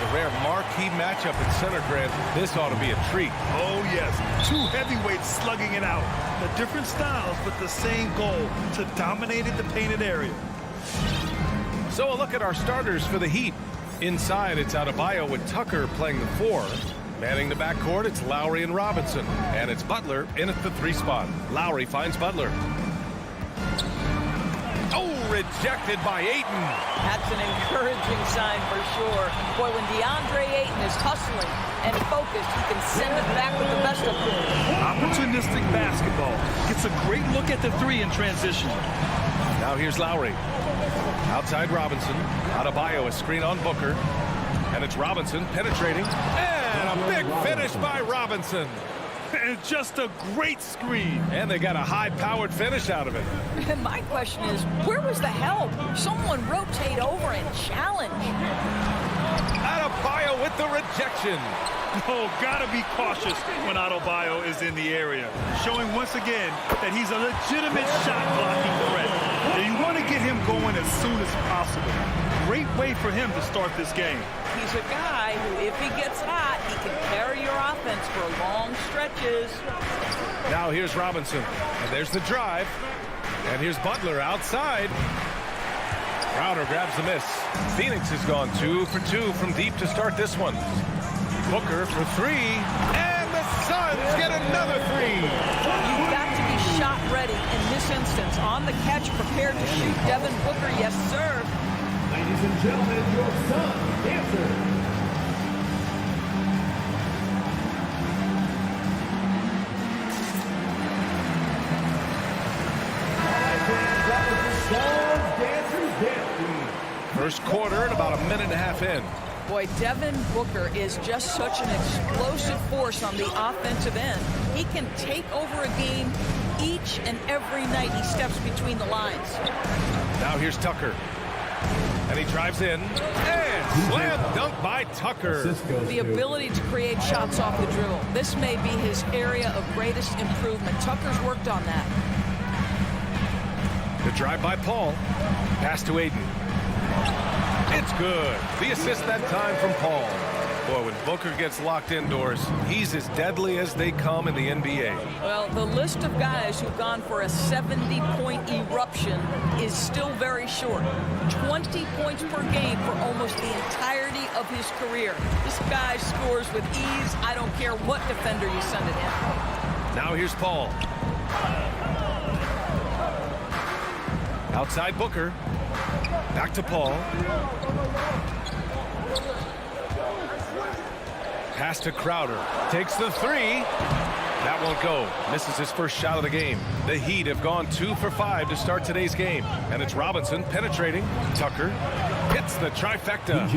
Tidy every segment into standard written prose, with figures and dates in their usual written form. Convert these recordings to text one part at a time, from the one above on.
The rare marquee matchup at center, Grant. This ought to be a treat. Oh, yes. Two heavyweights slugging it out. The different styles, but the same goal, to dominate in the painted area. So a look at our starters for the Heat. Inside, it's Adebayo with Tucker playing the 4. Manning the backcourt, it's Lowry and Robinson. And it's Butler in at the 3 spot. Lowry finds Butler. Oh, rejected by Ayton. That's an encouraging sign for sure. Boy, when Deandre Ayton is hustling and focused, he can send it back with the best of them. Opportunistic basketball. Gets a great look at the 3 in transition. Now here's Lowry. Outside Robinson. Adebayo, a screen on Booker. And it's Robinson penetrating. And a big finish by Robinson. And just a great screen. And they got a high-powered finish out of it. And my question is, where was the help? Someone rotate over and challenge. Adebayo with the rejection. Oh, gotta be cautious when Adebayo is in the area. Showing once again that he's a legitimate shot-blocking threat. And you want to get him going as soon as possible. Great way for him to start this game. He's a guy who, if he gets hot, he can carry your offense for long stretches. Now here's Robinson. And there's the drive. And here's Butler outside. Crowder grabs the miss. Phoenix has gone 2 for 2 from deep to start this one. Booker for 3. And the Suns get another 3. You've got to be shot ready in this instance. On the catch, prepared to shoot. Devin Booker, yes, sir. Ladies and gentlemen, your Sun dancer. First quarter and about a minute and a half in. Boy, Devin Booker is just such an explosive force on the offensive end. He can take over a game each and every night he steps between the lines. Now here's Tucker. And he drives in. And slam dunk by Tucker. The ability to create shots off the dribble. This may be his area of greatest improvement. Tucker's worked on that. The drive by Paul. Pass to Ayton. It's good. The assist that time from Paul. Boy, when Booker gets locked indoors, he's as deadly as they come in the NBA. Well, the list of guys who've gone for a 70-point eruption is still very short. 20 points per game for almost the entirety of his career. This guy scores with ease. I don't care what defender you send it in. Now here's Paul. Outside Booker. Back to Paul. Pass to Crowder. Takes the 3. That won't go. Misses his first shot of the game. The Heat have gone 2 for 5 to start today's game. And it's Robinson penetrating. Tucker hits the trifecta.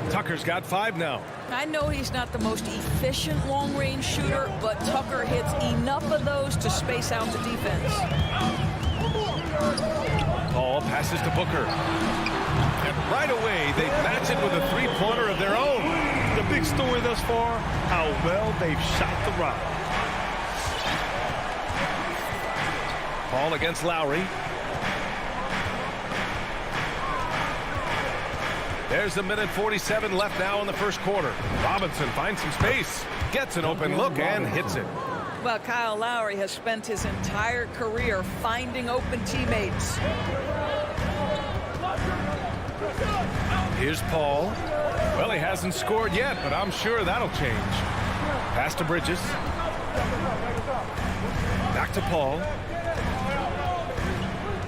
Tucker's got 5 now. I know he's not the most efficient long-range shooter, but Tucker hits enough of those to space out the defense. Paul passes to Booker. And right away, they match it with a 3-pointer of their own. The big story thus far, how well they've shot the rock. Paul against Lowry. There's a minute 47 left now in the first quarter. Robinson finds some space, gets an open look, and hits it. Well, Kyle Lowry has spent his entire career finding open teammates. Here's Paul. Well, he hasn't scored yet, but I'm sure that'll change. Pass to Bridges. Back to Paul.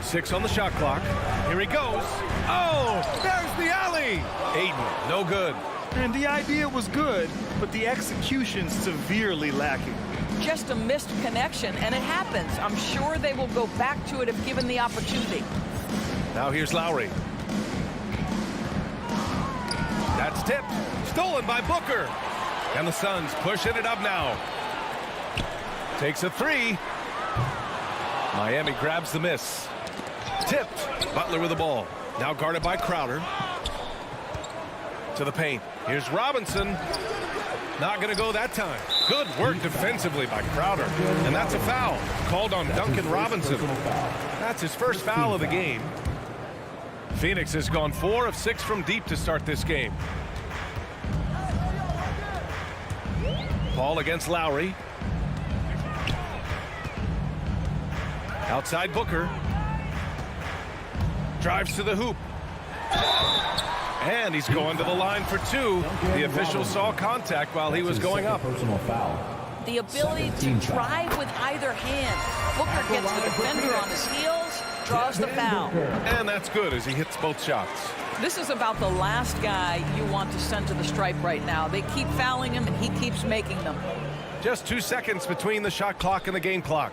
6 on the shot clock. Here he goes. Oh, there's the alley. Ayton, no good. And the idea was good, but the execution severely lacking. Just a missed connection, and it happens. I'm sure they will go back to it if given the opportunity. Now here's Lowry. That's tipped. Stolen by Booker. And the Suns pushing it up now. Takes a 3. Miami grabs the miss. Tipped. Butler with the ball. Now guarded by Crowder. To the paint. Here's Robinson. Not going to go that time. Good work defensively by Crowder. And that's a foul. Called on Duncan Robinson. That's his first foul of the game. Phoenix has gone 4 of 6 from deep to start this game. Paul against Lowry. Outside Booker. Drives to the hoop. And he's going to the line for two. The official saw contact while he was going up. Personal foul. The ability to drive with either hand. Booker gets the defender on his heels, draws the foul. And that's good as he hits both shots. This is about the last guy you want to send to the stripe right now. They keep fouling him, and he keeps making them. Just 2 seconds between the shot clock and the game clock.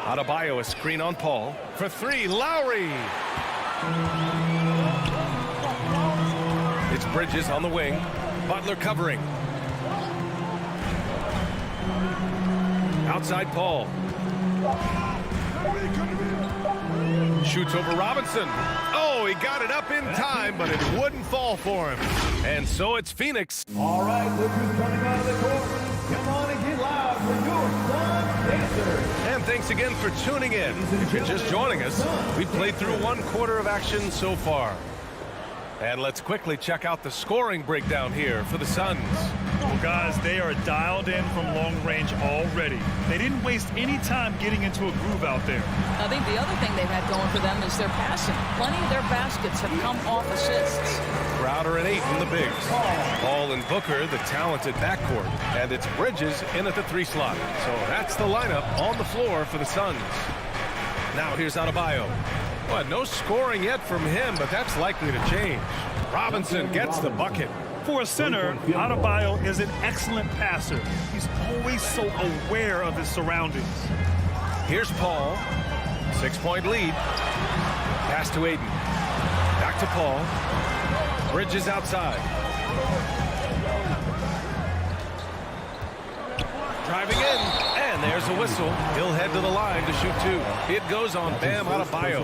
Adebayo, a screen on Paul. For three, Lowry. It's Bridges on the wing. Butler covering. Outside Paul. Shoots over Robinson. Oh, he got it up in time, but it wouldn't fall for him. And so it's Phoenix. All right, look who's coming out of the court. Come on and get loud for your son, Dancer. And thanks again for tuning in. If you're just joining us, we've played through 1/4 of action so far. And let's quickly check out the scoring breakdown here for the Suns. Well, guys, they are dialed in from long range already. They didn't waste any time getting into a groove out there. I think the other thing they've had going for them is their passing. Plenty of their baskets have come off assists. Crowder and Ayton, the bigs. Paul and Booker, the talented backcourt. And it's Bridges in at the 3 slot. So that's the lineup on the floor for the Suns. Now here's Adebayo. Well, no scoring yet from him, but that's likely to change. Robinson gets the bucket. For a center, Adebayo is an excellent passer. He's always so aware of his surroundings. Here's Paul. 6-point lead. Pass to Ayton. Back to Paul. Bridges outside. Driving in. And there's a whistle. He'll head to the line to shoot 2. It goes on Bam Adebayo.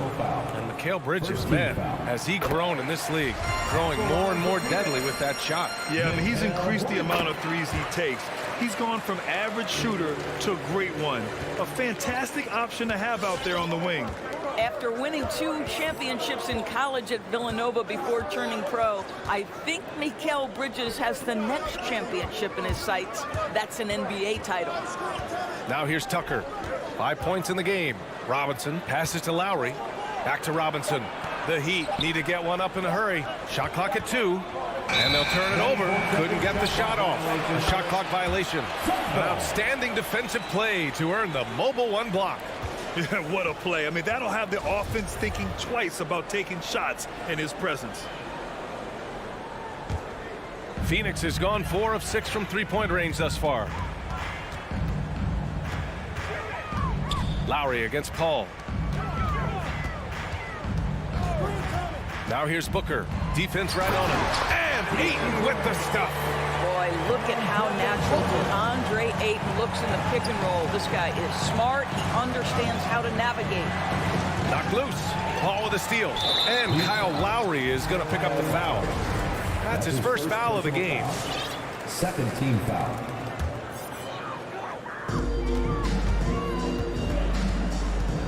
And Mikal Bridges, man, has he grown in this league. Growing more and more deadly with that shot. Yeah, I mean, he's increased the amount of threes he takes. He's gone from average shooter to a great one. A fantastic option to have out there on the wing. After winning 2 championships in college at Villanova before turning pro, I think Mikal Bridges has the next championship in his sights. That's an NBA title. Now here's Tucker. 5 points in the game. Robinson passes to Lowry. Back to Robinson. The Heat need to get one up in a hurry. Shot clock at 2. And they'll turn it over. Couldn't get the shot off. A shot clock violation. An outstanding defensive play to earn the mobile 1 block. What a play. I mean, that'll have the offense thinking twice about taking shots in his presence. Phoenix has gone 4 of 6 from 3-point range thus far. Lowry against Paul. Now here's Booker. Defense right on him. And Ayton with the stuff. Boy, look at how natural Deandre Ayton looks in the pick and roll. This guy is smart. He understands how to navigate. Knocked loose. Paul with a steal. And Kyle Lowry is going to pick up the foul. That's his first foul of the game. Second team foul.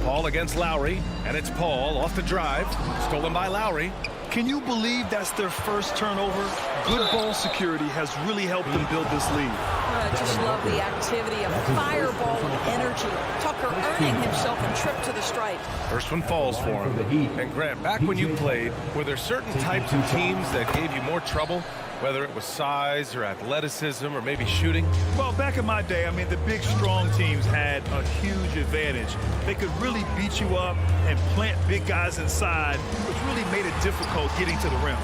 Paul against Lowry. And it's Paul off the drive. Stolen by Lowry. Can you believe that's their first turnover? Good ball security has really helped them build this lead. I just love the activity, a fireball of energy. Tucker earning himself a trip to the stripe. First one falls for him. And Grant, back when you played, were there certain types of teams that gave you more trouble? Whether it was size or athleticism or maybe shooting? Well, back in my day, I mean, the big, strong teams had a huge advantage. They could really beat you up and plant big guys inside, which really made it difficult getting to the rim.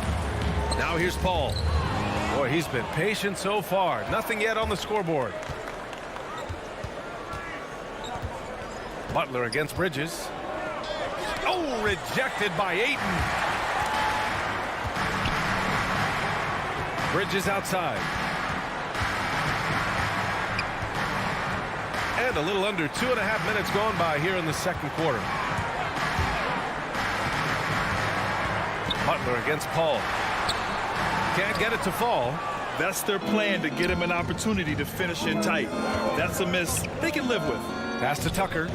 Now here's Paul. Boy, he's been patient so far. Nothing yet on the scoreboard. Butler against Bridges. Oh, rejected by Ayton. Bridges outside. And a little under 2.5 minutes gone by here in the second quarter. Butler against Paul. Can't get it to fall. That's their plan, to get him an opportunity to finish in tight. That's a miss they can live with. Pass to Tucker.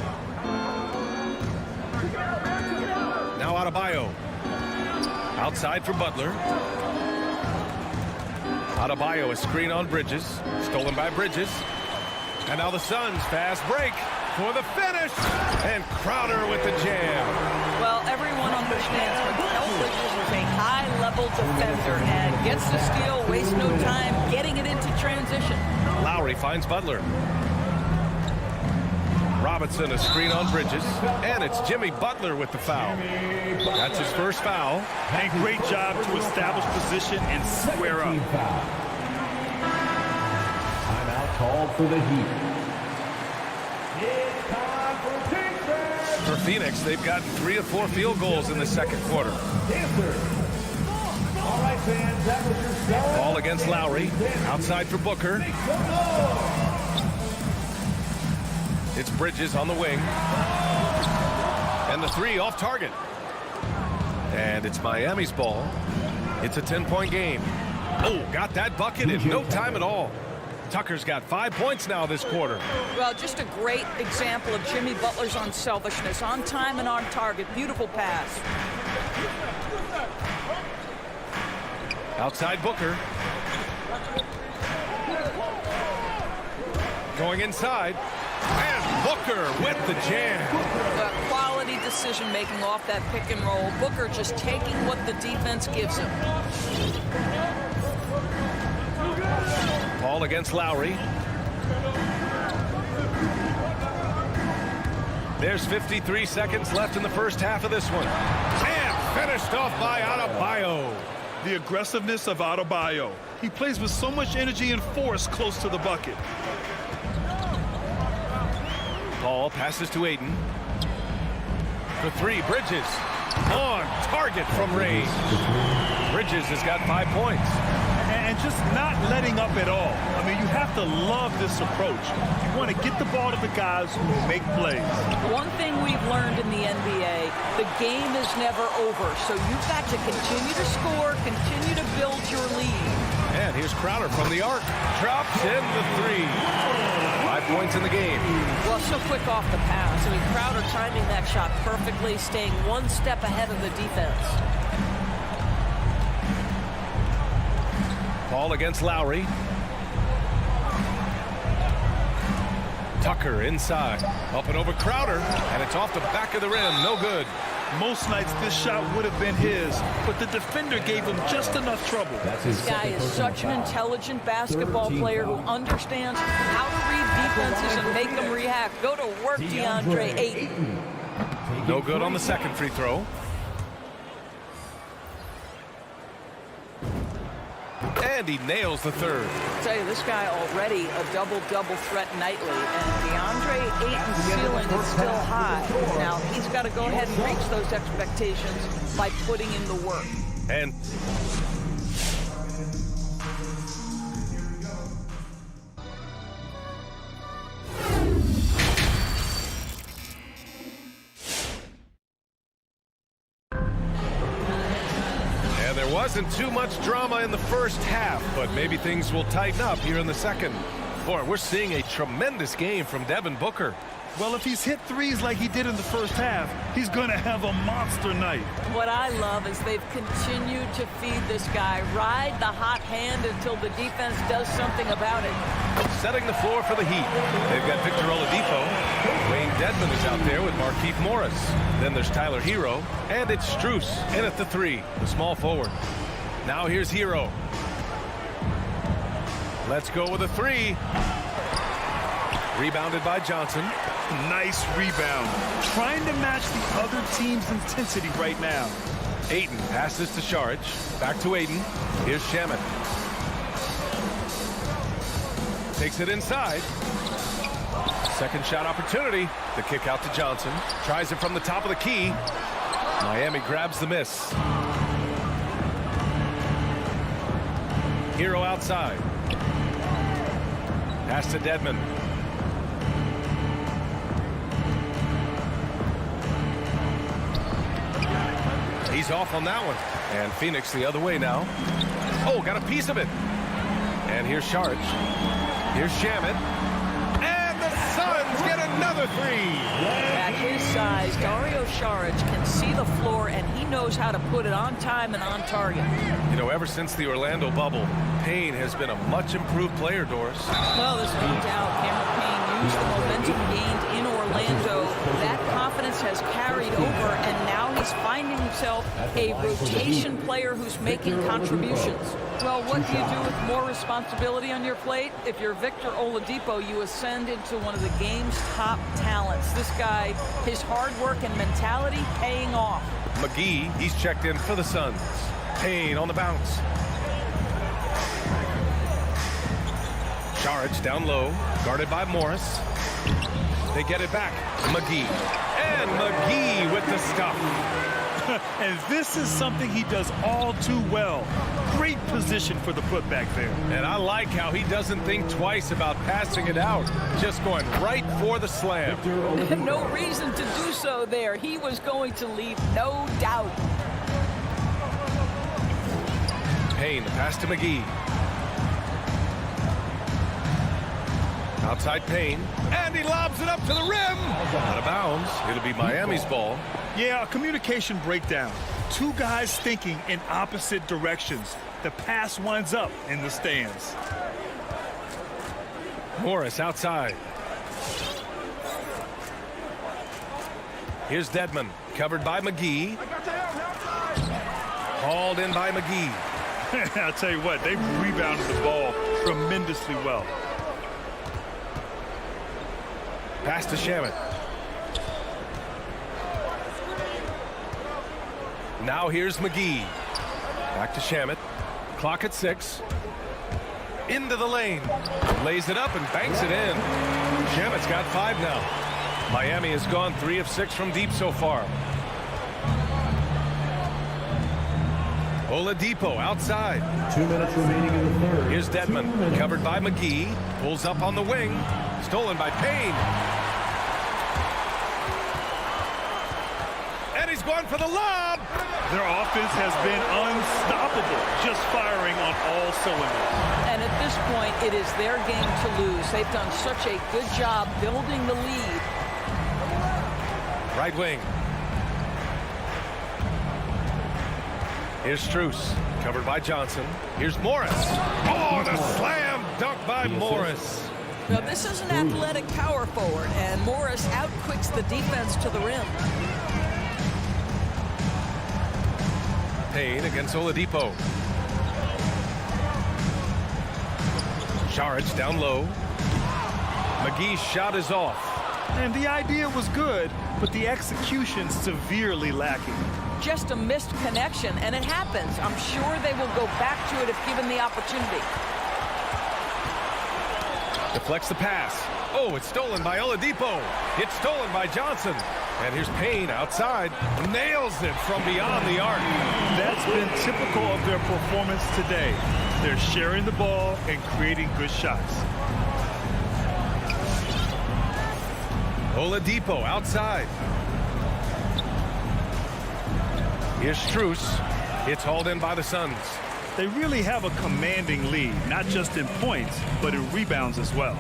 Now Adebayo. Outside for Butler. Adebayo, a screen on Bridges. Stolen by Bridges. And now the Suns fast break for the finish. And Crowder with the jam. Well, everyone understands Mikal Bridges is a high-level defender and gets the steal, wastes no time getting it into transition. Lowry finds Butler. Robinson, a screen on Bridges. And it's Jimmy Butler with the foul. That's his first foul. And great job to establish position and square up. Timeout called for the Heat. It's time for defense. For Phoenix, they've gotten 3 of 4 field goals in the second quarter. Answer. All right, fans, that was your score. Ball against Lowry. Outside for Booker. Make some noise. It's Bridges on the wing. And the 3 off target. And it's Miami's ball. It's a 10-point game. Oh, got that bucket in no time at all. Tucker's got 5 points now this quarter. Well, just a great example of Jimmy Butler's unselfishness. On time and on target. Beautiful pass. Outside Booker. Going inside. And Booker with the jam. Quality decision-making off that pick and roll. Booker just taking what the defense gives him. Ball against Lowry. There's 53 seconds left in the first half of this one. And finished off by Adebayo. The aggressiveness of Adebayo. He plays with so much energy and force close to the bucket. Ball passes to Ayton. For 3, Bridges. On target from range. Bridges has got 5 points. And just not letting up at all. I mean, you have to love this approach. You want to get the ball to the guys who make plays. One thing we've learned in the NBA, the game is never over. So you've got to continue to score, continue to build your lead. And here's Crowder from the arc. Drops in the 3. 5 points in the game. Well, so quick off the pass. I mean, Crowder timing that shot perfectly, staying one step ahead of the defense. Ball against Lowry. Tucker inside. Up and over Crowder. And it's off the back of the rim. No good. Most nights this shot would have been his, but the defender gave him just enough trouble. This guy is such an intelligent basketball player who understands how to read defenses and make them react. Go to work, Deandre Ayton. No good on the second free throw. And he nails the third. I'll tell you, this guy already a double-double threat nightly, and Deandre Ayton's ceiling is still high. Now, he's got to go ahead and reach those expectations by putting in the work. And there wasn't too much drama in the first half, but maybe things will tighten up here in the second. Boy, we're seeing a tremendous game from Devin Booker. Well, if he's hit threes like he did in the first half, he's going to have a monster night. What I love is they've continued to feed this guy, ride the hot hand until the defense does something about it. Setting the floor for the Heat. They've got Victor Oladipo. Wayne Dedmon is out there with Markieff Morris. Then there's Tyler Hero. And it's Strus in at the 3, the small forward. Now here's Hero. Let's go with a 3. Rebounded by Johnson. Nice rebound. Trying to match the other team's intensity right now. Ayton passes to Saric. Back to Ayton. Here's Shamet. Takes it inside. Second shot opportunity. The kick out to Johnson. Tries it from the top of the key. Miami grabs the miss. Hero outside. Pass to Dedmon. He's off on that one. And Phoenix the other way now. Oh, got a piece of it. And here's Saric. Here's Shamet. And the Suns get Another three. At his size, Dario Saric can see the floor, and he knows how to put it on time and on target. You know, ever since the Orlando bubble, Payne has been a much improved player, Doris. Well, there's no doubt Cameron Payne used the momentum gained in Orlando. That confidence has carried over, and now he's finding himself a rotation player who's making contributions. Well, what do you do with more responsibility on your plate? If you're Victor Oladipo, you ascend into one of the game's top talents. This guy, his hard work and mentality paying off. McGee, he's checked in for the Suns. Payne on the bounce. Saric down low, guarded by Morris. They get it back. McGee. And McGee with the stuff. And this is something he does all too well. Great position for the putback there. And I like how he doesn't think twice about passing it out. Just going right for the slam. No reason to do so there. He was going to leave no doubt. Payne, the pass to McGee. Outside Payne, and he lobs it up to the rim. Out of bounds. It'll be Miami's ball. Yeah, a communication breakdown. Two guys thinking in opposite directions. The pass winds up in the stands. Morris outside. Here's Dedmon, covered by McGee. Hauled in by McGee. I'll tell you what, they've rebounded the ball tremendously well. Pass to Shamet. Now here's McGee. Back to Shamet. Clock at 6. Into the lane. Lays it up and banks it in. Shamet's got 5 now. Miami has gone 3 of 6 from deep so far. Oladipo outside. 2 minutes remaining in the third. Here's Dedmon, covered by McGee. Pulls up on the wing. Stolen by Payne. And he's going for the lob. Their offense has been unstoppable, just firing on all cylinders. And at this point, it is their game to lose. They've done such a good job building the lead. Right wing. Here's Strus, covered by Johnson. Here's Morris. Oh, the slam dunk by Morris. Now, this is an athletic power forward, and Morris outquicks the defense to the rim. Payne against Oladipo. Saric down low. McGee's shot is off. And the idea was good, but the execution severely lacking. Just a missed connection, and it happens. I'm sure they will go back to it if given the opportunity. Deflects the pass. Oh, it's stolen by Oladipo. It's stolen by Johnson. And here's Payne outside. Nails it from beyond the arc. That's been typical of their performance today. They're sharing the ball and creating good shots. Oladipo outside. Here's Strus. It's hauled in by the Suns. They really have a commanding lead, not just in points, but in rebounds as well.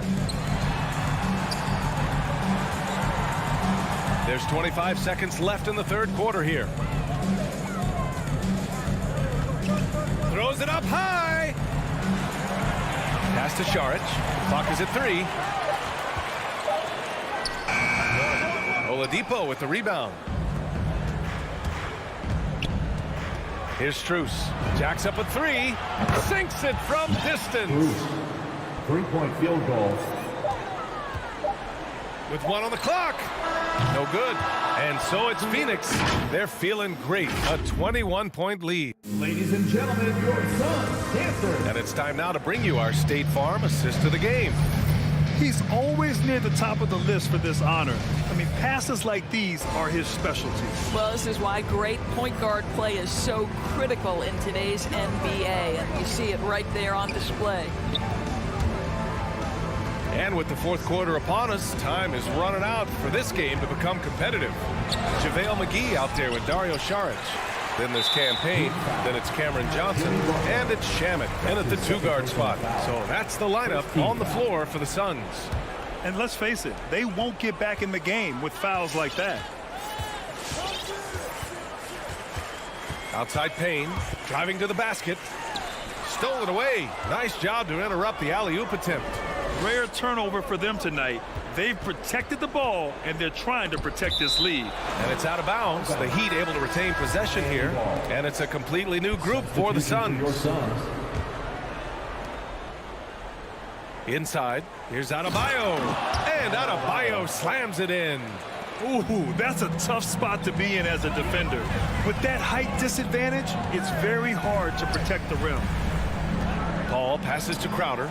There's 25 seconds left in the third quarter here. Throws it up high. Pass to Saric. Clock is at 3. Oladipo with the rebound. Here's Strus. Jacks up a 3. Sinks it from distance. 3-point field goal. With 1 on the clock. No good. And so it's Phoenix. They're feeling great. A 21-point lead. Ladies and gentlemen, your Suns dancer. And it's time now to bring you our State Farm assist of the game. He's always near the top of the list for this honor. I mean, passes like these are his specialty. Well, this is why great point guard play is so critical in today's NBA, and you see it right there on display. And with the fourth quarter upon us, time is running out for this game to become competitive. JaVale McGee out there with Dario Saric. Then there's Cam Payne, then it's Cameron Johnson, and it's Shamet in at the 2-guard spot. So that's the lineup on the floor for the Suns. And let's face it, they won't get back in the game with fouls like that. Outside Payne, driving to the basket. Stolen away. Nice job to interrupt the alley-oop attempt. Rare turnover for them tonight. They've protected the ball, and they're trying to protect this lead. And it's out of bounds. The Heat able to retain possession here. And it's a completely new group for the Suns. Inside, here's Adebayo. And Adebayo slams it in. Ooh, that's a tough spot to be in as a defender. With that height disadvantage, it's very hard to protect the rim. Paul passes to Crowder.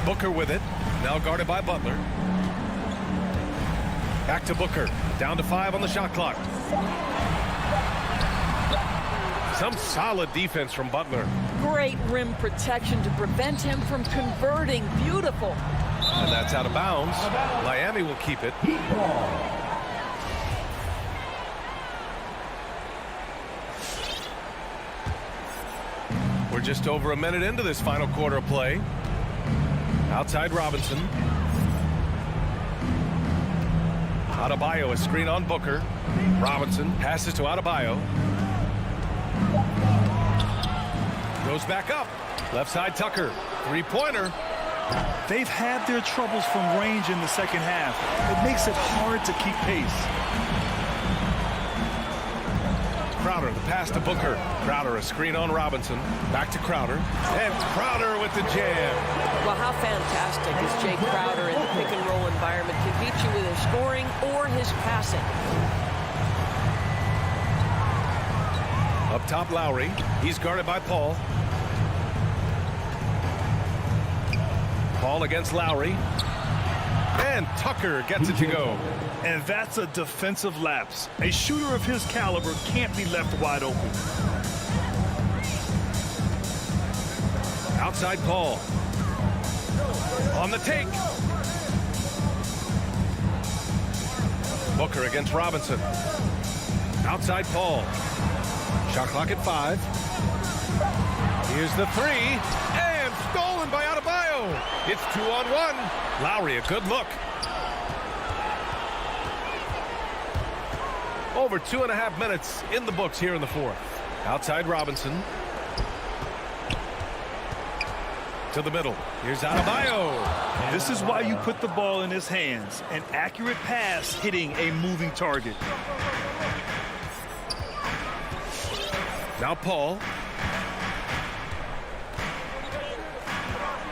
Booker with it. Now guarded by Butler. Back to Booker. Down to 5 on the shot clock. Some solid defense from Butler. Great rim protection to prevent him from converting. Beautiful. And that's out of bounds. Miami will keep it. We're just over a minute into this final quarter of play. Outside Robinson. Adebayo, a screen on Booker. Robinson passes to Adebayo. Goes back up. Left side Tucker. Three-pointer. They've had their troubles from range in the second half. It makes it hard to keep pace. Crowder, the pass to Booker. Crowder, a screen on Robinson. Back to Crowder. And Crowder with the jam. Well, how fantastic is Jay Crowder in the pick-and-roll environment? Can beat you with his scoring or his passing. Up top, Lowry. He's guarded by Paul. Paul against Lowry. And Tucker gets it to go. And that's a defensive lapse. A shooter of his caliber can't be left wide open. Outside Paul. On the take. Booker against Robinson. Outside Paul. Shot clock at 5. Here's the 3. And stolen by Adebayo. It's 2-on-1. Lowry, a good look. Over 2.5 minutes in the books here in the fourth. Outside Robinson. To the middle. Here's Adebayo. This is why you put the ball in his hands. An accurate pass hitting a moving target. Now Paul.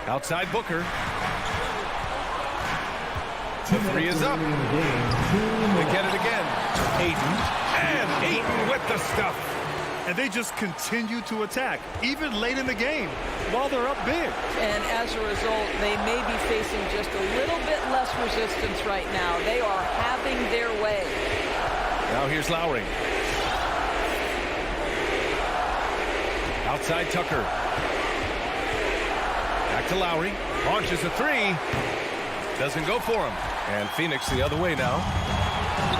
Outside Booker. The 3 is up. They get it again. Ayton. And Ayton with the stuff. And they just continue to attack, even late in the game, while they're up big. And as a result, they may be facing just a little bit less resistance right now. They are having their way. Now here's Lowry. Outside Tucker. Back to Lowry. Launches a 3. Doesn't go for him. And Phoenix the other way now.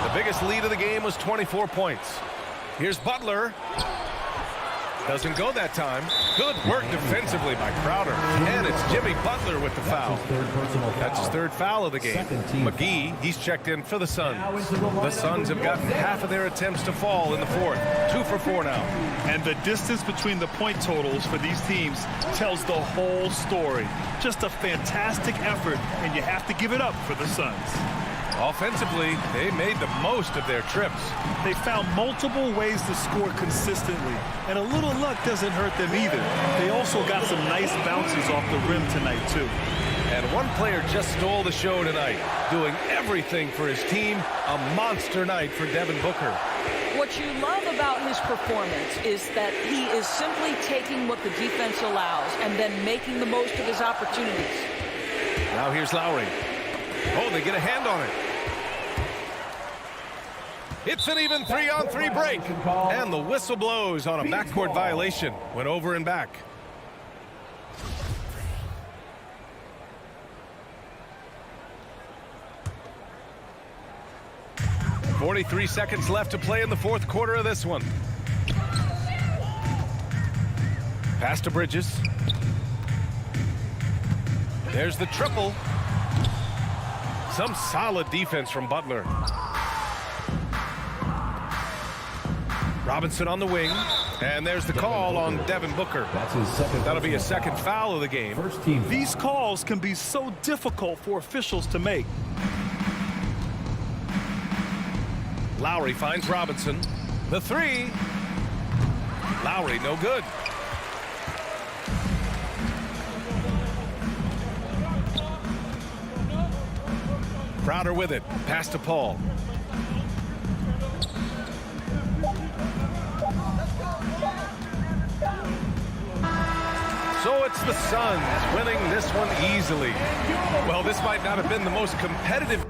The biggest lead of the game was 24 points. Here's Butler. Doesn't go that time. Good work defensively by Crowder. And it's Jimmy Butler with the foul. That's his 3rd foul of the game. McGee, he's checked in for the Suns. The Suns have gotten half of their attempts to fall in the fourth. 2 for 4 now. And the distance between the point totals for these teams tells the whole story. Just a fantastic effort, and you have to give it up for the Suns. Offensively, they made the most of their trips. They found multiple ways to score consistently, and a little luck doesn't hurt them either. They also got some nice bounces off the rim tonight, too. And one player just stole the show tonight, doing everything for his team. A monster night for Devin Booker. What you love about his performance is that he is simply taking what the defense allows and then making the most of his opportunities. Now here's Lowry. Oh, they get a hand on it. It's an even 3-on-3 break. And the whistle blows on a backcourt violation. Went over and back. .43 seconds left to play in the fourth quarter of this one. Pass to Bridges. There's the triple. Some solid defense from Butler. Robinson on the wing. And there's the call on Devin Booker. That's his second. That'll be a second foul of the game. First team foul. These calls can be so difficult for officials to make. Lowry finds Robinson. The three. Lowry, no good. Crowder with it. Pass to Paul. So it's the Suns winning this one easily. Well, this might not have been the most competitive.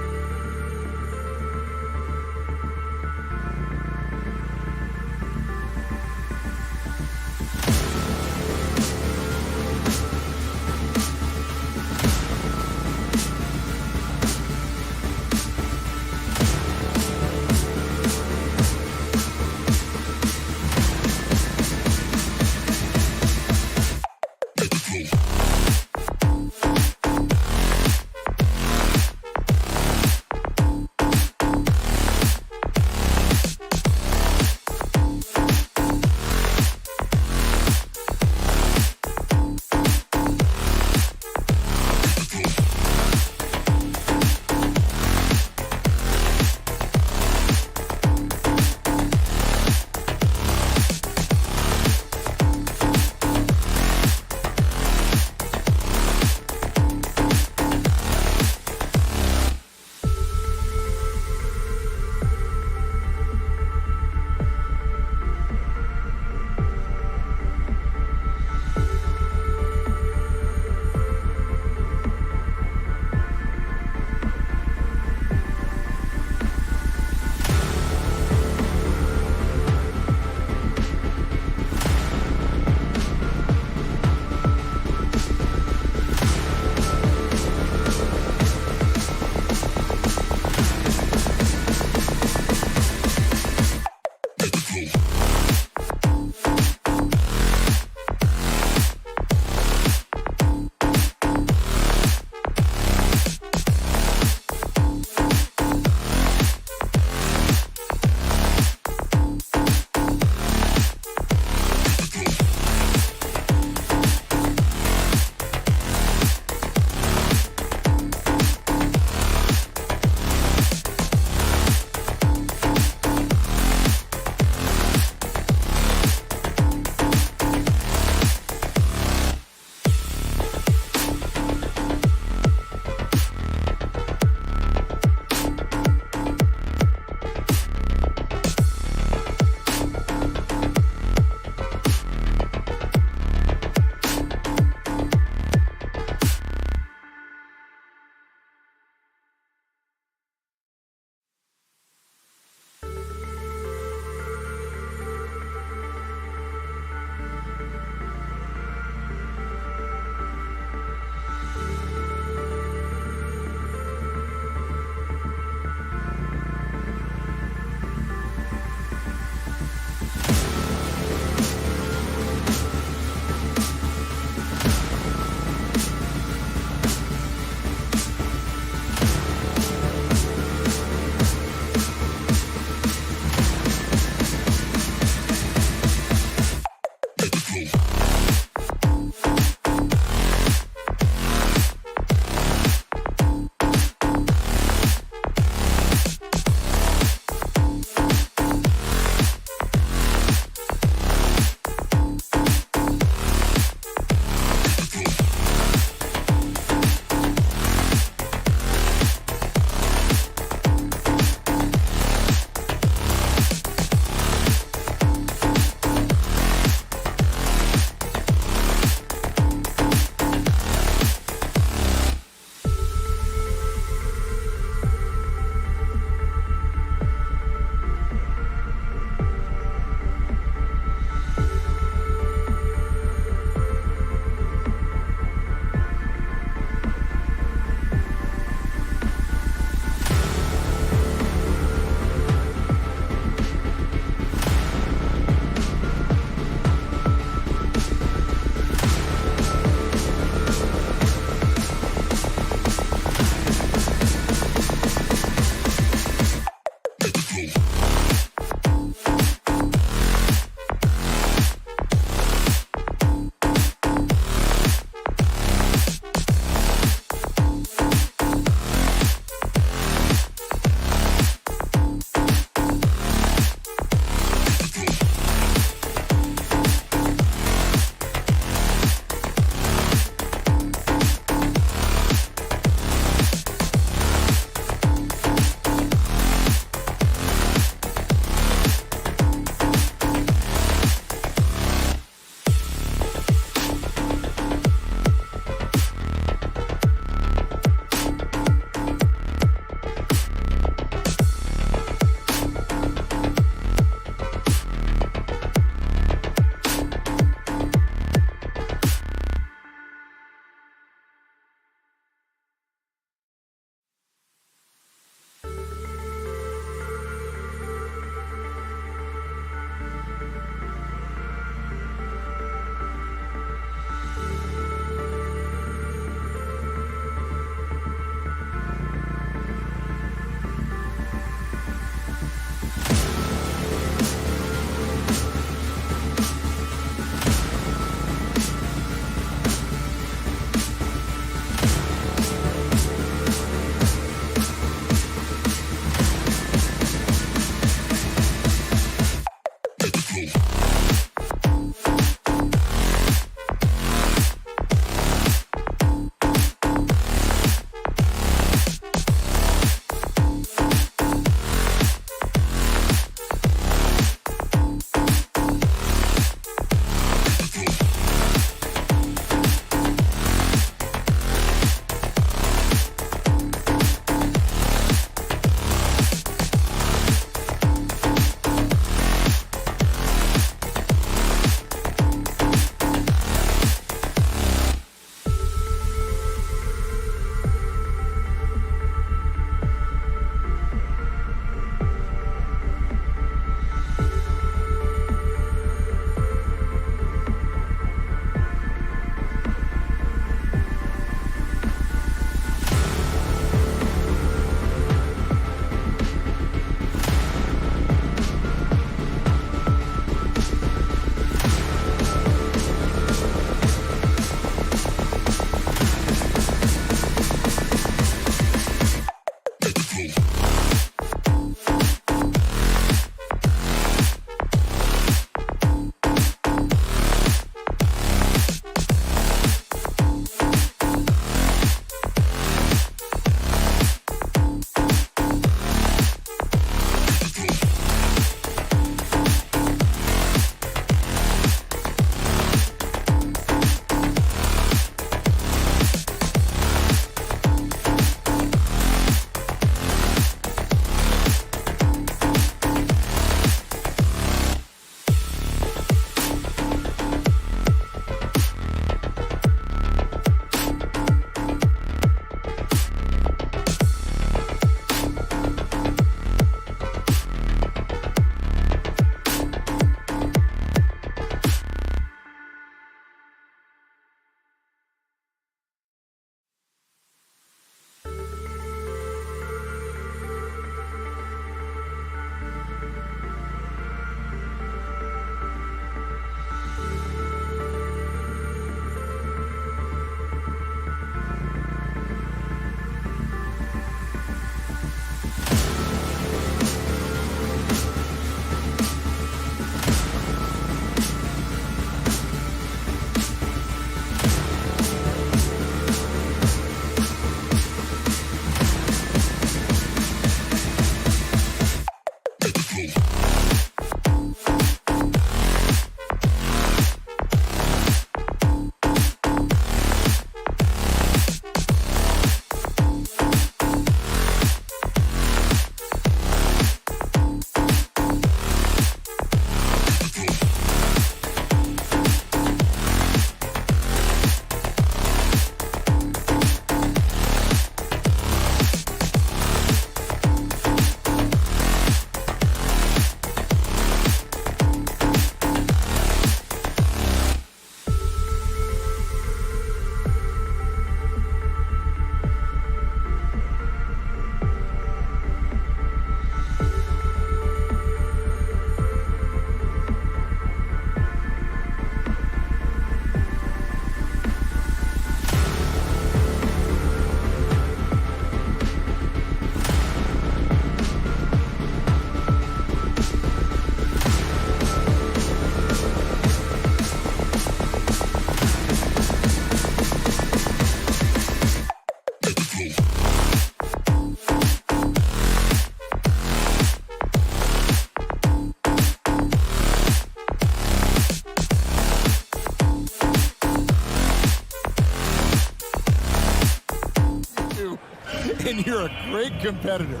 great competitor.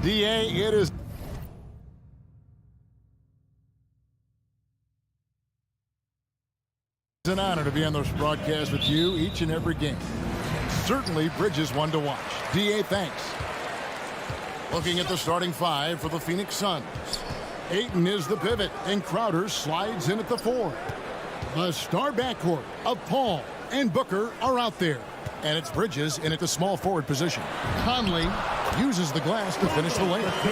D.A., it is an honor to be on this broadcast with you each and every game. Certainly, Bridges one to watch. D.A., thanks. Looking at the starting five for the Phoenix Suns. Ayton is the pivot, and Crowder slides in at the 4. The star backcourt of Paul and Booker are out there. And it's Bridges in at the small forward position. Conley uses the glass to finish the layup.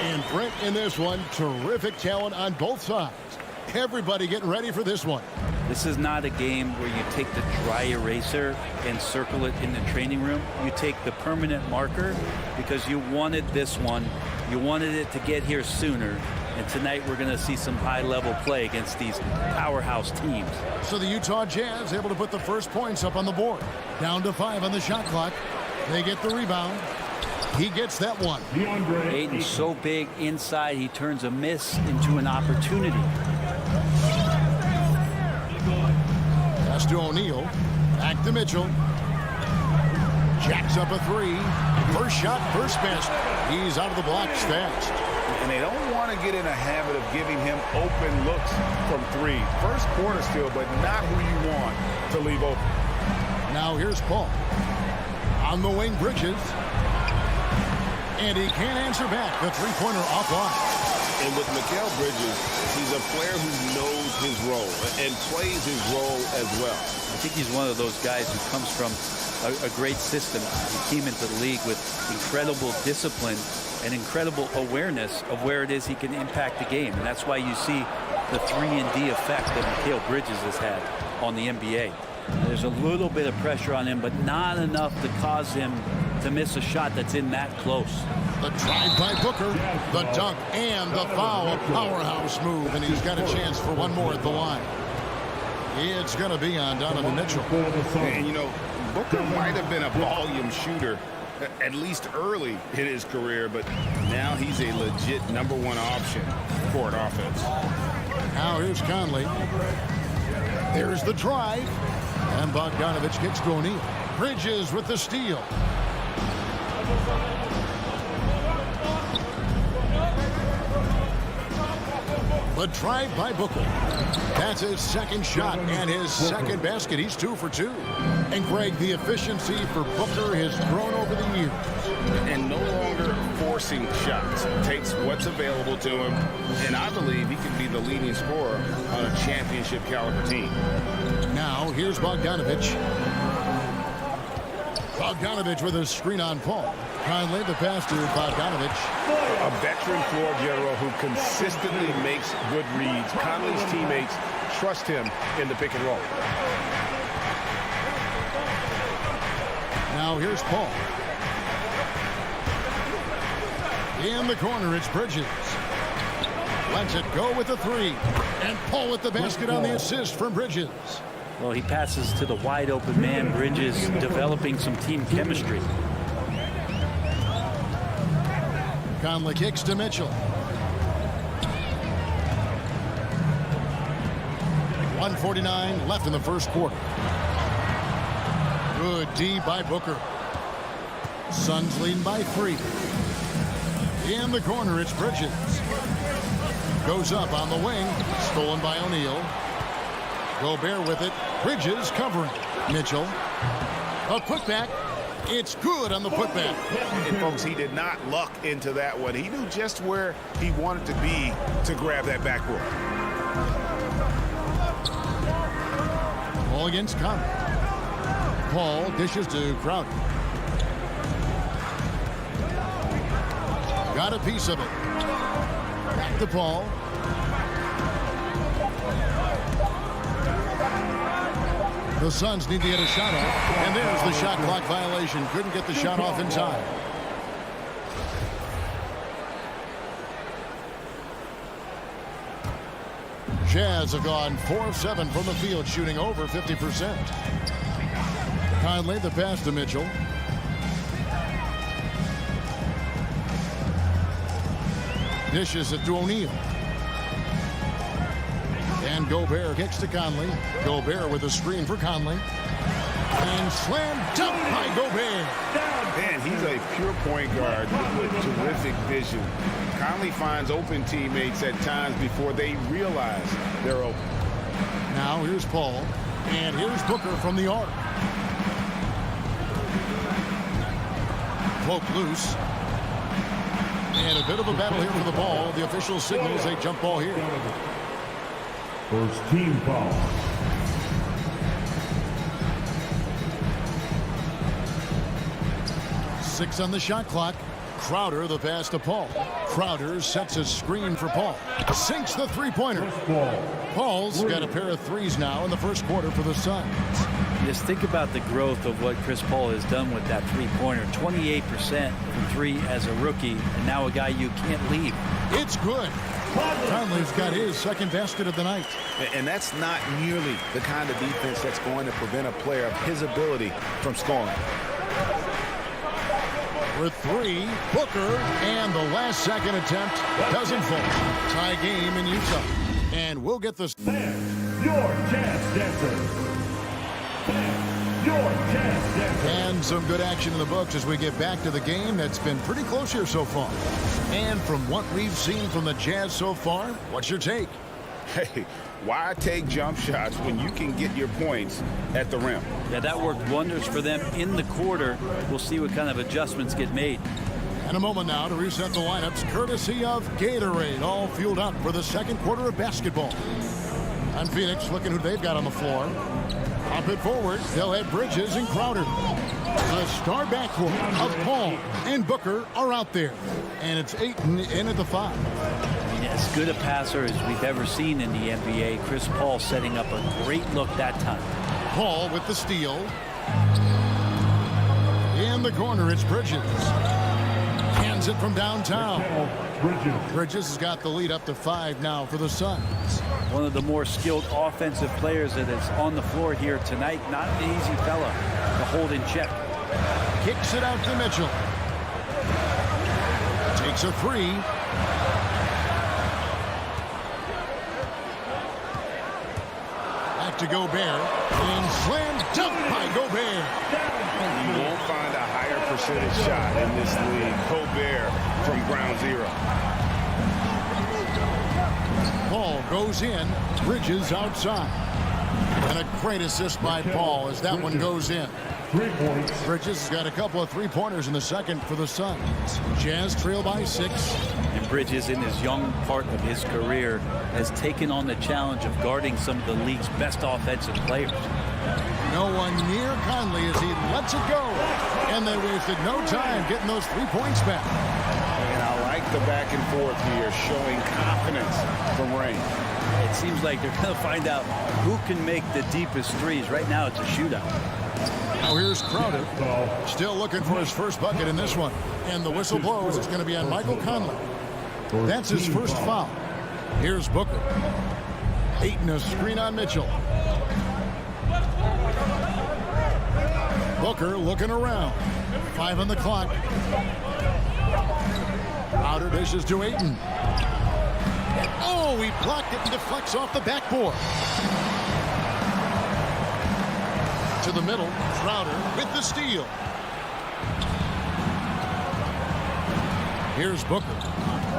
And Brent in this one, terrific talent on both sides. Everybody getting ready for this one. This is not a game where you take the dry eraser and circle it in the training room. You take the permanent marker because you wanted this one. You wanted it to get here sooner. And tonight we're going to see some high-level play against these powerhouse teams. So the Utah Jazz able to put the first points up on the board. Down to 5 on the shot clock. They get the rebound. He gets that one. Ayton's so big inside, he turns a miss into an opportunity. Pass to O'Neal. Back to Mitchell. Jacks up a 3. First shot, first basket. He's out of the blocks fast. And they don't want to get in a habit of giving him open looks from 3. First quarter still, but not who you want to leave open. Now here's Paul. On the wing, Bridges. And he can't answer back. The three-pointer offline. And with Mikal Bridges, he's a player who knows his role and plays his role as well. I think he's one of those guys who comes from a great system. He came into the league with incredible discipline and incredible awareness of where it is he can impact the game. And that's why you see the 3-and-D effect that Mikal Bridges has had on the NBA. There's a little bit of pressure on him, but not enough to cause him to miss a shot that's in that close. The drive by Booker, the dunk, and the foul. A powerhouse move, and he's got a chance for one more at the line. It's going to be on Donovan Mitchell. And, you know, Booker might have been a volume shooter, at least early in his career, but now he's a legit #1 option for an offense. Now here's Conley. There's the drive. And Bogdanovich gets to O'Neal. Bridges with the steal. The drive by Booker. That's his second shot and his second basket. He's 2 for 2. And Greg, the efficiency for Booker has grown over the years. And no longer forcing shots. Takes what's available to him. And I believe he can be the leading scorer on a championship caliber team. Now here's Bogdanovich. Bogdanovich with a screen on Paul. Conley the pass to Bogdanovich. A veteran floor general who consistently makes good reads. Conley's teammates trust him in the pick and roll. Now here's Paul. In the corner, it's Bridges. Lets it go with the 3. And Paul with the basket on the assist from Bridges. Well, he passes to the wide open man. Bridges developing some team chemistry. Conley kicks to Mitchell. 1:49 left in the first quarter. Good D by Booker. Suns leading by 3. In the corner, it's Bridges. Goes up on the wing. Stolen by O'Neal. Gobert with it. Bridges covering. Mitchell. A putback. It's good on the putback. And folks, he did not luck into that one. He knew just where he wanted to be to grab that backboard. Ball against Conley. Paul dishes to Crowder. Got a piece of it. Back to Paul. The Suns need to get a shot off. And there's the shot clock violation. Couldn't get the shot off in time. Jazz have gone 4 of 7 from the field, shooting over 50%. Conley the pass to Mitchell. Dishes it to O'Neal. And Gobert kicks to Conley. Gobert with a screen for Conley. And slam dunk by Gobert. Man, he's a pure point guard with terrific vision. Conley finds open teammates at times before they realize they're open. Now here's Paul. And here's Booker from the arc. Poke loose. And a bit of a battle here for the ball. The official signals a jump ball here. First team foul. Six on the shot clock. Crowder the pass to Paul. Crowder sets a screen for Paul. Sinks the three-pointer. Paul's got a pair of threes now in the first quarter for the Suns. Just think about the growth of what Chris Paul has done with that three-pointer. 28% from three as a rookie, and now a guy you can't leave. It's good. Conley's got his second basket of the night. And that's not nearly the kind of defense that's going to prevent a player of his ability from scoring. For three, Booker, and the last second attempt doesn't fall. Tie game in Utah. And we'll get this. Your chance dancer. Your chance dancer. And some good action in the books as we get back to the game that's been pretty close here so far. And from what we've seen from the Jazz so far, what's your take? Hey, why take jump shots when you can get your points at the rim? Yeah, that worked wonders for them in the quarter. We'll see what kind of adjustments get made. And a moment now to reset the lineups, courtesy of Gatorade, all fueled up for the second quarter of basketball. On Phoenix, looking who they've got on the floor. Up it forward, they'll have Bridges and Crowder. The star backcourt of Paul and Booker are out there. And it's Ayton in at the 5. As good a passer as we've ever seen in the NBA. Chris Paul setting up a great look that time. Paul with the steal. In the corner, it's Bridges. Hands it from downtown. Bridges has got the lead up to 5 now for the Suns. One of the more skilled offensive players that is on the floor here tonight. Not an easy fella to hold in check. Kicks it out to Mitchell. Takes a 3. Back to Gobert. And slam dunk by Gobert. You won't find a higher percentage shot in this league. Gobert from ground zero. Paul goes in. Bridges outside. And a great assist by Paul as that one goes in. 3 points. Bridges has got a couple of three-pointers in the second for the Suns. Jazz trail by 6. And Bridges, in his young part of his career, has taken on the challenge of guarding some of the league's best offensive players. No one near Conley as he lets it go. And they wasted no time getting those 3 points back. And I like the back and forth here, showing confidence from Rain. It seems like they're going to find out who can make the deepest threes. Right now, it's a shootout. Now here's Crowder. Still looking for his first bucket in this one. And the whistle blows. It's going to be on Michael Conley. That's his first foul. Here's Booker. Ayton a screen on Mitchell. Booker looking around. 5 on the clock. Crowder dishes to Ayton. Oh, he blocked it and deflects off the backboard. To the middle, Crowder with the steal. Here's Booker.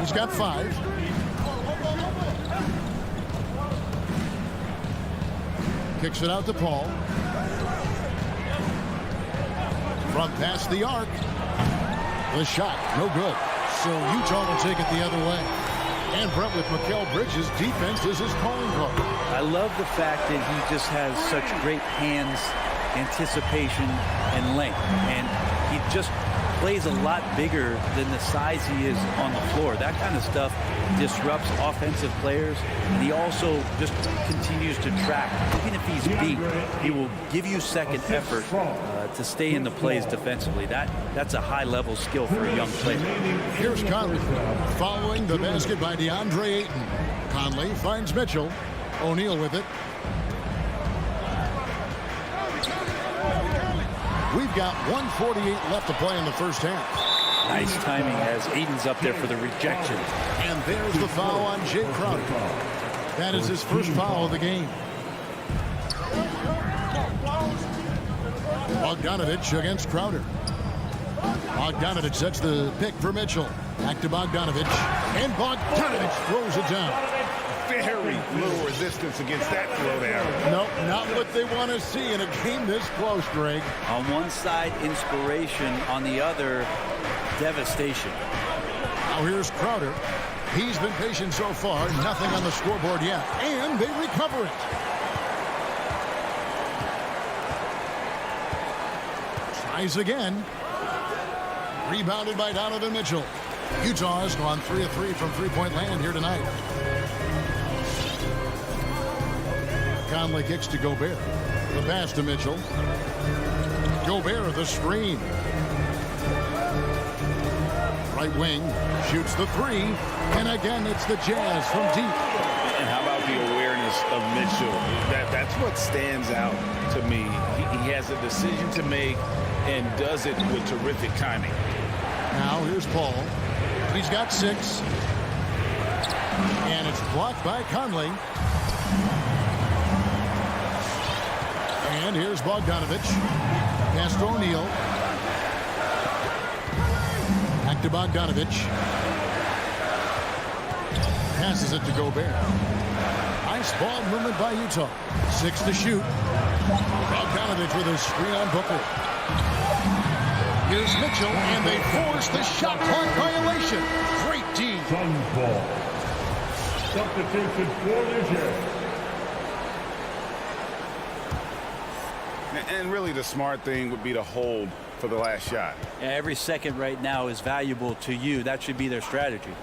He's got 5. Kicks it out to Paul. From past the arc. The shot, no good. So Utah will take it the other way. And Brent, with Mikal Bridges, defense is his calling card. I love the fact that he just has such great hands, anticipation, and length. And he just plays a lot bigger than the size he is on the floor. That kind of stuff disrupts offensive players. And he also just continues to track. Even if he's beat, he will give you second effort to stay in the plays defensively. That's a high-level skill for a young player. Here's Conley. Following the basket by Deandre Ayton. Conley finds Mitchell. O'Neal with it. We've got 1:48 left to play in the first half. Nice timing as Ayton's up there for the rejection. And there's the foul on Jay Crowder. That is his first foul of the game. Bogdanovich against Crowder. Bogdanovich sets the pick for Mitchell. Back to Bogdanovich. And Bogdanovich throws it down. Very little resistance against that throwdown. Nope, not what they want to see in a game this close, Greg. On one side, inspiration. On the other, devastation. Now here's Crowder. He's been patient so far. Nothing on the scoreboard yet. And they recover it. Tries again. Rebounded by Donovan Mitchell. Utah has gone 3 of 3 from three-point land here tonight. Conley kicks to Gobert. The pass to Mitchell. Gobert the screen. Right wing shoots the three. And again, it's the Jazz from deep. And how about the awareness of Mitchell? That's what stands out to me. He has a decision to make and does it with terrific timing. Now here's Paul. He's got 6. And it's blocked by Conley. And here's Bogdanovich. Pass to O'Neal. Back to Bogdanovich. Passes it to Gobert. Nice ball movement by Utah. 6 to shoot. Bogdanovich with a screen on Booker. Here's Mitchell, and they force the shot clock violation. Great team. Suns ball. Substitution for the Jazz. And really the smart thing would be to hold for the last shot. Yeah, every second right now is valuable to you. That should be their strategy.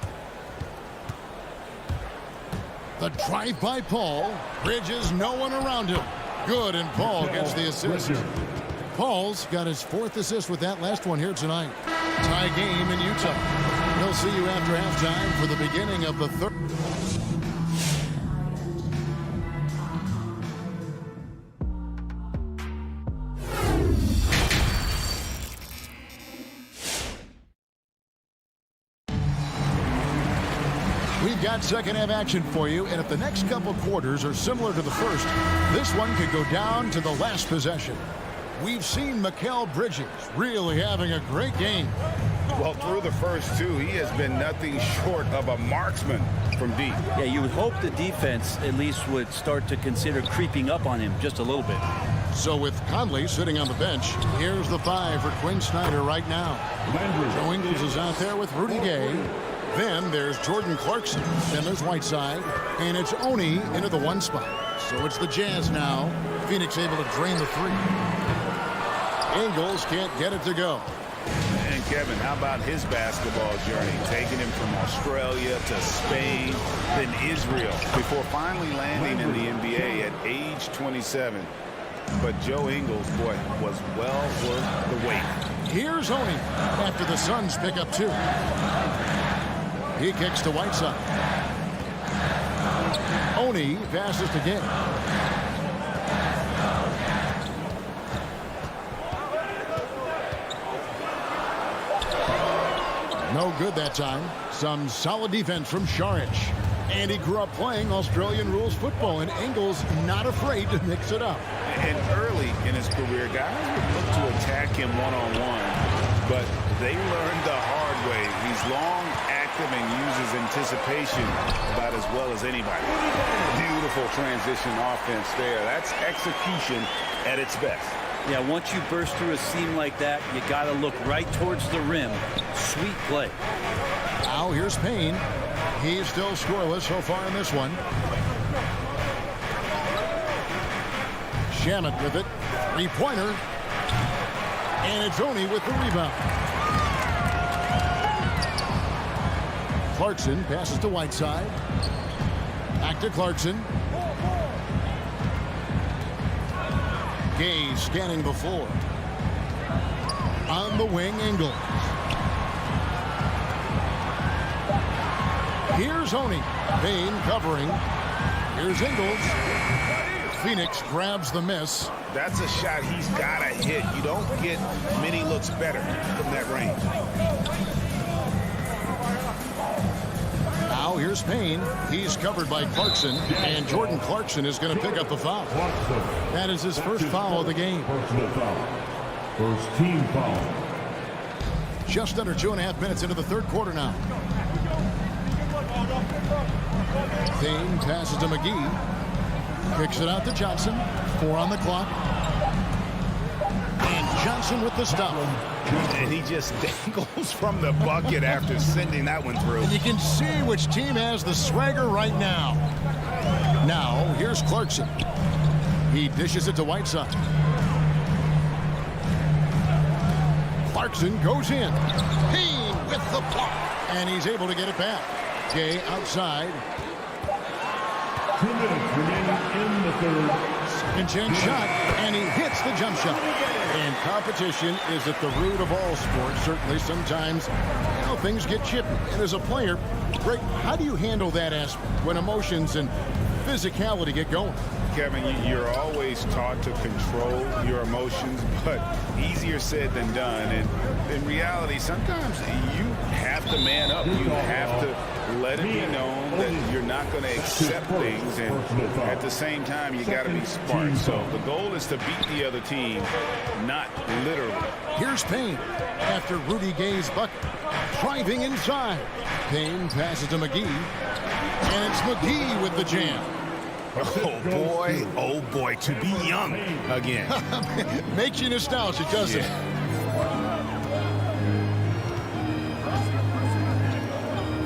The drive by Paul. Bridges, no one around him. Good, and Paul gets the assist. Paul's got his 4th assist with that last one here tonight. Tie game in Utah. We'll see you after halftime for the beginning of the third. We've got second half action for you, and if the next couple quarters are similar to the first, this one could go down to the last possession. We've seen Mikal Bridges really having a great game. Well, through the first 2, he has been nothing short of a marksman from deep. Yeah, you would hope the defense at least would start to consider creeping up on him just a little bit. So with Conley sitting on the bench, here's the 5 for Quinn Snyder right now. Joe Ingles is out there with Rudy Gay. Then there's Jordan Clarkson. Then there's Whiteside. And it's Oni into the 1 spot. So it's the Jazz now. Phoenix able to drain the 3. Ingles can't get it to go. And Kevin, how about his basketball journey? Taking him from Australia to Spain, then Israel, before finally landing in the NBA at age 27. But Joe Ingles, boy, was well worth the wait. Here's Oni after the Suns pick up 2. He kicks to Whiteside. Oni passes to Gay. No good that time. Some solid defense from Šarić. And he grew up playing Australian rules football, and Ingles not afraid to mix it up. And early in his career, guys would look to attack him one-on-one, but they learned the hard way. He's long, active, and uses anticipation about as well as anybody. Beautiful transition offense there. That's execution at its best. Yeah, once you burst through a seam like that, you got to look right towards the rim. Sweet play. Now here's Payne. He's still scoreless so far in this one. Shamet with it. 3-pointer. And it's Oni with the rebound. Clarkson passes to Whiteside. Back to Clarkson. Gay scanning the floor. On the wing, Ingles. Here's Oni. Payne covering. Here's Ingles. Phoenix grabs the miss. That's a shot he's got to hit. You don't get many looks better from that range. Now here's Payne. He's covered by Clarkson. And Jordan Clarkson is going to pick up the foul. That is his first foul of the game. First team foul. Just under 2.5 minutes into the third quarter now. Payne passes to McGee. Kicks it out to Johnson. 4 on the clock. And Johnson with the stop. And he just dangles from the bucket after sending that one through. And you can see which team has the swagger right now. Now, here's Clarkson. He dishes it to Whiteside. Clarkson goes in. Payne with the block. And he's able to get it back. Gay outside. 2 minutes remaining in the third. Second chance shot. And he hits the jump shot. And competition is at the root of all sports. Certainly sometimes, things get chippy. And as a player, Greg, how do you handle that aspect when emotions and physicality get going? Kevin, you're always taught to control your emotions, but easier said than done. And in reality, sometimes you have to man up. You have to let it be known that you're not going to accept things. And at the same time, you got to be smart. So the goal is to beat the other team, not literally. Here's Payne after Rudy Gay's bucket. Driving inside. Payne passes to McGee. And it's McGee with the jam. Oh boy, to be young again. Makes you nostalgic, doesn't it?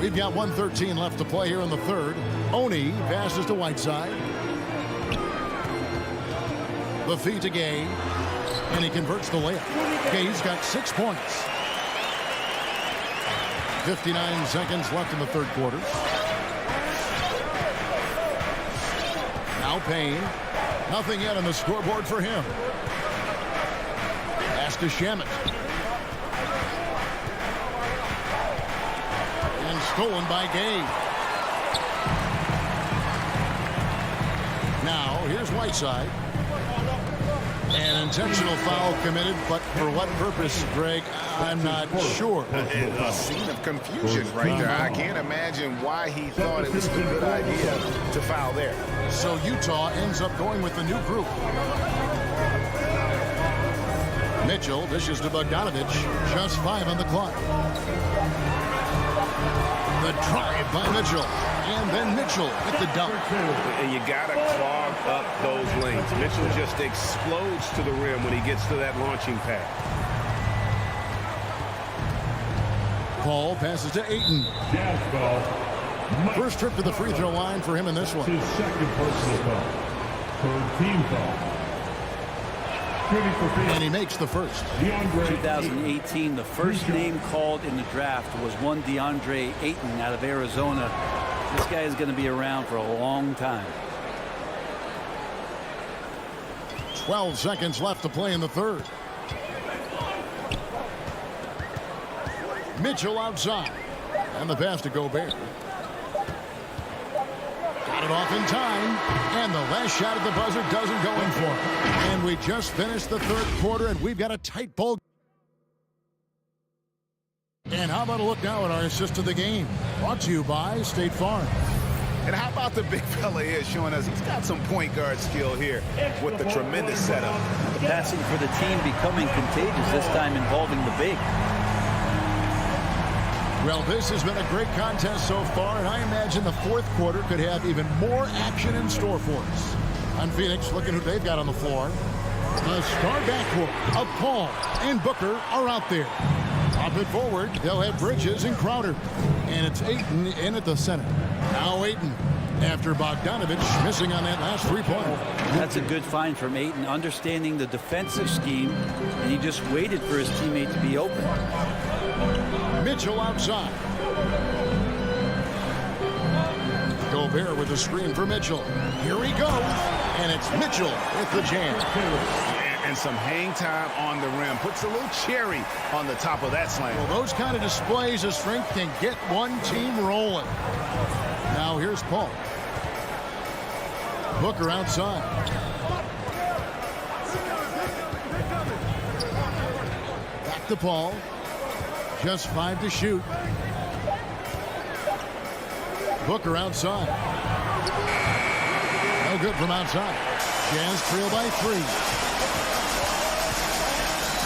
We've got 1:13 left to play here in the third. Oni passes to Whiteside. The feed to Gay. And he converts the layup. Gay's got 6 points. 59 seconds left in the third quarter. Now Payne. Nothing yet on the scoreboard for him. Pass to Shamet. And stolen by Gay. Now here's Whiteside. An intentional foul committed, but for what purpose, Greg, I'm not sure. A scene of confusion right there. I can't imagine why he thought it was a good idea to foul there. So Utah ends up going with the new group. Mitchell dishes to Bogdanovich. Just 5 on the clock. The drive by Mitchell. And then Mitchell with the dunk. And you got to clog up those lanes. Mitchell just explodes to the rim when he gets to that launching pad. Paul passes to Ayton. Jazz foul. First trip to the free throw line for him in this one. His second personal foul. Third team foul. And he makes the first. 2018, the first name called in the draft was one Deandre Ayton out of Arizona. This guy is going to be around for a long time. 12 seconds left to play in the third. Mitchell outside. And the pass to Gobert. Got it off in time. And the last shot at the buzzer doesn't go in for him. And we just finished the third quarter, and we've got a tight ball. And how about a look now at our assist to the game? Brought to you by State Farm. And how about the big fella here showing us he's got some point guard skill here with the tremendous setup. The passing for the team becoming contagious, this time involving the big. Well, this has been a great contest so far, and I imagine the fourth quarter could have even more action in store for us. On Phoenix, looking who they've got on the floor. The star backcourt of Paul and Booker are out there. Up it forward, they'll have Bridges and Crowder. And it's Ayton in at the center. Now Ayton, after Bogdanovich missing on that last three-pointer. That's a good find from Ayton, understanding the defensive scheme, and he just waited for his teammate to be open. Mitchell outside. Gobert with the screen for Mitchell. Here he goes, and it's Mitchell with the jam. And some hang time on the rim. Puts a little cherry on the top of that slam. Well, those kind of displays of strength can get one team rolling. Now here's Paul. Booker outside. Back to Paul. Just 5 to shoot. Booker outside. No good from outside. Jazz trail by 3.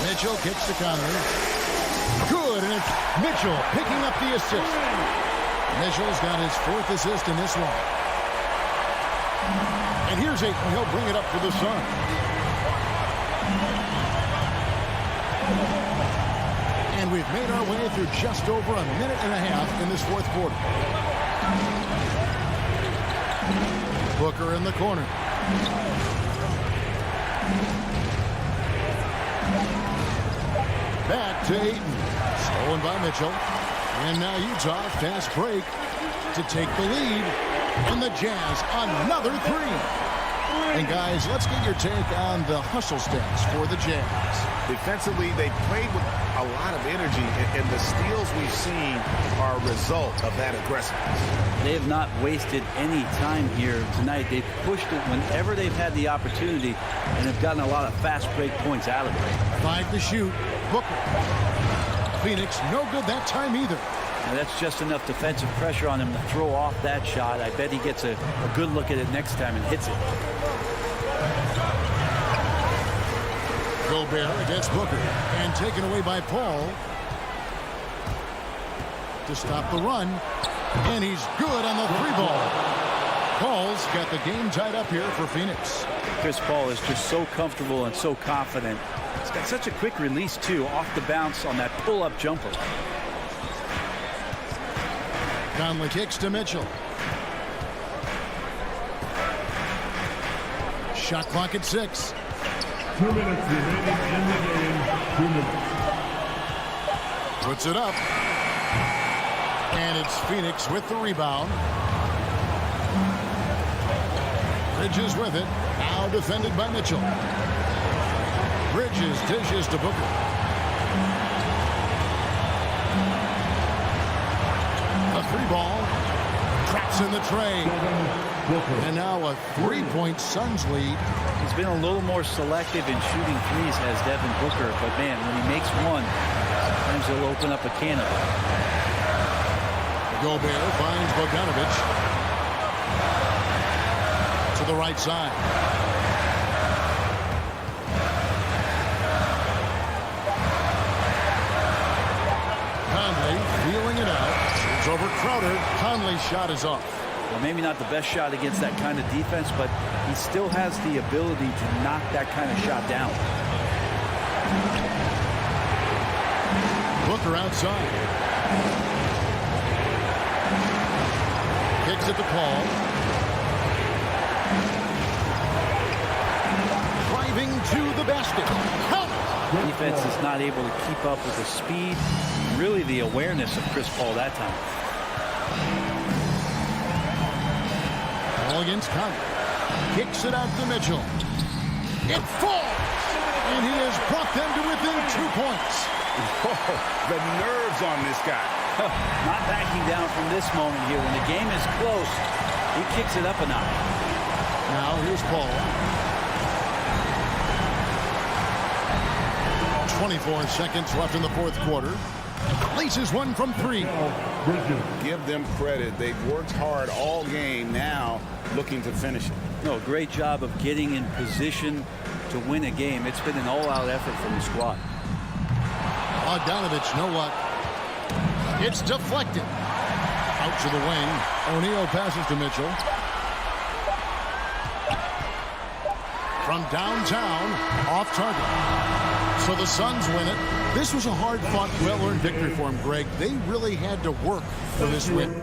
Mitchell kicks to Conley. Good, and it's Mitchell picking up the assist. Mitchell's got his 4th assist in this one. And here's Ayton. He'll bring it up for the Suns. And we've made our way through just over a minute and a half in this 4th quarter. Booker in the corner. Back to Ayton. Stolen by Mitchell. And now Utah, fast break to take the lead. And the Jazz, another 3. And guys, let's get your take on the hustle stats for the Jazz. Defensively, they played with a lot of energy, and the steals we've seen are a result of that aggressiveness. They have not wasted any time here tonight. They've pushed it whenever they've had the opportunity and have gotten a lot of fast break points out of it. 5 to shoot. Booker. Phoenix, no good that time either. Now that's just enough defensive pressure on him to throw off that shot. I bet he gets a good look at it next time and hits it. Gobert against Booker. And taken away by Paul. To stop the run. And he's good on the 3-ball. Paul's got the game tied up here for Phoenix. Chris Paul is just so comfortable and so confident. He's got such a quick release, too, off the bounce on that pull-up jumper. Conley kicks to Mitchell. Shot clock at 6. 2 minutes remaining in the game. 2 minutes. Puts it up. And it's Phoenix with the rebound. Bridges with it. Now defended by Mitchell. Bridges dishes to Booker. A 3-ball. Traps in the tray. And now a 3-point Suns lead. He's been a little more selective in shooting threes, has Devin Booker. But, man, when he makes one, sometimes he'll open up a can of it. Gobert finds Bogdanovic. To the right side. Conley feeling it out. It's over Crowder. Conley's shot is off. Well, maybe not the best shot against that kind of defense, but he still has the ability to knock that kind of shot down. Booker outside. Kicks it to Paul. Driving to the basket. Defense is not able to keep up with the speed, really the awareness of Chris Paul that time. Paul against Conley. Kicks it out to Mitchell. It falls! And he has brought them to within 2 points. Oh, the nerves on this guy. Not backing down from this moment here. When the game is close, he kicks it up a notch. Now here's Paul. 24 seconds left in the 4th quarter. Laces one from 3. Give them credit. They've worked hard all game, now looking to finish it. No, great job of getting in position to win a game. It's been an all-out effort from the squad. Bogdanovic, no luck. It's deflected. Out to the wing. O'Neal passes to Mitchell. From downtown, off target. So the Suns win it. This was a hard-fought, well-earned victory for them, Greg. They really had to work for this win.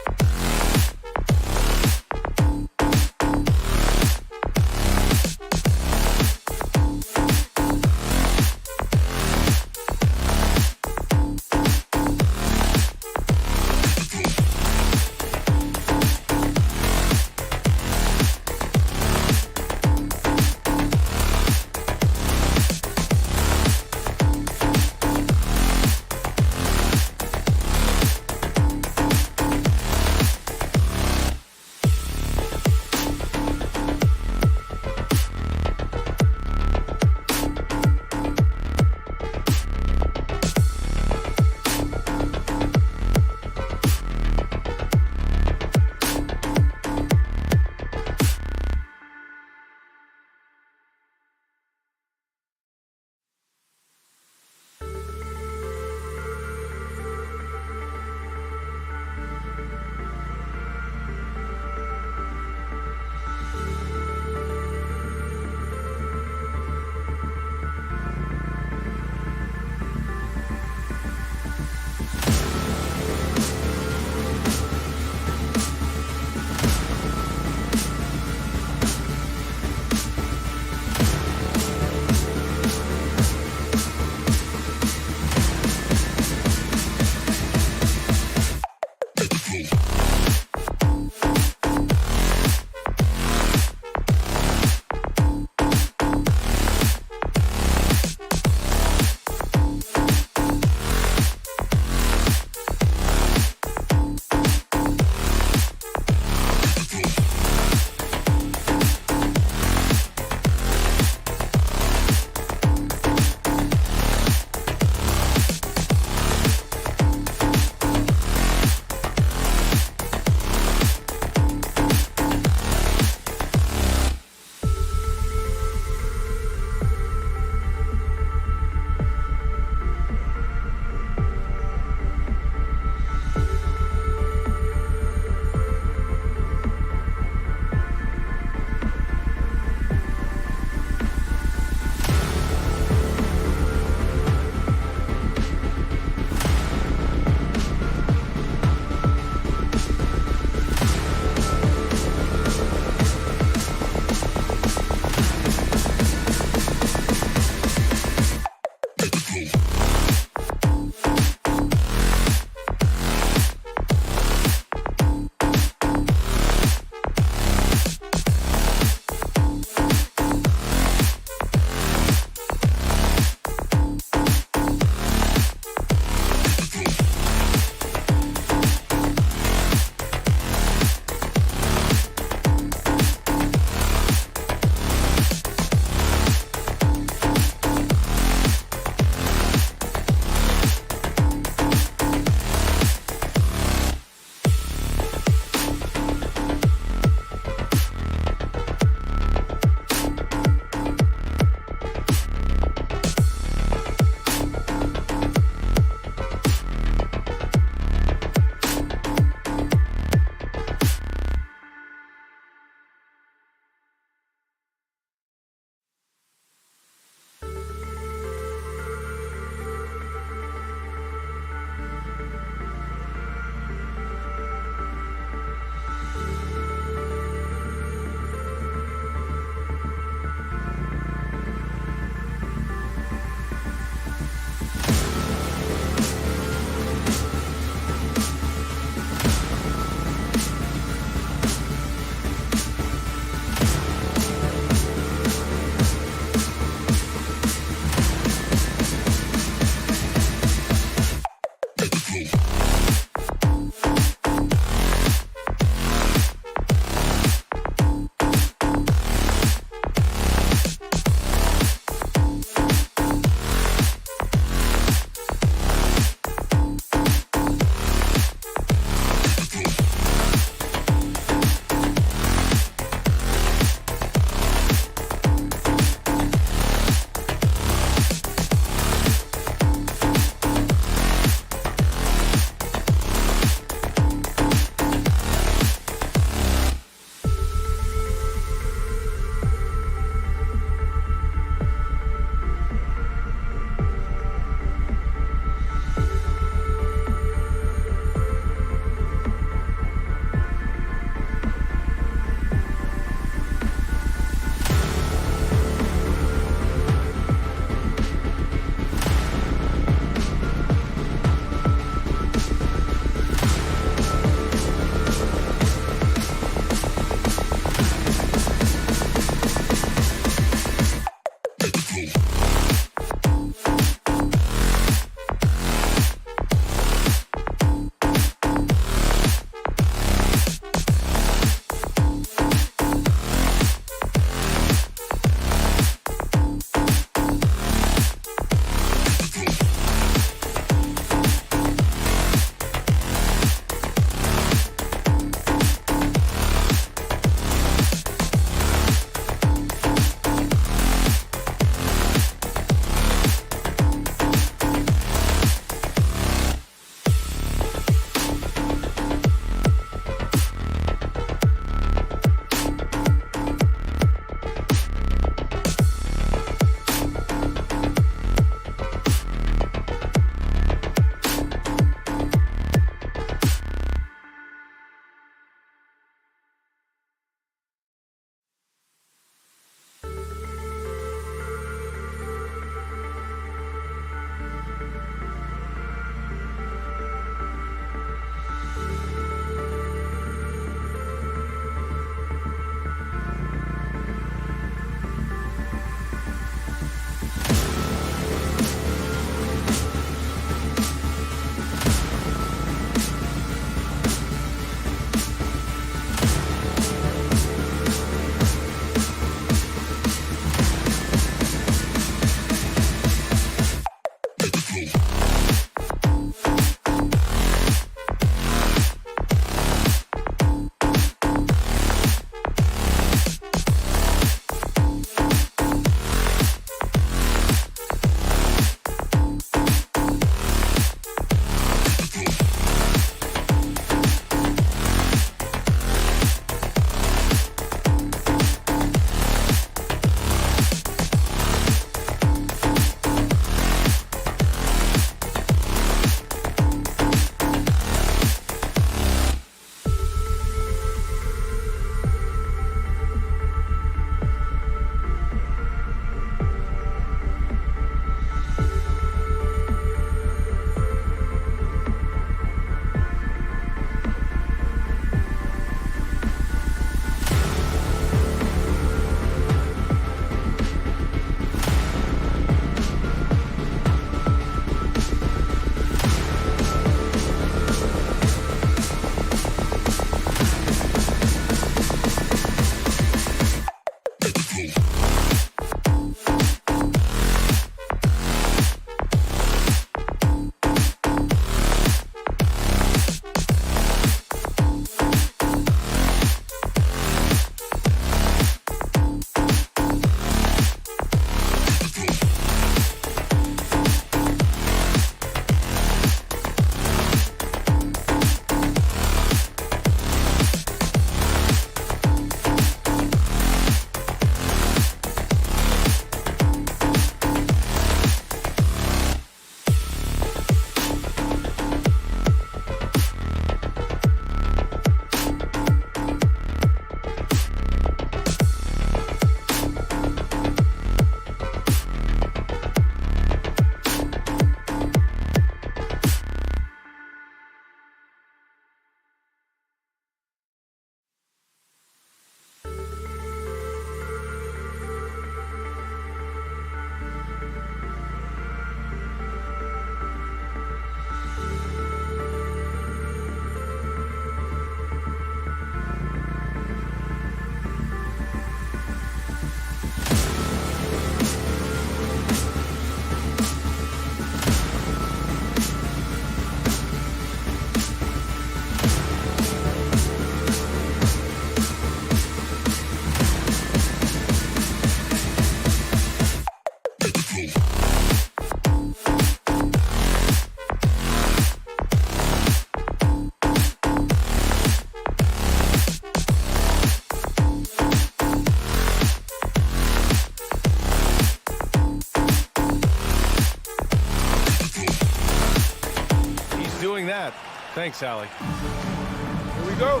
Thanks, Allie. Here we go.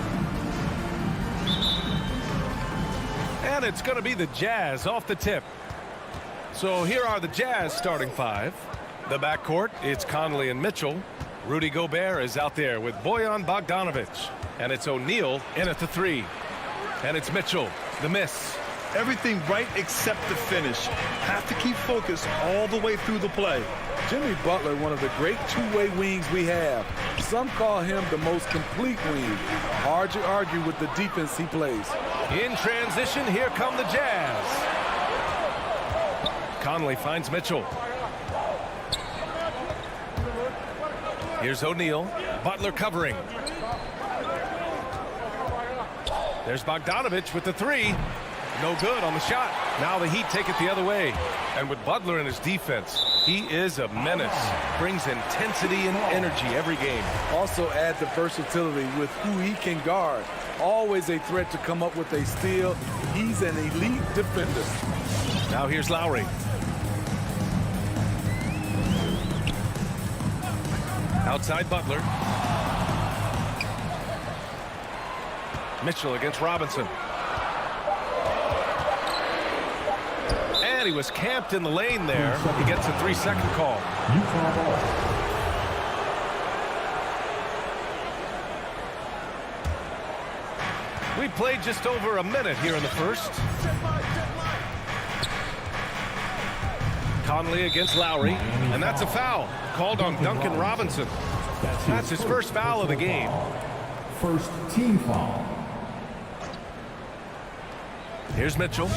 And it's going to be the Jazz off the tip. So here are the Jazz starting five. The backcourt, it's Conley and Mitchell. Rudy Gobert is out there with Bojan Bogdanovic. And it's O'Neal in at the three. And it's Mitchell, the miss. Everything right except the finish. Have to keep focused all the way through the play. Jimmy Butler, one of the great two-way wings we have. Some call him the most complete wing. Hard to argue with the defense he plays. In transition, here come the Jazz. Conley finds Mitchell. Here's O'Neal. Butler covering. There's Bogdanovic with the three. No good on the shot. Now the Heat take it the other way. And with Butler in his defense, he is a menace. Brings intensity and energy every game. Also add the versatility with who he can guard. Always a threat to come up with a steal. He's an elite defender. Now here's Lowry. Outside Butler. Mitchell against Robinson. And he was camped in the lane there. He gets a 3-second call. We played just over a minute here in the first. Conley against Lowry, and that's a foul called on Duncan Robinson. That's his first foul of the game. First team foul. Here's Mitchell.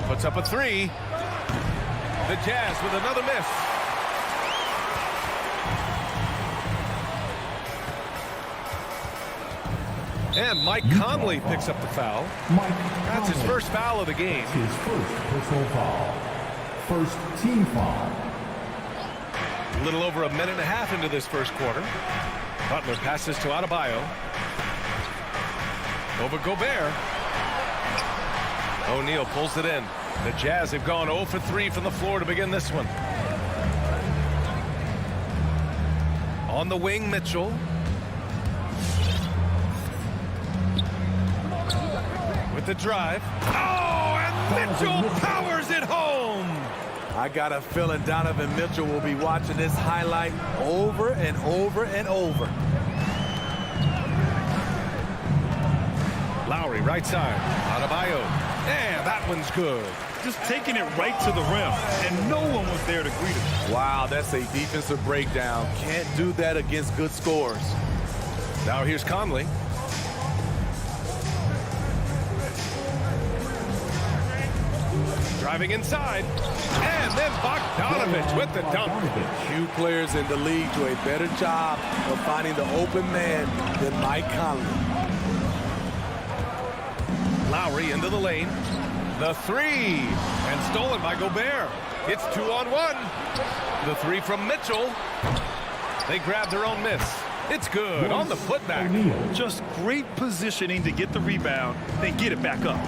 Puts up a three. The Jazz with another miss. And Mike Conley picks up the foul. That's his first foul of the game. His first personal foul. First team foul. A little over a minute and a half into this first quarter. Butler passes to Adebayo. Over Gobert. O'Neal pulls it in. The Jazz have gone 0 for 3 from the floor to begin this one. On the wing, Mitchell. With the drive. Oh, and Mitchell powers it home. I got a feeling Donovan Mitchell will be watching this highlight over and over and over. Lowry, right side. Adebayo. And that one's good. Just taking it right to the rim, and no one was there to greet him. Wow, that's a defensive breakdown. Can't do that against good scores. Now here's Conley. Driving inside. And then Bogdanovic with the dunk. Few players in the league do a better job of finding the open man than Mike Conley. Lowry into the lane. The three. And stolen by Gobert. It's 2-on-1. The three from Mitchell. They grab their own miss. It's good on the putback. Just great positioning to get the rebound, then get it back up.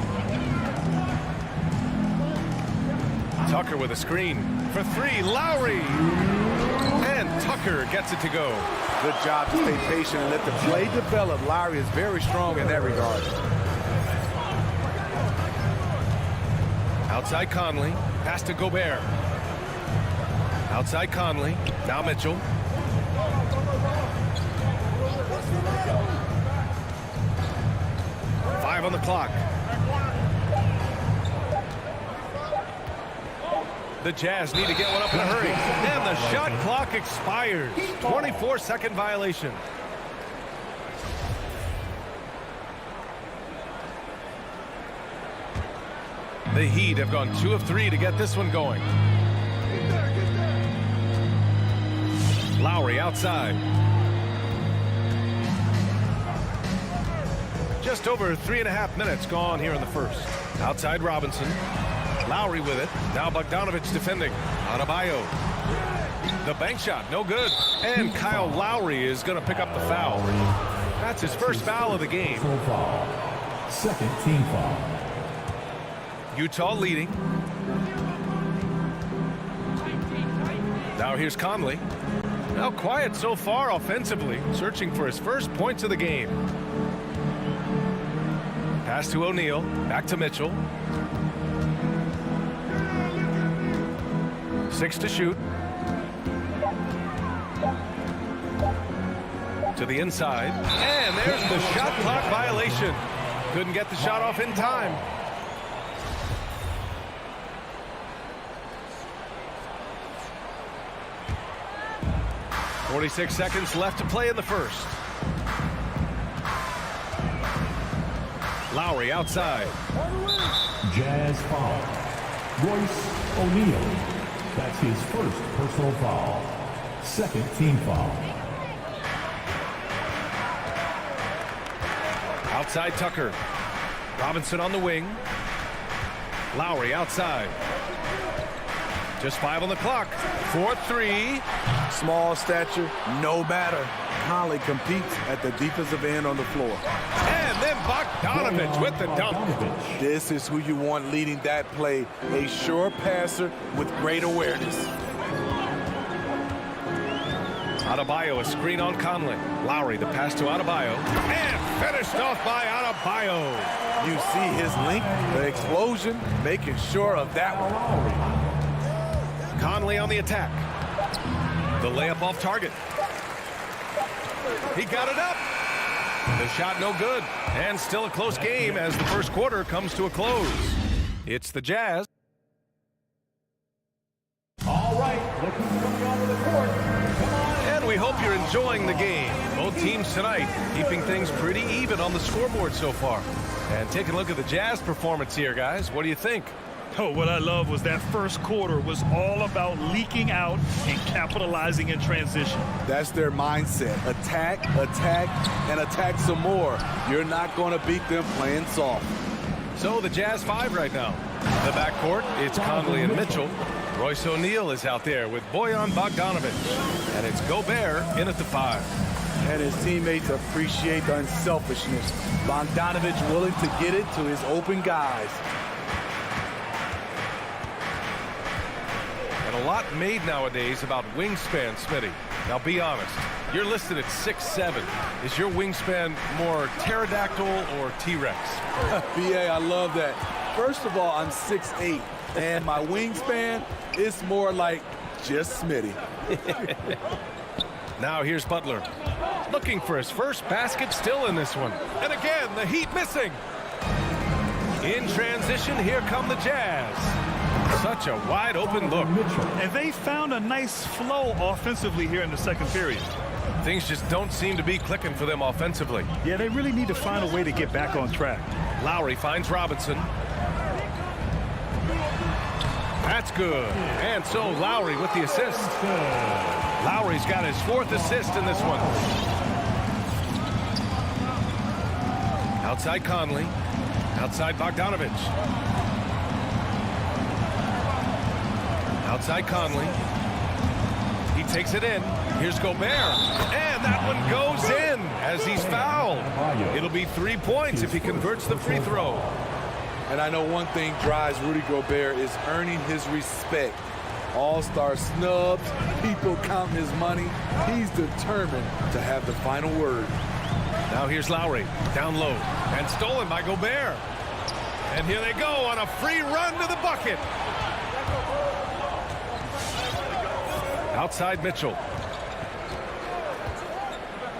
Tucker with a screen for three. Lowry. And Tucker gets it to go. Good job to stay patient and let the play develop. Lowry is very strong in that regard. Outside Conley. Pass to Gobert. Outside Conley. Now Mitchell. Five on the clock. The Jazz need to get one up in a hurry. And the shot clock expires. 24-second violation. The Heat have gone 2 of 3 to get this one going. Lowry outside. Just over 3.5 minutes gone here in the first. Outside Robinson. Lowry with it. Now Bogdanovic defending. Adebayo. The bank shot, no good. And Kyle Lowry is going to pick up the foul. That's his first foul of the game. Second team foul. Utah leading. Now here's Conley. Now quiet so far offensively, searching for his first points of the game. Pass to O'Neal, back to Mitchell. 6 to shoot. To the inside, and there's the shot clock violation. Couldn't get the shot off in time. .46 seconds left to play in the first. Lowry outside. Jazz foul. Royce O'Neal. That's his first personal foul. Second team foul. Outside Tucker. Robinson on the wing. Lowry outside. Just 5 on the clock. 4-3. Small stature, no matter. Conley competes at the defensive end on the floor. And then Bogdanovich with the dunk. This is who you want leading that play. A sure passer with great awareness. Adebayo, a screen on Conley. Lowry, the pass to Adebayo. And finished off by Adebayo. You see his length, the explosion, making sure of that one. Conley on the attack. The layup off target. He got it up. The shot no good. And still a close game as the first quarter comes to a close. It's the Jazz. All right, look who's coming onto the court. Come on. And we hope you're enjoying the game. Both teams tonight keeping things pretty even on the scoreboard so far. And take a look at the Jazz performance here, guys. What do you think? Oh, what I love was that first quarter was all about leaking out and capitalizing in transition. That's their mindset. Attack, attack, and attack some more. You're not going to beat them playing soft. So the Jazz 5 right now. The backcourt, it's Conley and Mitchell. Royce O'Neal is out there with Bojan Bogdanovich. And it's Gobert in at the 5. And his teammates appreciate the unselfishness. Bogdanovich willing to get it to his open guys. And a lot made nowadays about wingspan, Smitty. Now be honest, you're listed at 6'7". Is your wingspan more pterodactyl or T-Rex? BA, I love that. First of all, I'm 6'8", and my wingspan is more like just Smitty. Now here's Butler. Looking for his first basket, still in this one. And again, the Heat missing. In transition, here come the Jazz. Such a wide open look. And they found a nice flow offensively here in the second period. Things just don't seem to be clicking for them offensively. Yeah, they really need to find a way to get back on track. Lowry finds Robinson. That's good. And so Lowry with the assist. Lowry's got his 4th assist in this one. Outside Conley. Outside Bogdanovich. Outside Conley. He takes it in. Here's Gobert. And that one goes in as he's fouled. It'll be 3 points if he converts the free throw. And I know one thing drives Rudy Gobert is earning his respect. All-star snubs, people counting his money. He's determined to have the final word. Now here's Lowry, down low, and stolen by Gobert. And here they go on a free run to the bucket. Outside Mitchell.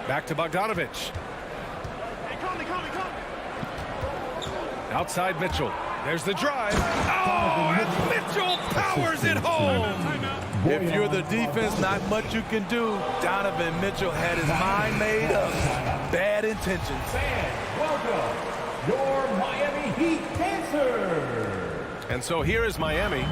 Back to Bogdanovich. Outside Mitchell. There's the drive. Oh, and Mitchell powers it home. If you're the defense, not much you can do. Donovan Mitchell had his mind made up. Bad intentions. Welcome, your Miami Heat dancer. And so here is Miami,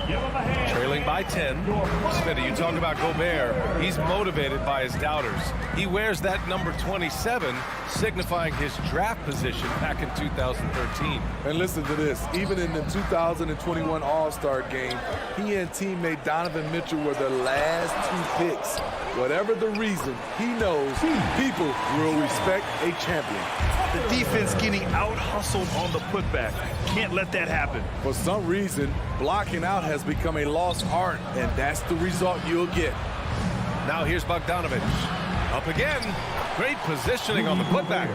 trailing by 10. Smitty, you talk about Gobert. He's motivated by his doubters. He wears that number 27, signifying his draft position back in 2013. And listen to this. Even in the 2021 All-Star game, he and teammate Donovan Mitchell were the last 2 picks. Whatever the reason, he knows people will respect a champion. The defense getting out-hustled on the putback. Can't let that happen. For some reason, blocking out has become a lost art, and that's the result you'll get. Now here's Bogdanovich. Up again. Great positioning on the putback.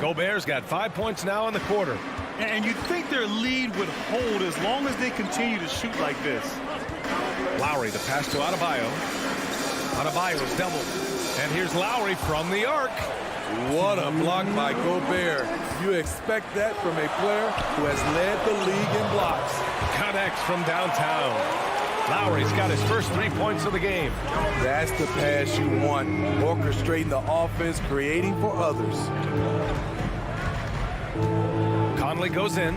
Gobert's got 5 points now in the quarter. And you'd think their lead would hold as long as they continue to shoot like this. Lowry, the pass to Adebayo. Adebayo's doubled. And here's Lowry from the arc. What a block by Gobert. You expect that from a player who has led the league in blocks. Connects from downtown. Lowry's got his first 3 points of the game. That's the pass you want. Orchestrating the offense, creating for others. Conley goes in.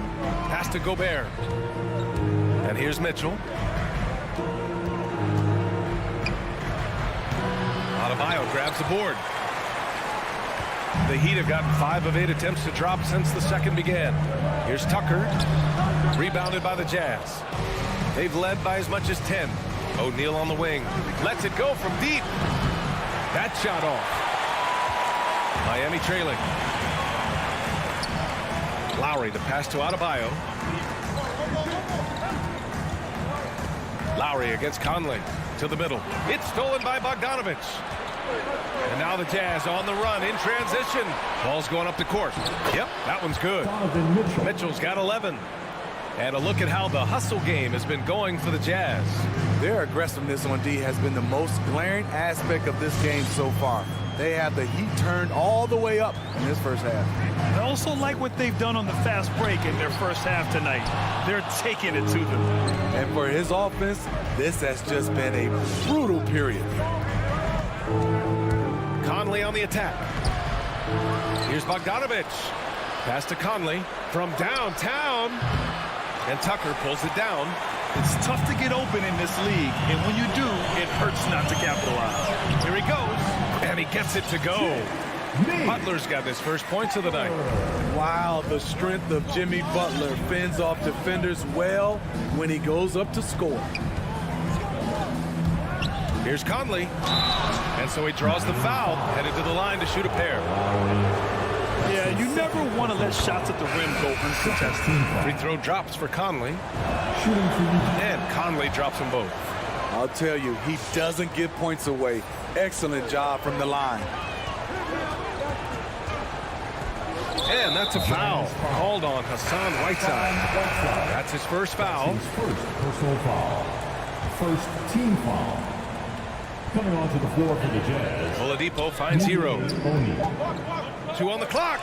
Pass to Gobert. And here's Mitchell. Adebayo grabs the board. The Heat have gotten 5 of 8 attempts to drop since the second began. Here's Tucker. Rebounded by the Jazz. They've led by as much as 10. O'Neal on the wing. Lets it go from deep. That shot off. Miami trailing. Lowry, the pass to Adebayo. Lowry against Conley. To the middle. It's stolen by Bogdanovich. And now the Jazz on the run in transition. Ball's going up the court. Yep, that one's good. Mitchell's got 11. And a look at how the hustle game has been going for the Jazz. Their aggressiveness on D has been the most glaring aspect of this game so far. They have the heat turned all the way up in this first half. I also like what they've done on the fast break in their first half tonight. They're taking it to them. And for his offense, this has just been a brutal period. Conley on the attack. Here's Bogdanovich. Pass to Conley from downtown. And Tucker pulls it down. It's tough to get open in this league, and when you do, it hurts not to capitalize. Here he goes, and he gets it to go. Butler's got his first points of the night. Wow, the strength of Jimmy Butler fends off defenders well when he goes up to score. Here's Conley. And so he draws the foul, headed to the line to shoot a pair. Yeah, you never want to let shots at the rim go uncontested. Free throw drops for Conley. And Conley drops them both. I'll tell you, he doesn't give points away. Excellent job from the line. And that's a foul called on Hassan Whiteside. That's his first foul. First personal foul. First team foul. Coming onto the floor for the Jazz. Oladipo finds Hero. 2 on the clock.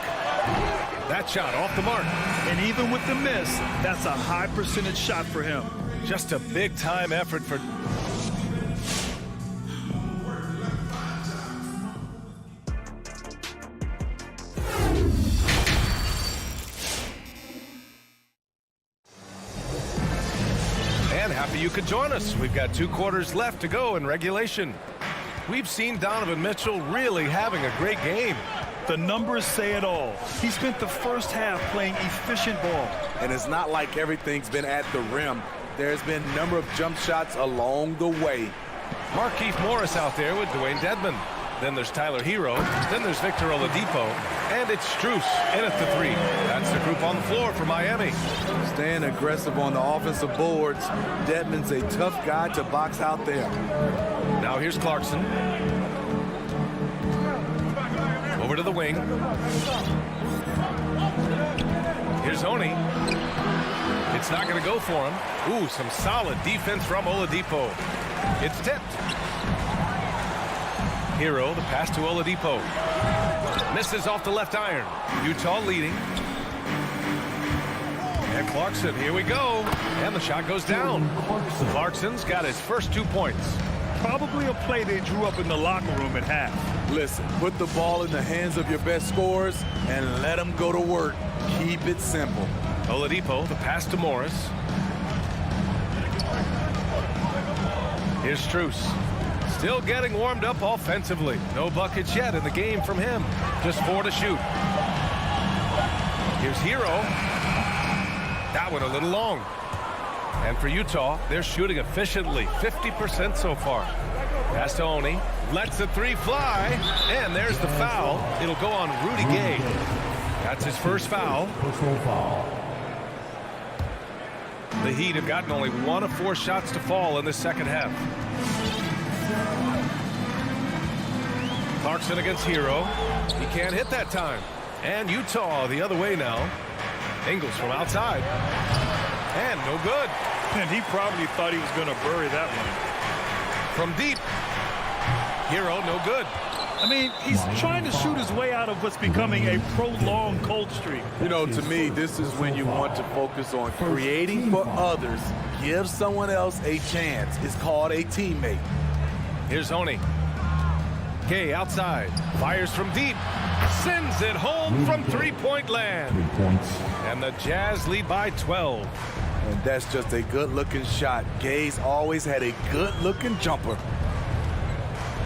That shot off the mark. And even with the miss, that's a high percentage shot for him. Just a big time effort for... And happy you could join us. We've got 2 quarters left to go in regulation. We've seen Donovan Mitchell really having a great game. The numbers say it all. He spent the first half playing efficient ball. And it's not like everything's been at the rim. There's been a number of jump shots along the way. Markieff Morris out there with Dwayne Dedmon. Then there's Tyler Hero. Then there's Victor Oladipo. And it's Strus in at the 3. That's the group on the floor for Miami. Staying aggressive on the offensive boards. Dedmon's a tough guy to box out there. Now here's Clarkson. Over to the wing. Here's Oni. It's not going to go for him. Ooh, some solid defense from Oladipo. It's tipped. Hero, the pass to Oladipo. Misses off the left iron. Utah leading. And Clarkson, here we go. And the shot goes down. Clarkson's got his first 2 points. Probably a play they drew up in the locker room at half. Listen, put the ball in the hands of your best scorers and let them go to work. Keep it simple. Oladipo, the pass to Morris. Here's Strus. Still getting warmed up offensively. No buckets yet in the game from him. Just 4 to shoot. Here's Hero. That one a little long. And for Utah, they're shooting efficiently. 50% so far. Pass to Oni. Lets the 3 fly. And there's the foul. It'll go on Rudy Gay. That's his first foul. Personal foul. The Heat have gotten only 1 of 4 shots to fall in the second half. Clarkson against Hero. He can't hit that time. And Utah the other way now. Ingles from outside. And no good. And he probably thought he was going to bury that one. From deep. Hero, no good. I mean, he's trying to shoot his way out of what's becoming a prolonged cold streak. You know, to me, this is when you want to focus on creating for others. Give someone else a chance. It's called a teammate. Here's Oni. Kay outside. Fires from deep. Sends it home from three-point land. 3 points. And the Jazz lead by 12. And that's just a good-looking shot. Gay's always had a good-looking jumper.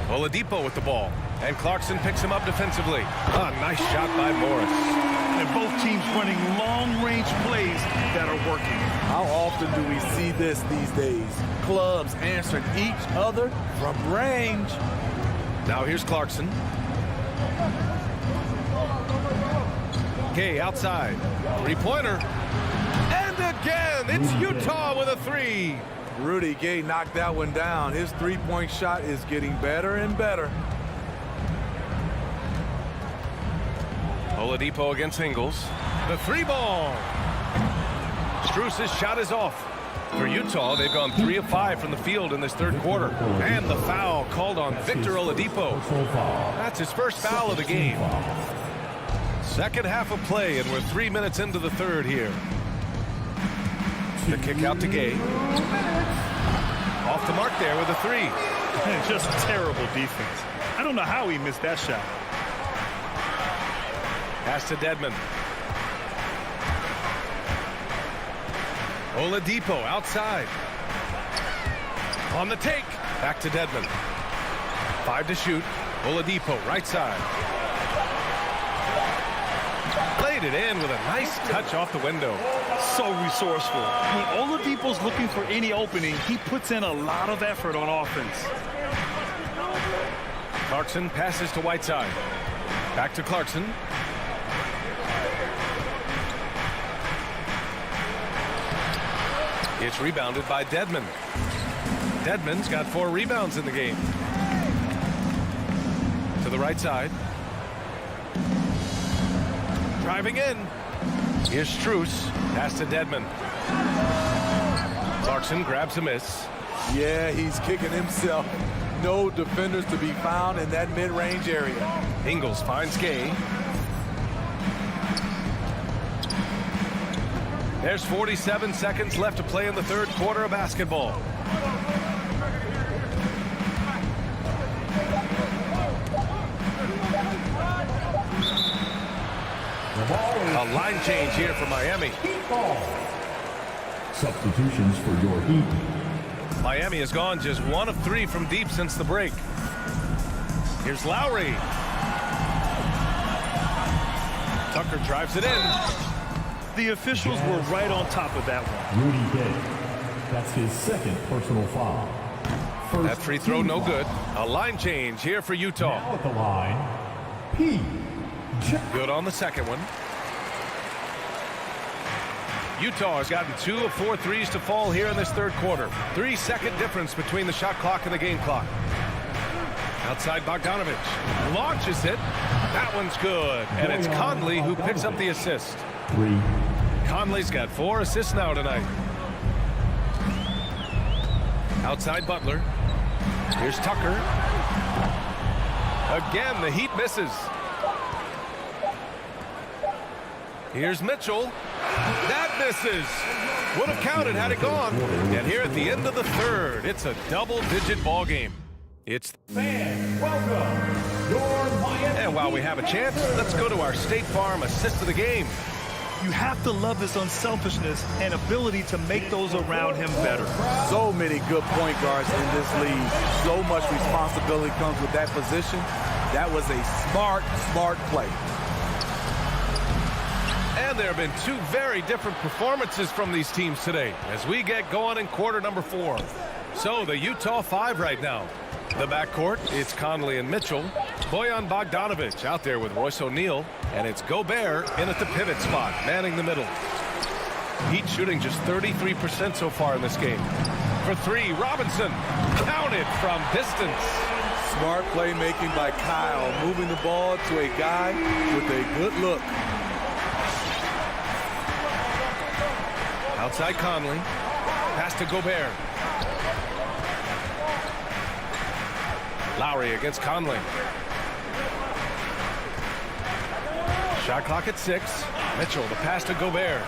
Oladipo with the ball. And Clarkson picks him up defensively. A nice shot by Morris. And both teams running long-range plays that are working. How often do we see this these days? Clubs answering each other from range. Now here's Clarkson. Gay outside. Three-pointer. And again, it's Utah with a three. Rudy Gay knocked that one down. His three-point shot is getting better and better. Oladipo against Ingles. The three ball. Strus's shot is off. For Utah, they've gone 3 of 5 from the field in this third quarter. And the foul called on Victor Oladipo. That's his first foul of the game. Second half of play, and we're 3 minutes into the third here. The kick out to Gay. Off the mark there with a three. Just terrible defense. I don't know how he missed that shot. Pass to Dedmon. Oladipo outside. On the take. Back to Dedmon. 5 to shoot. Oladipo right side. Played it in with a nice touch off the window. So resourceful. When Oladipo's looking for any opening, he puts in a lot of effort on offense. Clarkson passes to Whiteside. Back to Clarkson. It's rebounded by Dedmon. Dedmon's got 4 rebounds in the game. To the right side. Driving in. Here's Strus. Pass to Dedmon. Clarkson grabs a miss. Yeah, he's kicking himself. No defenders to be found in that mid-range area. Ingles finds Gay. There's 47 seconds left to play in the third quarter of basketball. A line change here for Miami. Substitutions for your Heat. Miami has gone just 1 of 3 from deep since the break. Here's Lowry. Tucker drives it in. The officials were right on top of that one. Rudy Gay. That's his second personal foul. First That free throw no good. A line change here for Utah. Now at the line, P. Good on the second one. Utah has gotten 2 of 4 threes to fall here in this third quarter. 3-second difference between the shot clock and the game clock. Outside Bogdanovich. Launches it. That one's good. And it's Conley who picks up the assist. 3. Conley's got 4 assists now tonight. Outside Butler. Here's Tucker. Again, the Heat misses. Here's Mitchell. That misses. Would have counted had it gone. And here at the end of the third, it's a double-digit ball game. It's Fans, welcome. Your Miami. And while we have a chance, let's go to our State Farm assist of the game. You have to love his unselfishness and ability to make those around him better. So many good point guards in this league. So much responsibility comes with that position. That was a smart play. And there have been 2 very different performances from these teams today as we get going in quarter number 4. So the Utah 5 right now. The backcourt, it's Conley and Mitchell. Bojan Bogdanovich out there with Royce O'Neal. And it's Gobert in at the pivot spot, manning the middle. Heat shooting just 33% so far in this game. For 3, Robinson. Counted from distance. Smart playmaking by Kyle, moving the ball to a guy with a good look. Outside Conley. Pass to Gobert. Lowry against Conley. Shot clock at 6. Mitchell, the pass to Gobert.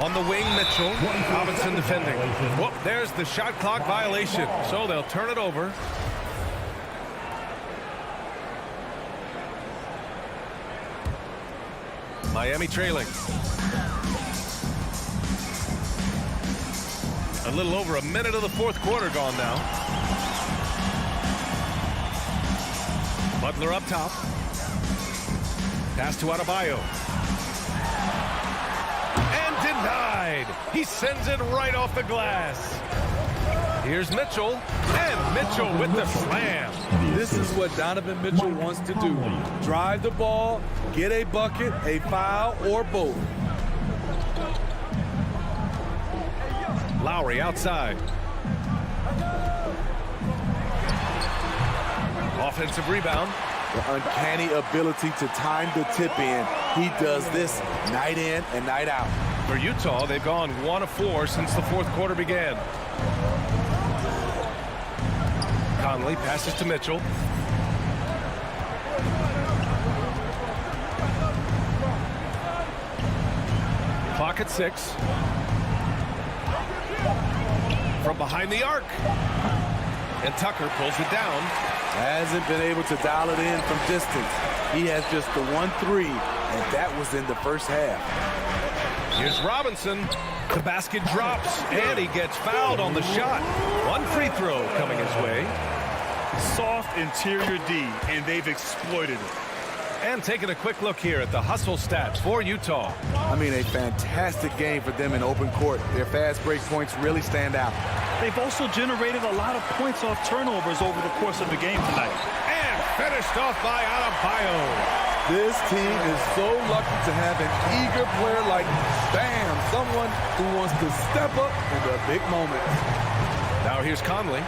On the wing, Mitchell. Robinson defending. Whoop, there's the shot clock violation. So they'll turn it over. Miami trailing. A little over a minute of the fourth quarter gone now. Butler up top. Pass to Adebayo. And denied. He sends it right off the glass. Here's Mitchell. And Mitchell with the slam. This is what Donovan Mitchell wants to do. Drive the ball, get a bucket, a foul, or both. Lowry outside. Offensive rebound. The uncanny ability to time the tip in. He does this night in and night out. For Utah, they've gone 1 of 4 since the fourth quarter began. Conley passes to Mitchell. Clock at 6. From behind the arc. And Tucker pulls it down. Hasn't been able to dial it in from distance. He has just the 1-3, and that was in the first half. Here's Robinson. The basket drops, and he gets fouled on the shot. One free throw coming his way. Soft interior D, and they've exploited it. And taking a quick look here at the hustle stats for Utah. I mean, a fantastic game for them in open court. Their fast break points really stand out. They've also generated a lot of points off turnovers over the course of the game tonight. And finished off by Adebayo. This team is so lucky to have an eager player like Bam, someone who wants to step up in the big moments. Now here's Conley.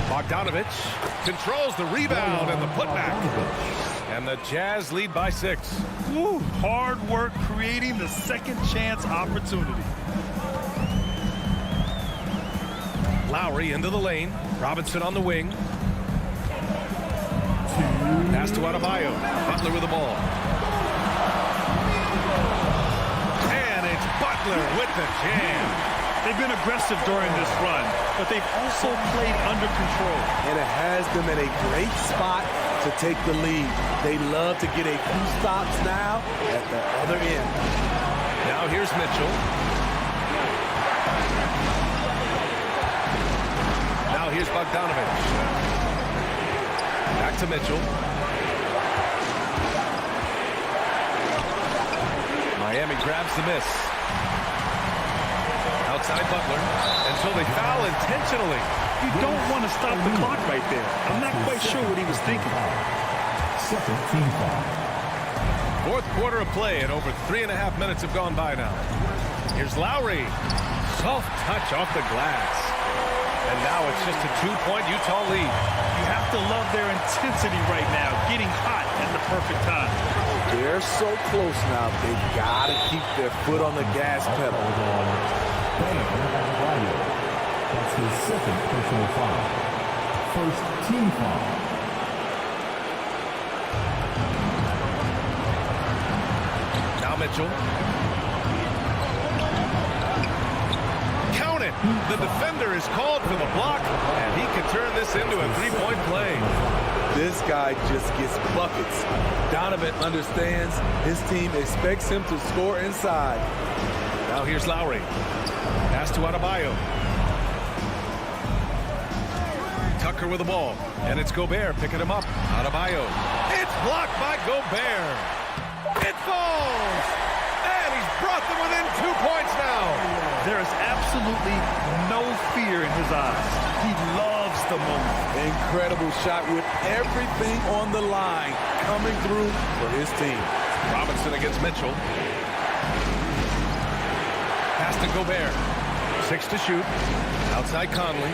Bogdanovich controls the rebound and the putback. And the Jazz lead by 6. Woo, hard work creating the second chance opportunity. Lowry into the lane. Robinson on the wing. Pass to Adebayo. Butler with the ball. And it's Butler with the jam. They've been aggressive during this run, but they've also played under control. And it has them in a great spot to take the lead. They love to get a few stops now at the other end. Now here's Mitchell. Now here's Bogdanovich. Back to Mitchell. Miami grabs the miss. Outside Butler until they foul intentionally. You don't want to stop the clock right there. I'm not quite sure what he was thinking. Second team foul. Fourth quarter of play and over 3.5 minutes have gone by now. Here's Lowry. Soft touch off the glass. And now it's just a 2-point Utah lead. You have to love their intensity right now, getting hot at the perfect time. They're so close now. They've got to keep their foot on the gas pedal. That's his second personal foul. First team foul. Now Mitchell. Count it. The defender is called for the block, and he can turn this into a 3-point play. This guy just gets buckets. Donovan understands his team expects him to score inside. Now here's Lowry. Pass to Adebayo. Tucker with the ball. And it's Gobert picking him up. Adebayo. It's blocked by Gobert. It falls. And he's brought them within 2 points now. There is absolutely no fear in his eyes. He loves the moment. Incredible shot with everything on the line coming through for his team. Robinson against Mitchell. Pass to Gobert. 6 to shoot. Outside Conley.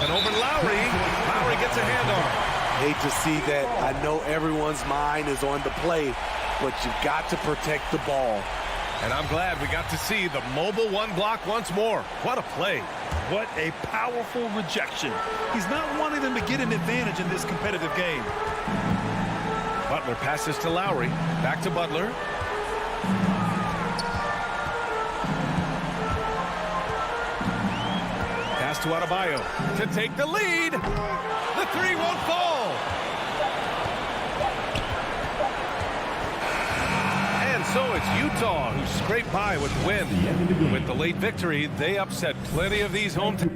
And over Lowry. Lowry gets a hand on it. Hate to see that. I know everyone's mind is on the play, but you've got to protect the ball. And I'm glad we got to see the mobile one block once more. What a play. What a powerful rejection. He's not wanting them to get an advantage in this competitive game. Butler passes to Lowry. Back to Butler. Pass to Adebayo to take the lead. The three won't fall. And so it's Utah who scraped by with the win. With the late victory, they upset plenty of these home teams.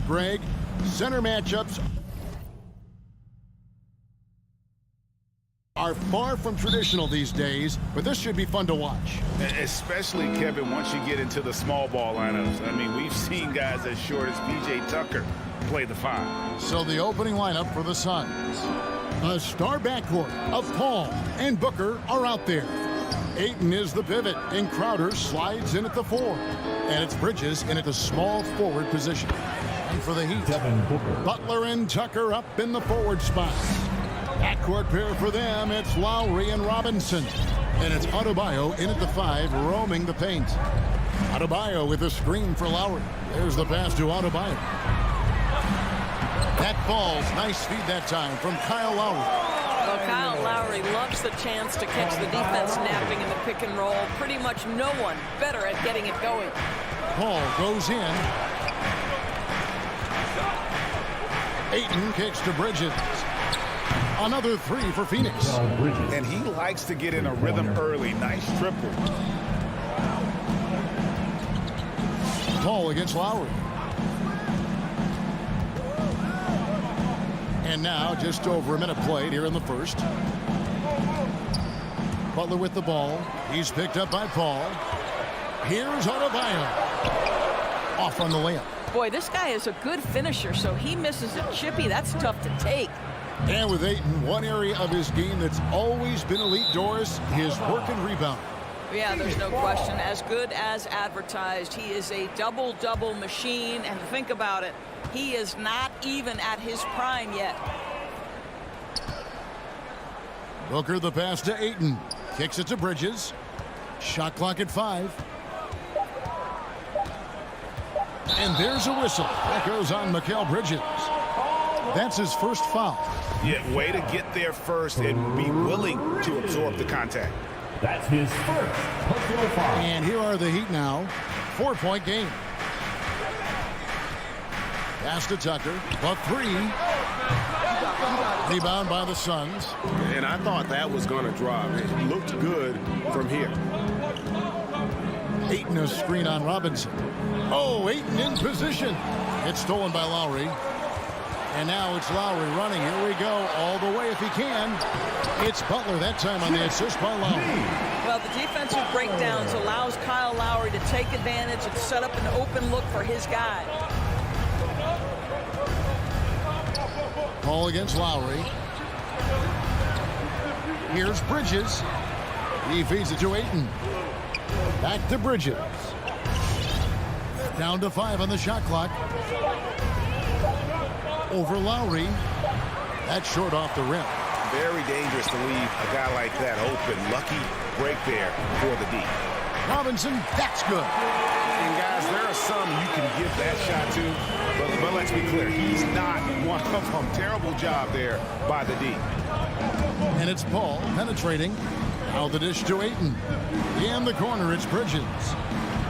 right, Greg. Center matchups are far from traditional these days, but this should be fun to watch. Especially, Kevin, once you get into the small ball lineups. I mean, we've seen guys as short as P.J. Tucker play the 5. So the opening lineup for the Suns. A star backcourt of Paul and Booker are out there. Ayton is the pivot, and Crowder slides in at the 4. And it's Bridges in at the small forward position. And for the Heat, Butler and Tucker up in the forward spot. Backcourt pair for them, it's Lowry and Robinson. And it's Adebayo in at the 5, roaming the paint. Adebayo with a screen for Lowry. There's the pass to Adebayo. That falls. Nice feed that time from Kyle Lowry. Well, Kyle Lowry loves the chance to catch the defense napping in the pick and roll. Pretty much no one better at getting it going. Paul goes in. Ayton kicks to Bridges. Another 3 for Phoenix. And he likes to get in a rhythm early. Nice triple. Paul against Lowry. And now just over a minute played here in the first. Butler with the ball. He's picked up by Paul. Here's Adebayo. Off on the layup. Boy, this guy is a good finisher, so he misses a chippy. That's tough to take. And with Ayton, one area of his game that's always been elite, Doris, his work and rebound. Yeah, there's no question. As good as advertised. He is a double-double machine, and think about it. He is not even at his prime yet. Booker the pass to Ayton. Kicks it to Bridges. Shot clock at 5. And there's a whistle. That goes on Mikal Bridges. That's his first foul. Yeah, way to get there first and be willing to absorb the contact. That's his first personal foul. And here are the Heat now. 4-point game. Pass to Tucker. A 3. Rebound by the Suns. And I thought that was going to drop. It looked good from here. Ayton a screen on Robinson. Oh, Ayton in position. It's stolen by Lowry. And now it's Lowry running. Here we go. All the way if he can. It's Butler that time on the assist by Lowry. Well, the defensive breakdowns allows Kyle Lowry to take advantage and set up an open look for his guy. Paul against Lowry. Here's Bridges. He feeds it to Ayton. Back to Bridges. Down to 5 on the shot clock. Over Lowry. That's short off the rim. Very dangerous to leave a guy like that open. Lucky break there for the D. Robinson, that's good. And guys, there are some you can give that shot to, but let's be clear, he's not one of them. Terrible job there by the D. And it's Paul penetrating. Now the dish to Ayton. In the corner, it's Bridges.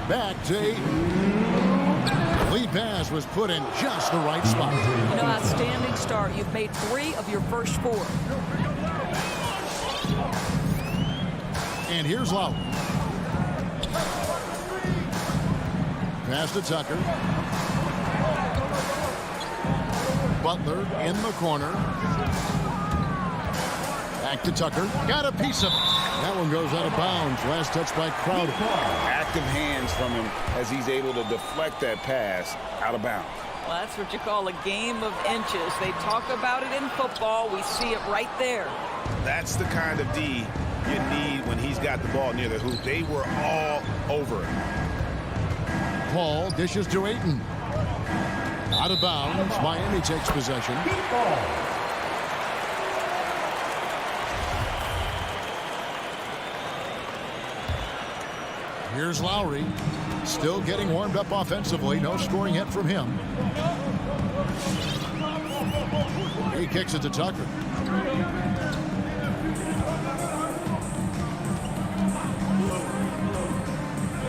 Back to Ayton. Lead pass was put in just the right spot. You know, outstanding start. You've made 3 of your first 4. And here's Lowry. Pass to Tucker. Butler in the corner. Back to Tucker. Got a piece of it. That one goes out of bounds. Last touch by Crowder. Active hands from him as he's able to deflect that pass out of bounds. Well, that's what you call a game of inches. They talk about it in football. We see it right there. That's the kind of D you need when he's got the ball near the hoop. They were all over it. Paul dishes to Ayton. Out of bounds. Miami takes possession. Here's Lowry. Still getting warmed up offensively. No scoring yet from him. He kicks it to Tucker.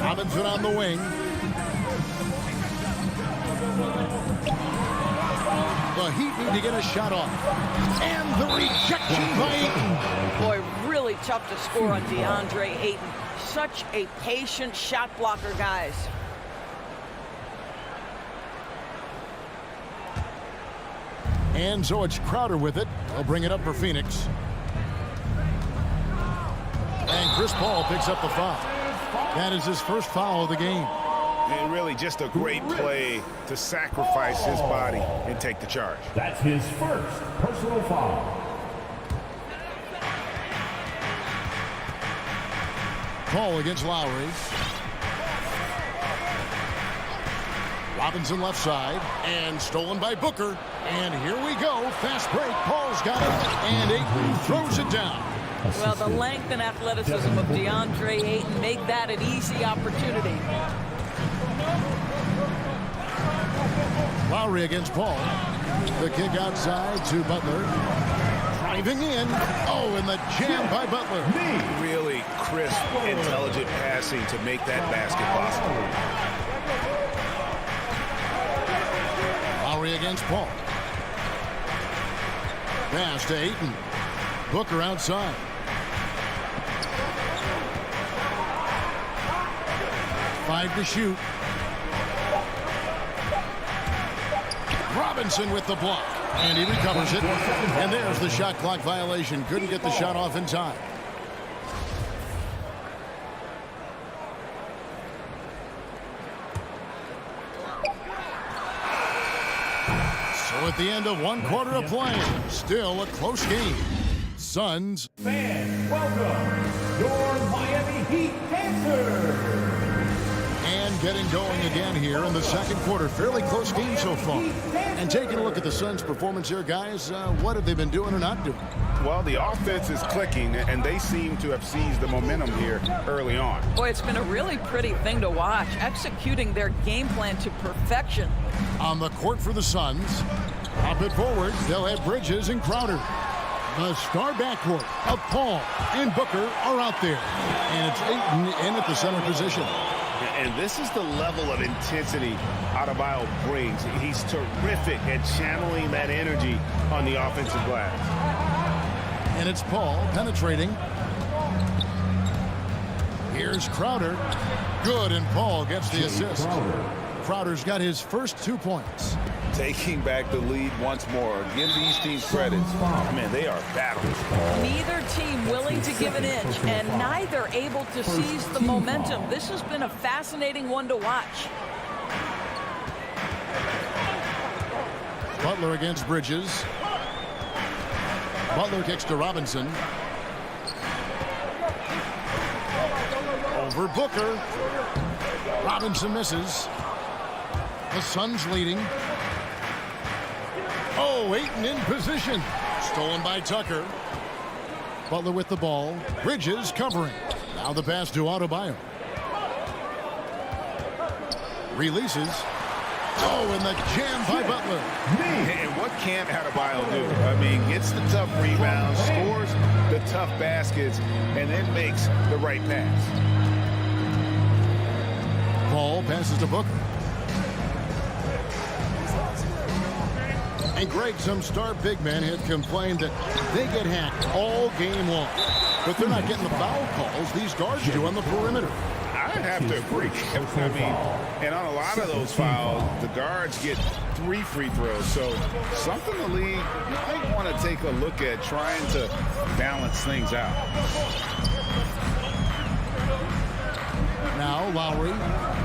Robinson on the wing. The Heat need to get a shot off. And the rejection by Ayton. Boy, really tough to score on Deandre Ayton. Such a patient shot blocker, guys. And so it's Crowder with it. He'll bring it up for Phoenix. And Chris Paul picks up the foul. That is his first foul of the game. And really just a great play to sacrifice his body and take the charge. That's his first personal foul. Paul against Lowry. Robinson left side, and stolen by Booker. And here we go. Fast break. Paul's got it, and Ayton throws it down. Well, the length and athleticism of Deandre Ayton make that an easy opportunity. Lowry against Paul. The kick outside to Butler. Driving in. Oh, and the jam by Butler. Really crisp, intelligent passing to make that basket possible. Lowry against Paul. Pass to Ayton. Booker outside. Five to shoot. Robinson with the block. And he recovers it. And there's the shot clock violation. Couldn't get the shot off in time. So at the end of one quarter of play, still a close game. Suns. Fans, welcome your Miami Heat Panthers. And getting going again here in the second quarter. Fairly close game so far. And taking a look at the Suns' performance here, guys, what have they been doing or not doing? Well, the offense is clicking, and they seem to have seized the momentum here early on. Boy, it's been a really pretty thing to watch, executing their game plan to perfection. On the court for the Suns, pop it forward. They'll have Bridges and Crowder. The star backcourt of Paul and Booker are out there. And it's Ayton in at the center position. And this is the level of intensity Adebayo brings. He's terrific at channeling that energy on the offensive glass. And it's Paul penetrating. Here's Crowder. Good, and Paul gets the assist. Crowder's got his first 2 points. Taking back the lead once more. Give these teams credit. Man, they are battling. Neither team willing to give an inch, and neither able to seize the momentum. This has been a fascinating one to watch. Butler against Bridges. Butler kicks to Robinson. Over Booker. Robinson misses. The Suns leading. Oh, Ayton in position. Stolen by Tucker. Butler with the ball. Bridges covering. Now the pass to Adebayo. Releases. Oh, and the jam by Butler. And what can't Adebayo do? I mean, gets the tough rebounds, scores the tough baskets, and then makes the right pass. Paul passes to Booker. And Greg, some star big men have complained that they get hacked all game long. But they're not getting the foul calls these guards do on the perimeter. I have to agree. I mean, and on a lot of those fouls, the guards get 3 free throws. So something the league might want to take a look at, trying to balance things out. Now Lowry.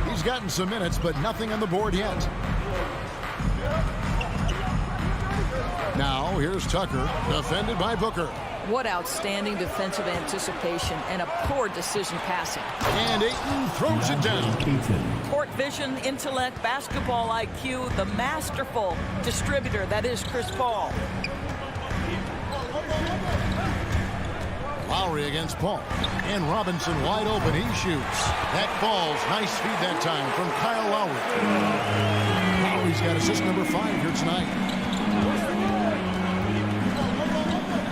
He's gotten some minutes, but nothing on the board yet. Now here's Tucker, defended by Booker. What outstanding defensive anticipation and a poor decision passing. And Ayton throws it down. Court vision, intellect, basketball IQ, the masterful distributor that is Chris Paul. Lowry against Paul. And Robinson wide open. He shoots. That falls. Nice feed that time from Kyle Lowry. Lowry's got assist number 5 here tonight.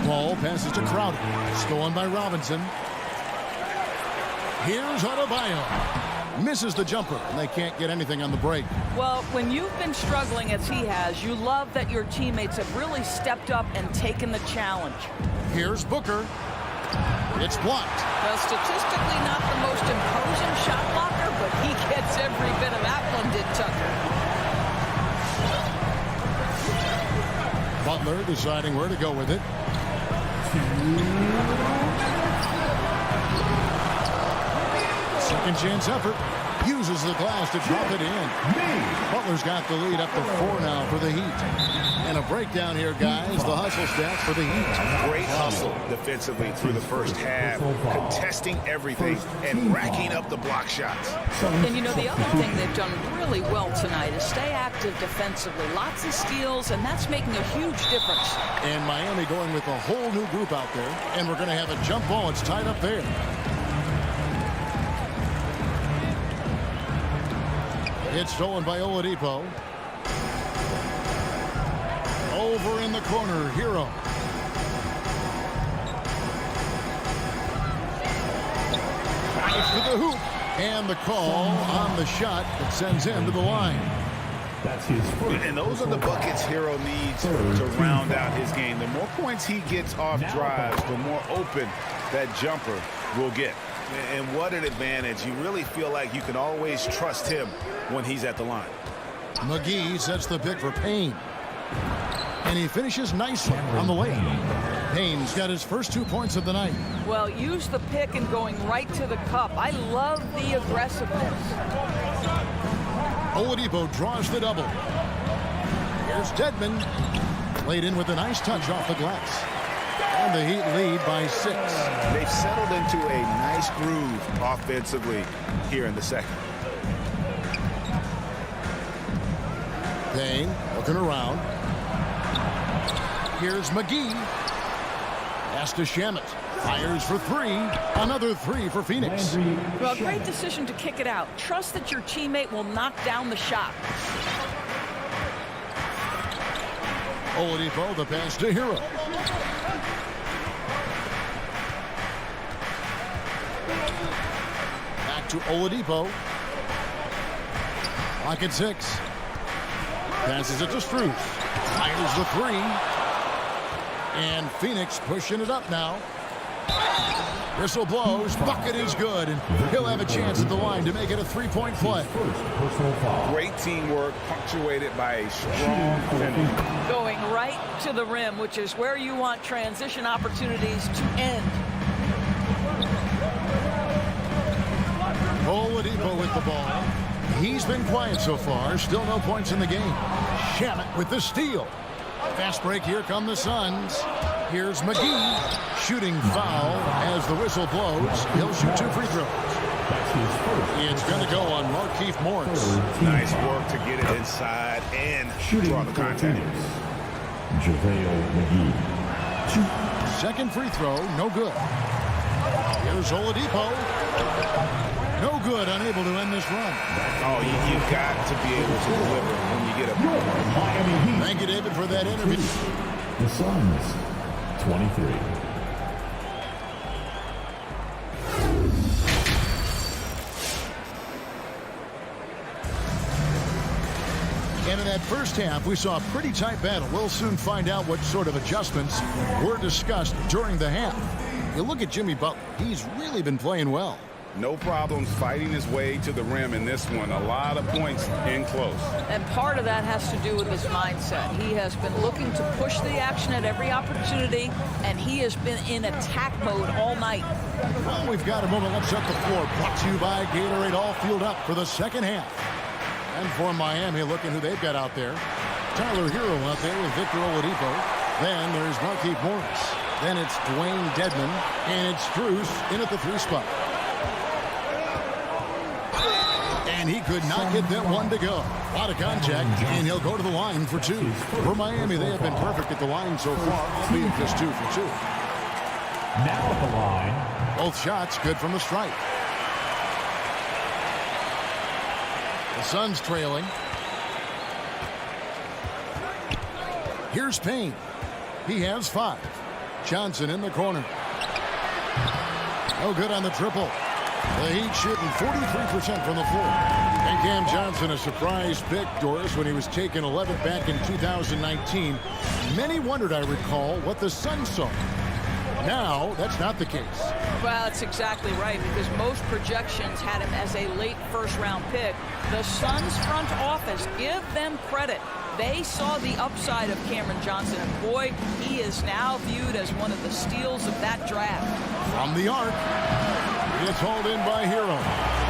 Paul passes to Crowder. Stolen by Robinson. Here's Adebayo. Misses the jumper, and they can't get anything on the break. Well, when you've been struggling as he has, you love that your teammates have really stepped up and taken the challenge. Here's Booker. It's blocked. Well, statistically not the most imposing shot blocker, but he gets every bit of that one, did Tucker. Butler deciding where to go with it. Second chance effort. Uses the glass to drop it in. Butler's got the lead up to 4 now for the Heat. And a breakdown here, guys. The hustle stats for the Heat. Great hustle defensively through the first half, contesting everything and racking up the block shots. And you know, the other thing they've done really well tonight is stay active defensively. Lots of steals, and that's making a huge difference. And Miami going with a whole new group out there. And we're going to have a jump ball. It's tied up there. It's stolen by Oladipo. Over in the corner, Hero. Drives to the hoop. And the call on the shot that sends him to the line. That's his first. And those are the buckets Hero needs to round out his game. The more points he gets off drives, the more open that jumper will get. And what an advantage. You really feel like you can always trust him when he's at the line. McGee sets the pick for Payne. And he finishes nicely on the lane. Payne's got his first 2 points of the night. Well, use the pick and going right to the cup. I love the aggressiveness. Oladipo draws the double. Here's Dedmon. Played in with a nice touch off the glass. And the Heat lead by 6. They've settled into a nice groove offensively here in the second. Payne looking around. Here's McGee. Pass to Shamet. Fires for 3. Another 3 for Phoenix. Well, great decision to kick it out. Trust that your teammate will knock down the shot. Oladipo, the pass to Hero. Back to Oladipo. Clock at 6. Passes it to Strus. Fires the 3. And Phoenix pushing it up now. Whistle blows. Bucket is good. And he'll have a chance at the line to make it a 3-point play. Great teamwork punctuated by a strong finish. Going right to the rim, which is where you want transition opportunities to end. Oladipo with the ball. He's been quiet so far. Still no points in the game. Shamet with the steal. Fast break. Here come the Suns. Here's McGee. Shooting foul as the whistle blows. He'll shoot 2 free throws. It's going to go on Markieff Morris. Nice work to get it inside and draw the contact. JaVale McGee. Second free throw. No good. Here's Oladipo. No good, unable to end this run. Oh, you've got to be able to deliver when you get a Miami Heat. Thank you, David, for that interview. The Suns, 23. And in that first half, we saw a pretty tight battle. We'll soon find out what sort of adjustments were discussed during the half. You look at Jimmy Butler. He's really been playing well. No problems fighting his way to the rim in this one. A lot of points in close. And part of that has to do with his mindset. He has been looking to push the action at every opportunity, and he has been in attack mode all night. Well, we've got a moment. Let's set the floor. Brought to you by Gatorade. All fueled up for the second half. And for Miami, look at who they've got out there. Tyler Hero out there with Victor Oladipo. Then there's Markieff Morris. Then it's Dwayne Dedmon. And it's Strus in at the 3 spot. And he could not get that one to go. A lot of contact, and he'll go to the line for 2. For Miami, they have been perfect at the line so far, albeit just 2 for 2. Now at the line. Both shots good from the stripe. The Suns trailing. Here's Payne. He has 5. Johnson in the corner. No good on the triple. The Heat shooting 43% from the floor. And Cam Johnson, a surprise pick, Doris, when he was taken 11th back in 2019. Many wondered, I recall, what the Suns saw. Now, that's not the case. Well, that's exactly right, because most projections had him as a late first-round pick. The Suns front office, give them credit. They saw the upside of Cameron Johnson, and boy, he is now viewed as one of the steals of that draft. From the arc, it's hauled in by Hero.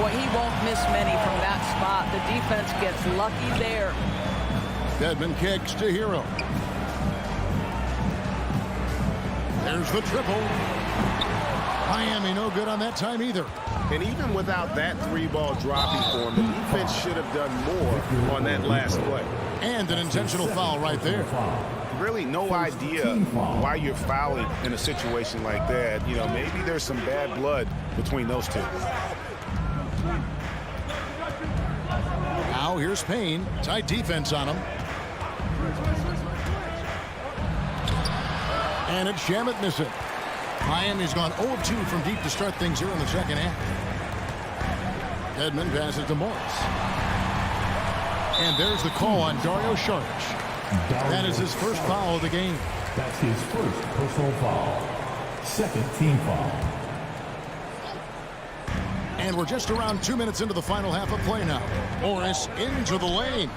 Boy, he won't miss many from that spot. The defense gets lucky there. Dedmon kicks to Hero. There's the triple. Miami no good on that time either. And even without that three-ball dropping for him, the defense should have done more on that last play. And an intentional foul right there. Really no idea why you're fouling in a situation like that. You know, maybe there's some bad blood between those two. Now here's Payne. Tight defense on him. And it's Shamet missing. Miami's gone 0-2 from deep to start things here in the second half. Dedmon passes to Morris. And there's the call on Dario Saric. That is his first foul of the game. That's his first personal foul. Second team foul. And we're just around 2 minutes into the final half of play now. Morris into the lane.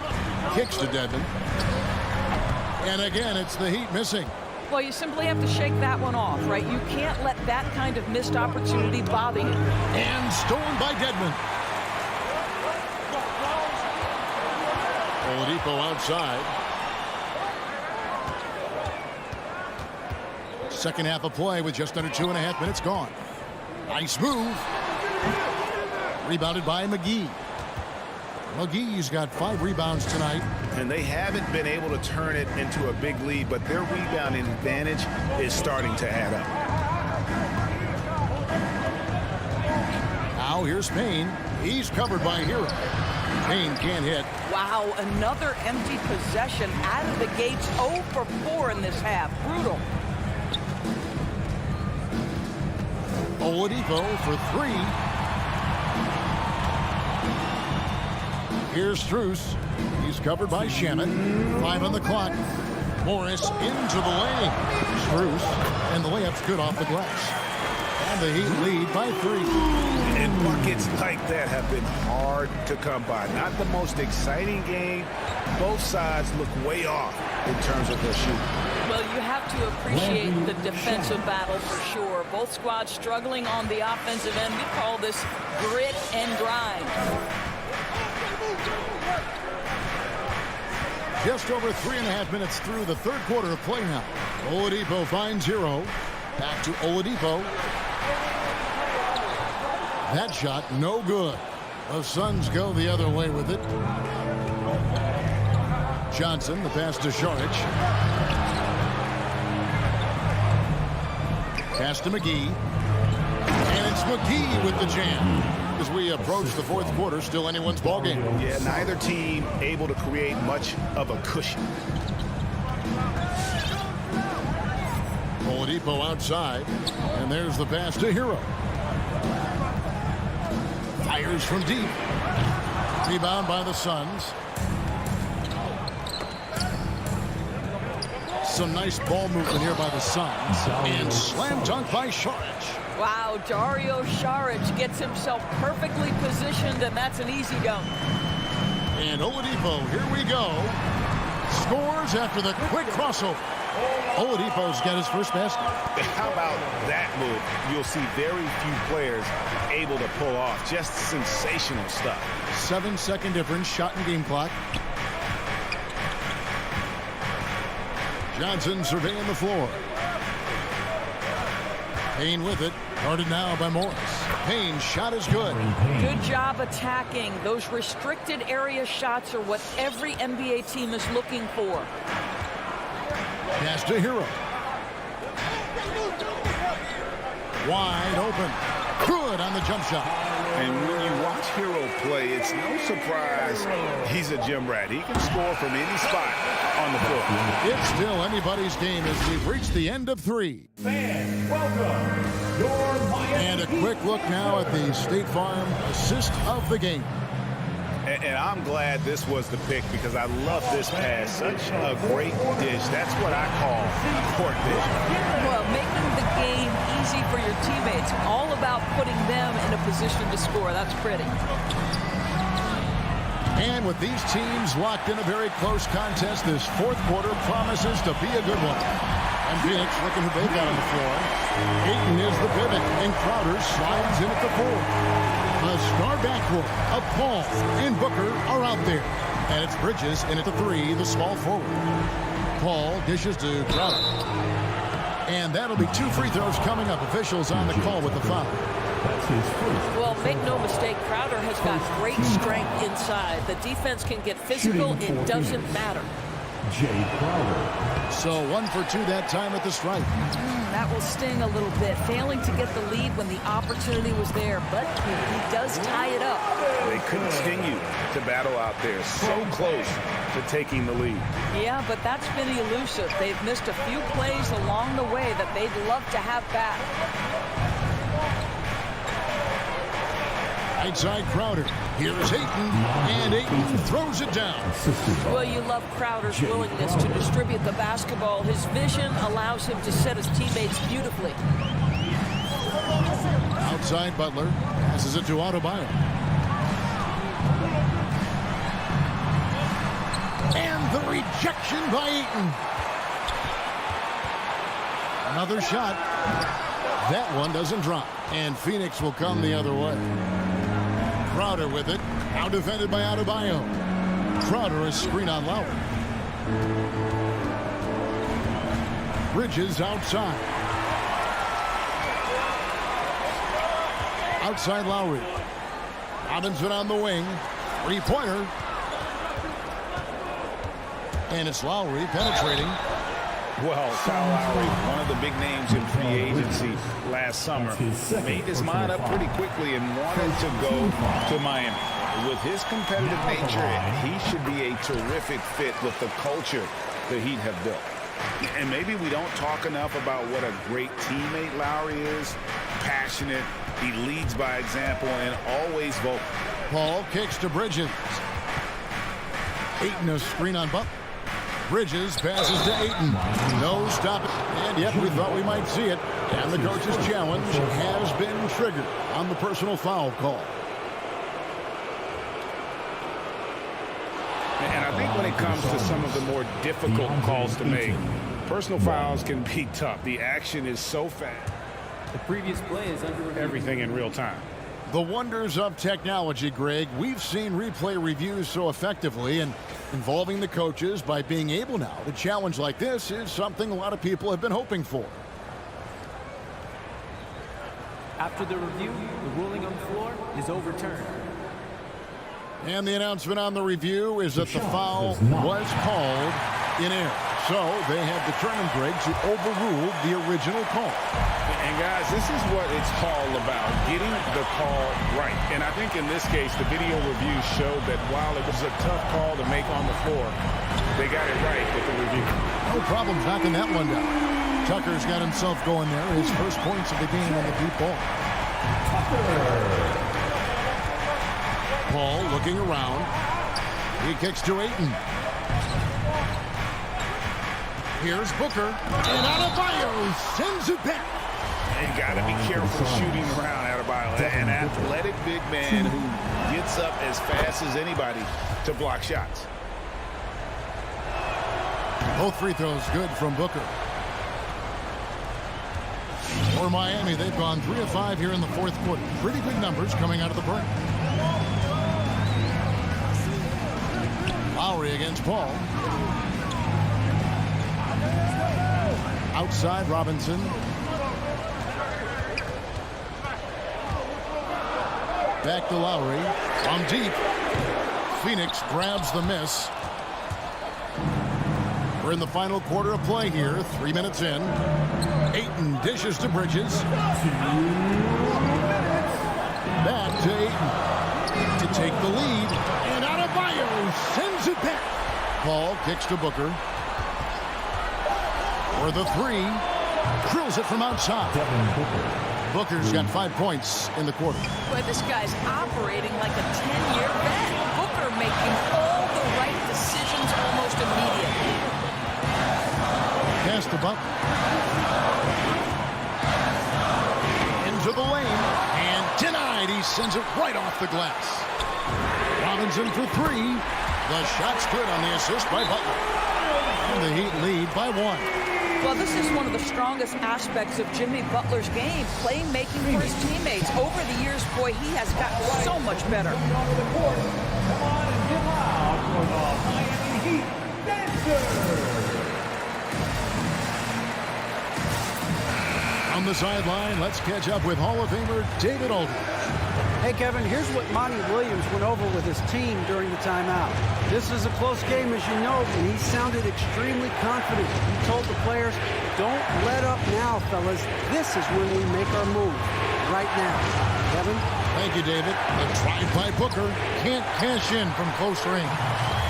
Kicks to Dedmon. And again, it's the Heat missing. Well, you simply have to shake that one off, right? You can't let that kind of missed opportunity bother you. And stolen by Dedmon. Oladipo outside. Second half of play with just under 2.5 minutes gone. Nice move. Rebounded by McGee. McGee's got 5 rebounds tonight. And they haven't been able to turn it into a big lead, but their rebounding advantage is starting to add up. Now here's Payne. He's covered by Hero. Payne can't hit. Wow, another empty possession out of the gates. 0 for 4 in this half. Brutal. Oladipo for 3. Here's Strus. He's covered by Shamet. 5 on the clock. Morris into the lane. Strus. And the layup's good off the glass. And the Heat lead by 3. And buckets like that have been hard to come by. Not the most exciting game. Both sides look way off in terms of their shooting. Well, you have to appreciate the defensive battle for sure. Both squads struggling on the offensive end. We call this grit and grind. Just over 3.5 minutes through the third quarter of play now. Oladipo finds Hero. Back to Oladipo. That shot no good. The Suns go the other way with it. Johnson, the pass to Saric. Pass to McGee. And it's McGee with the jam. As we approach the fourth quarter, still anyone's ballgame. Yeah, neither team able to create much of a cushion. Oladipo outside. And there's the pass to Hero. Fires from deep. Rebound by the Suns. Some nice ball movement here by the Suns. And slam dunk by Saric. Wow, Dario Saric gets himself perfectly positioned, and that's an easy dunk. And Oladipo, here we go. Scores after the quick crossover. Oladipo's got his first basket. How about that move? You'll see very few players able to pull off. Just sensational stuff. 7-second difference, shot and game clock. Johnson surveying the floor. Payne with it. Guarded now by Morris. Payne's shot is good. Good job attacking. Those restricted area shots are what every NBA team is looking for. Pass to Hero. Wide open. Good on the jump shot. And when you watch Hero play, it's no surprise he's a gym rat. He can score from any spot on the floor. It's still anybody's game as we've reached the end of 3. Fans, welcome. Your Miami. And a quick look now at the State Farm assist of the game. And I'm glad this was the pick because I love this pass. Such a great dish. That's what I call a court vision. Well, making the game easy for your teammates. All about putting them in a position to score. That's pretty. And with these teams locked in a very close contest, this fourth quarter promises to be a good one. And Phoenix looking who they've got on the floor. Ayton is the pivot, and Crowder slides in at the 4. The star backcourt of Paul and Booker are out there. And it's Bridges in at the 3, the small forward. Paul dishes to Crowder. And that'll be 2 free throws coming up. Officials on the call with the foul. Well, make no mistake, Crowder has got great strength inside. The defense can get physical. It doesn't matter. Jay Crowder. So 1 for 2 that time at the stripe. That will sting a little bit. Failing to get the lead when the opportunity was there, but he does tie it up. They continue to battle out there, so close to taking the lead. Yeah, but that's been elusive. They've missed a few plays along the way that they'd love to have back. Right side Crowder. Here's Ayton, and Ayton throws it down. Well, you love Crowder's willingness to distribute the basketball. His vision allows him to set his teammates beautifully. Outside Butler. Passes it to Adebayo. And the rejection by Ayton. Another shot. That one doesn't drop. And Phoenix will come the other way. Crowder with it. Now defended by Adebayo. Crowder a screen on Lowry. Bridges outside. Outside Lowry. Robinson on the wing. 3-pointer. And it's Lowry penetrating. Well, Kyle Lowry, one of the big names in free agency last summer, made his mind up pretty quickly and wanted to go to Miami. With his competitive nature, he should be a terrific fit with the culture the Heat have built. And maybe we don't talk enough about what a great teammate Lowry is. Passionate, he leads by example, and always vocal. Paul kicks to Bridges. Ayton a screen on Butler. Bridges passes to Ayton. No stop it. And yet we thought we might see it. And the coach's challenge has been triggered on the personal foul call. And I think when it comes to some of the more difficult calls to make, personal fouls can be tough. The action is so fast. The previous play is under review. Everything in real time. The wonders of technology, Greg. We've seen replay reviews so effectively, and involving the coaches by being able now to challenge like this is something a lot of people have been hoping for. After the review, the ruling on the floor is overturned. And the announcement on the review is that the foul was called in error. So they have determined, Greg, to overrule the original call. And guys, this is what it's all about, getting the call right. And I think in this case, the video review showed that while it was a tough call to make on the floor, they got it right with the review. No problems knocking that one down. Tucker's got himself going there. His first points of the game on the deep ball. Paul looking around. He kicks to Ayton. Here's Booker. And Adebayo sends it back. You got to be careful shooting around Adebayo. An athletic big man who gets up as fast as anybody to block shots. Both free throws good from Booker. For Miami, they've gone 3 of 5 here in the fourth quarter. Pretty good numbers coming out of the break. Lowry against Paul. Outside Robinson. Back to Lowry. From deep. Phoenix grabs the miss. We're in the final quarter of play here. 3 minutes in. Ayton dishes to Bridges. Back to Ayton to take the lead. And Adebayo sends it back. Paul kicks to Booker. For the 3. Drills it from outside. Booker's got 5 points in the quarter. Boy, this guy's operating like a 10-year vet. Booker making all the right decisions almost immediately. Pass to Butler. Into the lane. And denied. He sends it right off the glass. Robinson for three. The shot's good on the assist by Butler. And the Heat lead by 1. Well, this is one of the strongest aspects of Jimmy Butler's game, playmaking for his teammates. Over the years, boy, he has gotten so much better. Come on and get loud for the Miami Heat dancers. On the sideline, let's catch up with Hall of Famer David Aldridge. Hey, Kevin, here's what Monty Williams went over with his team during the timeout. This is a close game, as you know, and he sounded extremely confident. He told the players, don't let up now, fellas. This is when we make our move. Right now. Kevin? Thank you, David. The drive by Booker can't cash in from close range.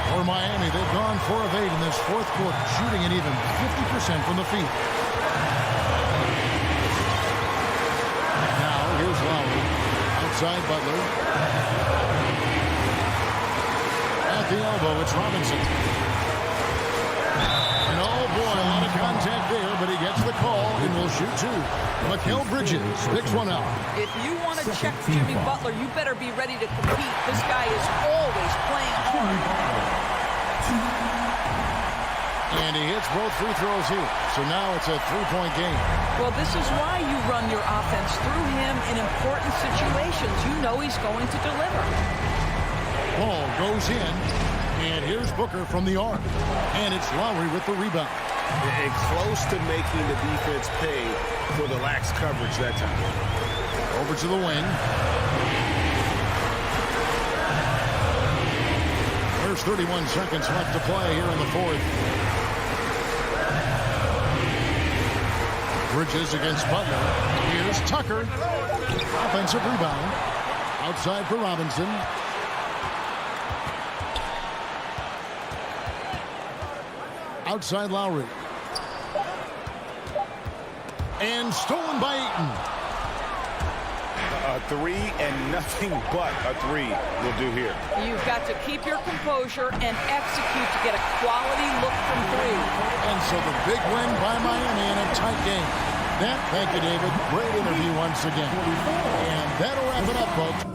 For Miami, they've gone 4 of 8 in this fourth quarter, shooting an even 50% from the field. Now, here's Lowry. Outside Butler. At the elbow, it's Robinson. And oh boy, a lot of contact there, but he gets the call and will shoot 2. Mikal Bridges picks one out. If you want to check Jimmy Butler, you better be ready to compete. This guy is always playing hard. And he hits both free throws here. So now it's a 3-point game. Well, this is why you run your offense through him in important situations. You know he's going to deliver. Ball goes in. And here's Booker from the arc. And it's Lowry with the rebound. And close to making the defense pay for the lax coverage that time. Over to the wing. There's 31 seconds left to play here in the fourth. Bridges against Butler. Here's Tucker. Offensive rebound. Outside for Robinson. Outside Lowry. And stolen by Ayton. A 3 and nothing but a 3 will do here. You've got to keep your composure and execute to get a quality look from 3. And so the big win by Miami in a tight game. Thank you, David. Great interview once again. And that'll wrap it up, folks.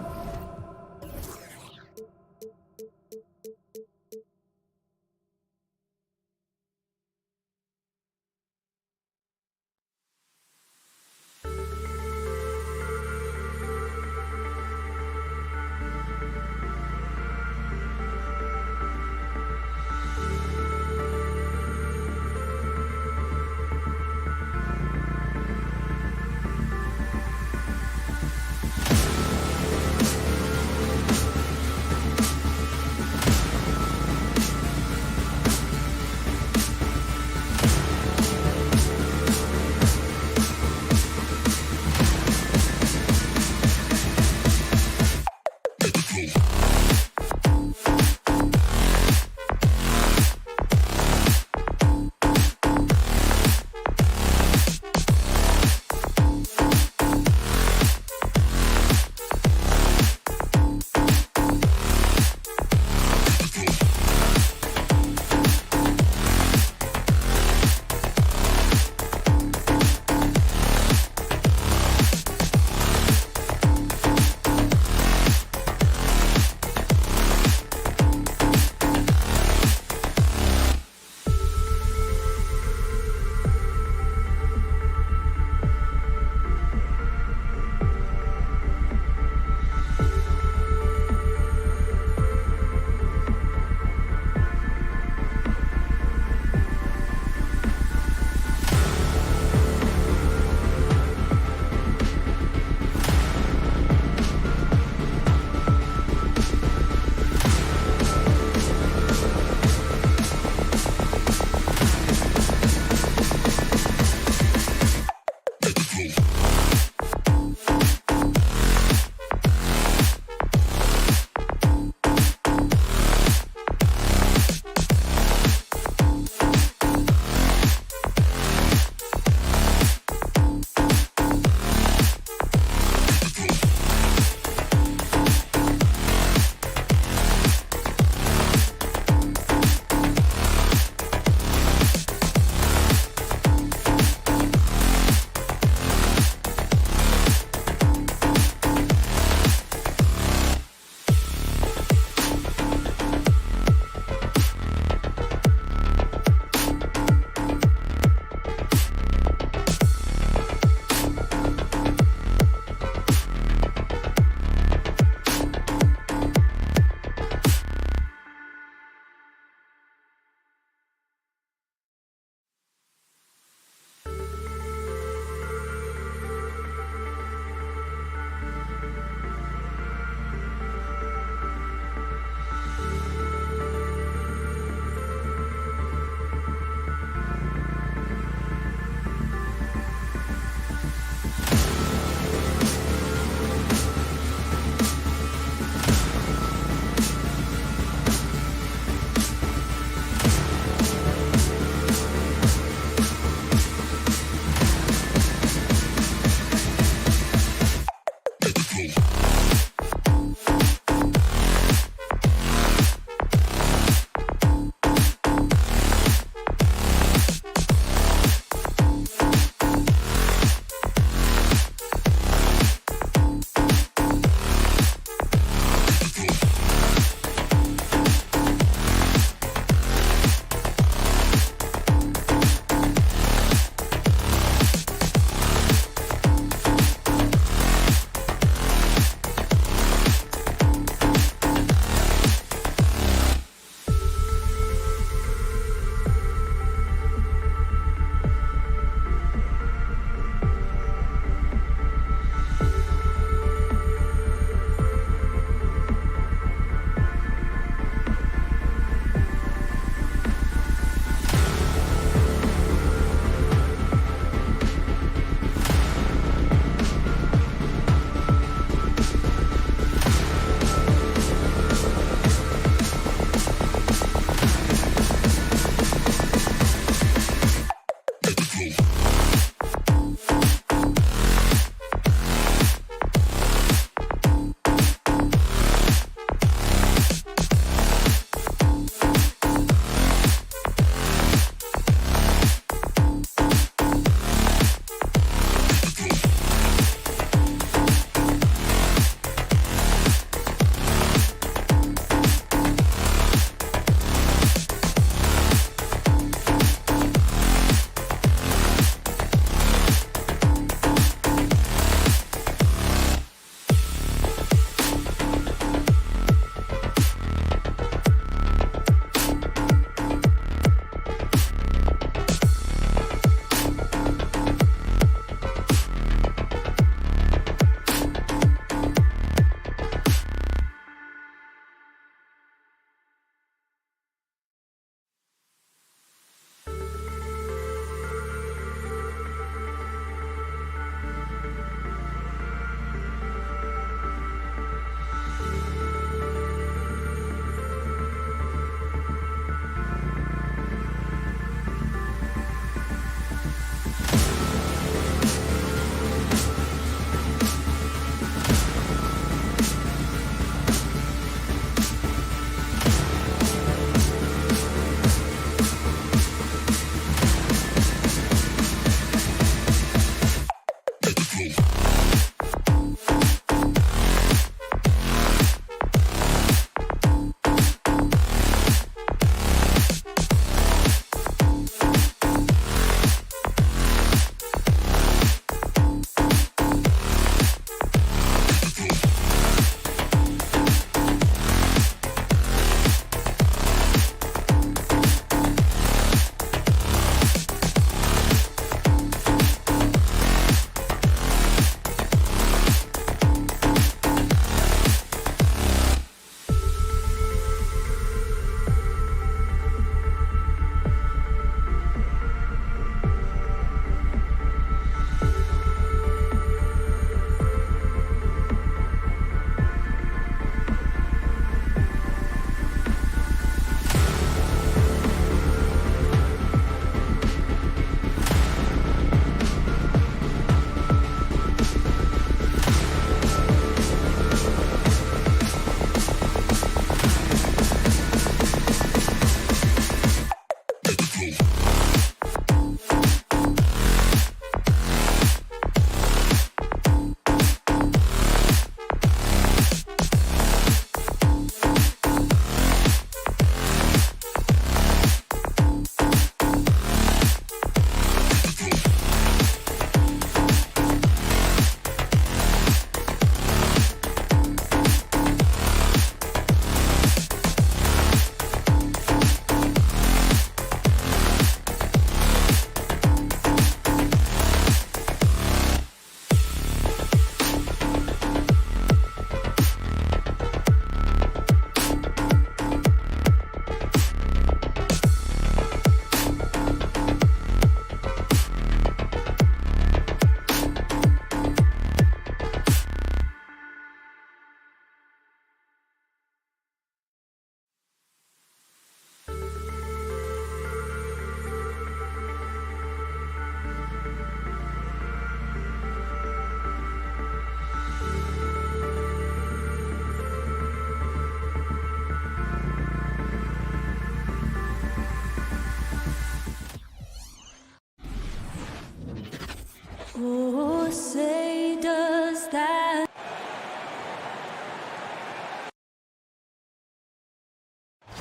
Oh, say does that.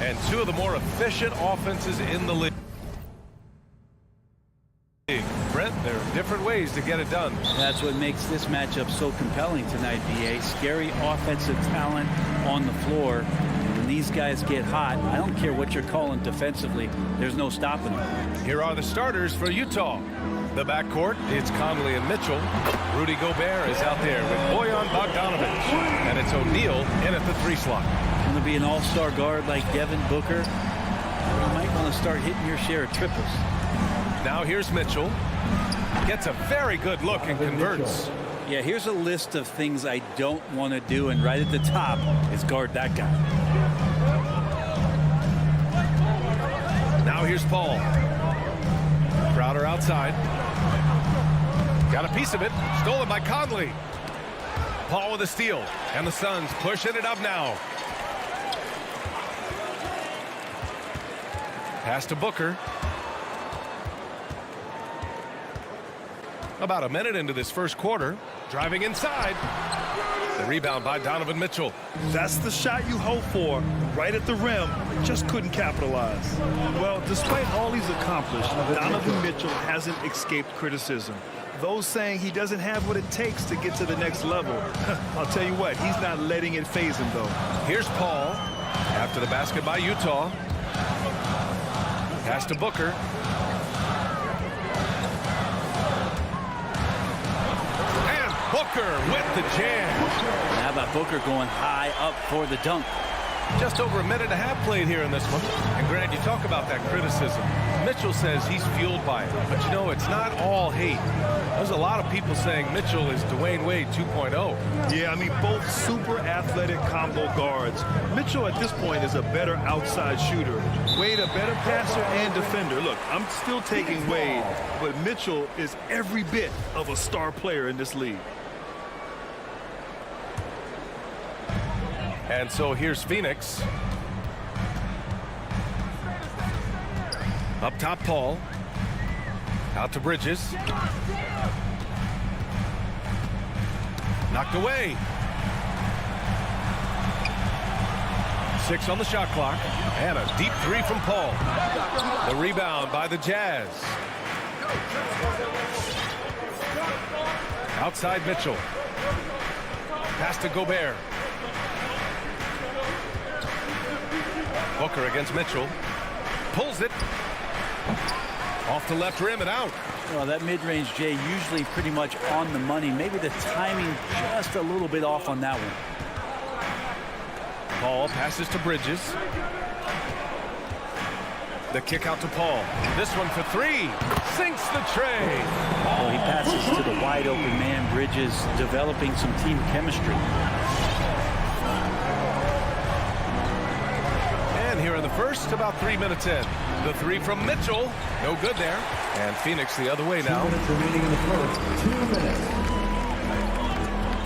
And two of the more efficient offenses in the league. Brent, there are different ways to get it done. That's what makes this matchup so compelling tonight, BA. Scary offensive talent on the floor. And when these guys get hot, I don't care what you're calling defensively, there's no stopping them. Here are the starters for Utah. The backcourt, it's Conley and Mitchell. Rudy Gobert is out there with Bojan Bogdanovic. And it's O'Neal in at the 3 slot. Going to be an all-star guard like Devin Booker. You might want to start hitting your share of triples. Now here's Mitchell. Gets a very good look and converts. Yeah, here's a list of things I don't want to do, and right at the top is guard that guy. Now here's Paul. Crowder outside. Got a piece of it. Stolen by Conley. Paul with a steal. And the Suns pushing it up now. Pass to Booker. About a minute into this first quarter. Driving inside. The rebound by Donovan Mitchell. That's the shot you hope for. Right at the rim. Just couldn't capitalize. Well, despite all he's accomplished, Donovan Mitchell hasn't escaped criticism. Those saying he doesn't have what it takes to get to the next level. I'll tell you what, he's not letting it faze him, though. Here's Paul. After the basket by Utah. Pass to Booker. Booker with the jam. How about Booker going high up for the dunk? Just over a minute and a half played here in this one. And Grant, you talk about that criticism. Mitchell says he's fueled by it. But you know, it's not all hate. There's a lot of people saying Mitchell is Dwayne Wade 2.0. Yeah, I mean, both super athletic combo guards. Mitchell at this point is a better outside shooter. Wade a better passer and defender. Look, I'm still taking Wade, but Mitchell is every bit of a star player in this league. And so here's Phoenix. Up top, Paul. Out to Bridges. Knocked away. 6 on the shot clock. And a deep 3 from Paul. The rebound by the Jazz. Outside Mitchell. Pass to Gobert. Booker against Mitchell. Pulls it. Off the left rim and out. Well, that mid-range, Jay, usually pretty much on the money. Maybe the timing just a little bit off on that one. Paul passes to Bridges. The kick out to Paul. This one for 3. Sinks the tray. Well, he passes to the wide open man. Bridges developing some team chemistry. Here in the first, about 3 minutes in. The 3 from Mitchell. No good there. And Phoenix the other way now. 2 minutes remaining in the first. 2 minutes.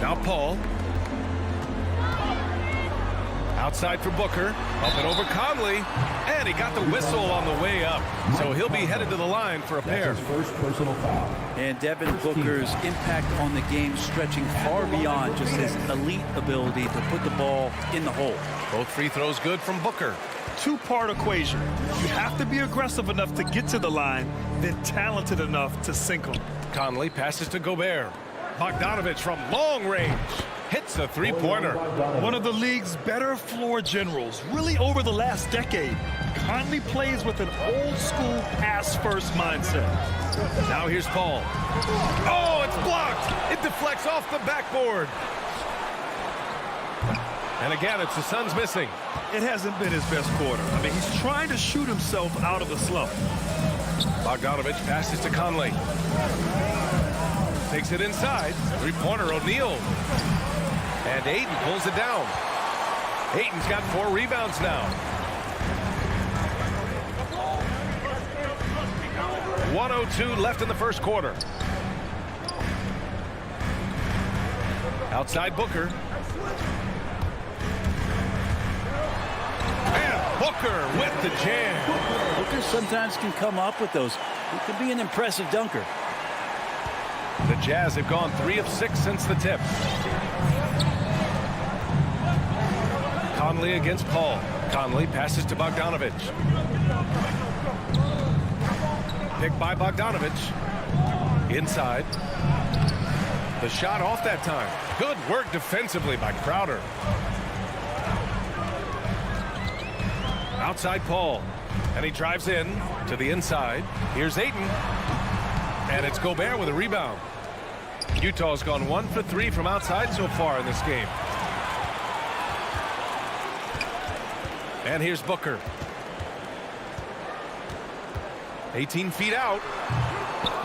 Now Paul. Outside for Booker. Up and over Conley. And he got the whistle on the way up. So he'll be headed to the line for a pair. That's his first personal foul. And Devin Booker's impact on the game stretching far beyond just his elite ability to put the ball in the hole. Both free throws good from Booker. Two-part equation. You have to be aggressive enough to get to the line, then talented enough to sink them. Conley passes to Gobert. Bogdanovic from long range. Hits a three-pointer. One of the league's better floor generals, really over the last decade. Conley plays with an old-school pass-first mindset. Now here's Paul. Oh, it's blocked. It deflects off the backboard. And again, it's the Suns missing. It hasn't been his best quarter. I mean, he's trying to shoot himself out of the slump. Bogdanovic passes to Conley. Takes it inside. Three-pointer, O'Neal. And Ayton pulls it down. Ayton's got 4 rebounds now. 1:02 left in the first quarter. Outside Booker. Booker with the jam. Booker sometimes can come up with those. He could be an impressive dunker. The Jazz have gone 3 of 6 since the tip. Conley against Paul. Conley passes to Bogdanovich. Picked by Bogdanovich. Inside. The shot off that time. Good work defensively by Crowder. Outside Paul. And he drives in to the inside. Here's Ayton. And it's Gobert with a rebound. Utah's gone 1 for 3 from outside so far in this game. And here's Booker. 18 feet out.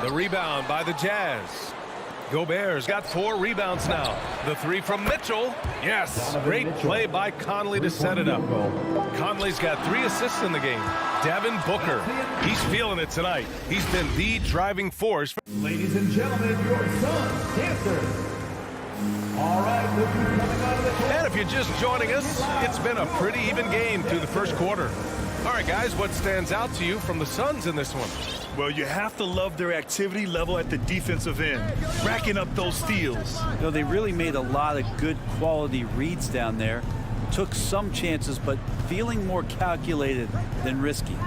The rebound by the Jazz. Gobert's got 4 rebounds now. The 3 from Mitchell. Yes, great play by Conley to set it up. Conley's got 3 assists in the game. Devin Booker, he's feeling it tonight. He's been the driving force. Ladies and gentlemen, your Suns dancers. All right, look who's coming out of the court. And if you're just joining us, it's been a pretty even game through the first quarter. All right, guys, what stands out to you from the Suns in this one? Well, you have to love their activity level at the defensive end, racking up those steals. You know, they really made a lot of good quality reads down there. Took some chances, but feeling more calculated than risky.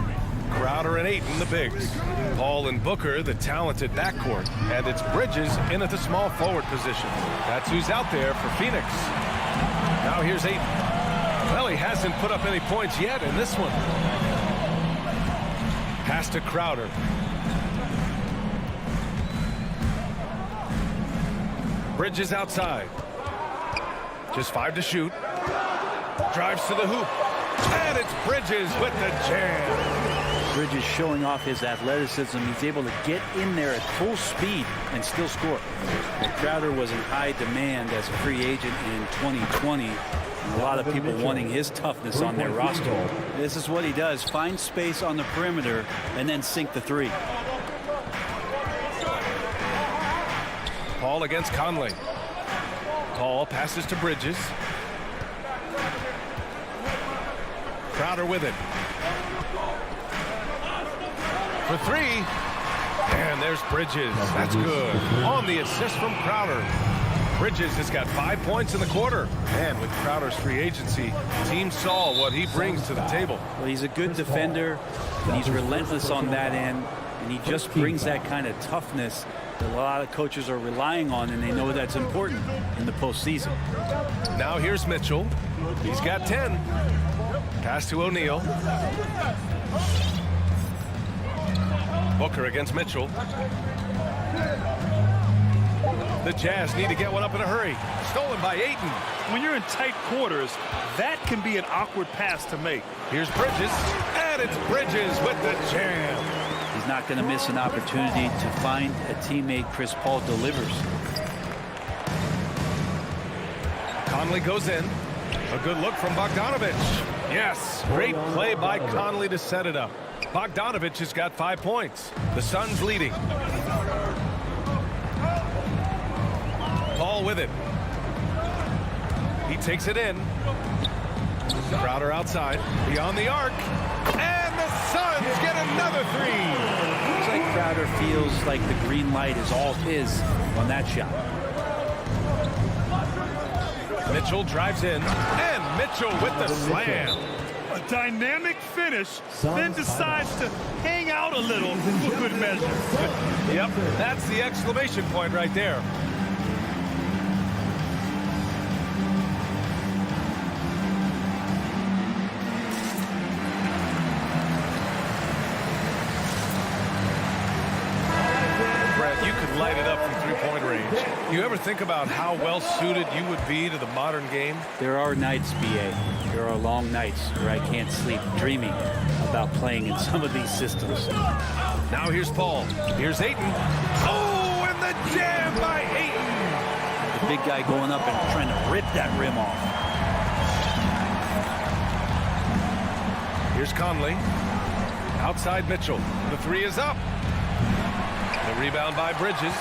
Crowder and Ayton, the bigs. Paul and Booker, the talented backcourt. And it's Bridges in at the small forward position. That's who's out there for Phoenix. Now here's Ayton. Well, he hasn't put up any points yet in this one. Pass to Crowder. Bridges outside. Just 5 to shoot. Drives to the hoop. And it's Bridges with the jam. Bridges showing off his athleticism. He's able to get in there at full speed and still score. And Crowder was in high demand as a free agent in 2020. And a lot of people wanting his toughness on their roster. This is what he does. Find space on the perimeter and then sink the 3. Paul against Conley. Paul passes to Bridges. Crowder with it. For 3. And there's Bridges. That's good. On the assist from Crowder. Bridges has got 5 points in the quarter. And with Crowder's free agency, team saw what he brings to the table. Well, he's a good defender, and he's relentless on that end, and he just brings that kind of toughness that a lot of coaches are relying on, and they know that's important in the postseason. Now here's Mitchell. He's got 10. Pass to O'Neal. Booker against Mitchell. The Jazz need to get one up in a hurry. Stolen by Ayton. When you're in tight quarters, that can be an awkward pass to make. Here's Bridges, and it's Bridges with the jam. He's not going to miss an opportunity to find a teammate. Chris Paul delivers. Conley goes in. A good look from Bogdanovich. Yes, great play by Conley to set it up. Bogdanovich has got 5 points. The Suns leading. Paul with it. He takes it in. Crowder outside. Beyond the arc. And the Suns get another 3. Looks like Crowder feels like the green light is all his on that shot. Mitchell drives in. And Mitchell with the slam. A dynamic finish, then decides to hang out a little for good measure. Yep, that's the exclamation point right there. You could light it up from three-point range. You ever think about how well suited you would be to the modern game? There are nights, B.A. There are long nights where I can't sleep dreaming about playing in some of these systems. Now here's Paul. Here's Ayton. Oh, and the jam by Ayton. The big guy going up and trying to rip that rim off. Here's Conley. Outside Mitchell. The 3 is up. The rebound by Bridges.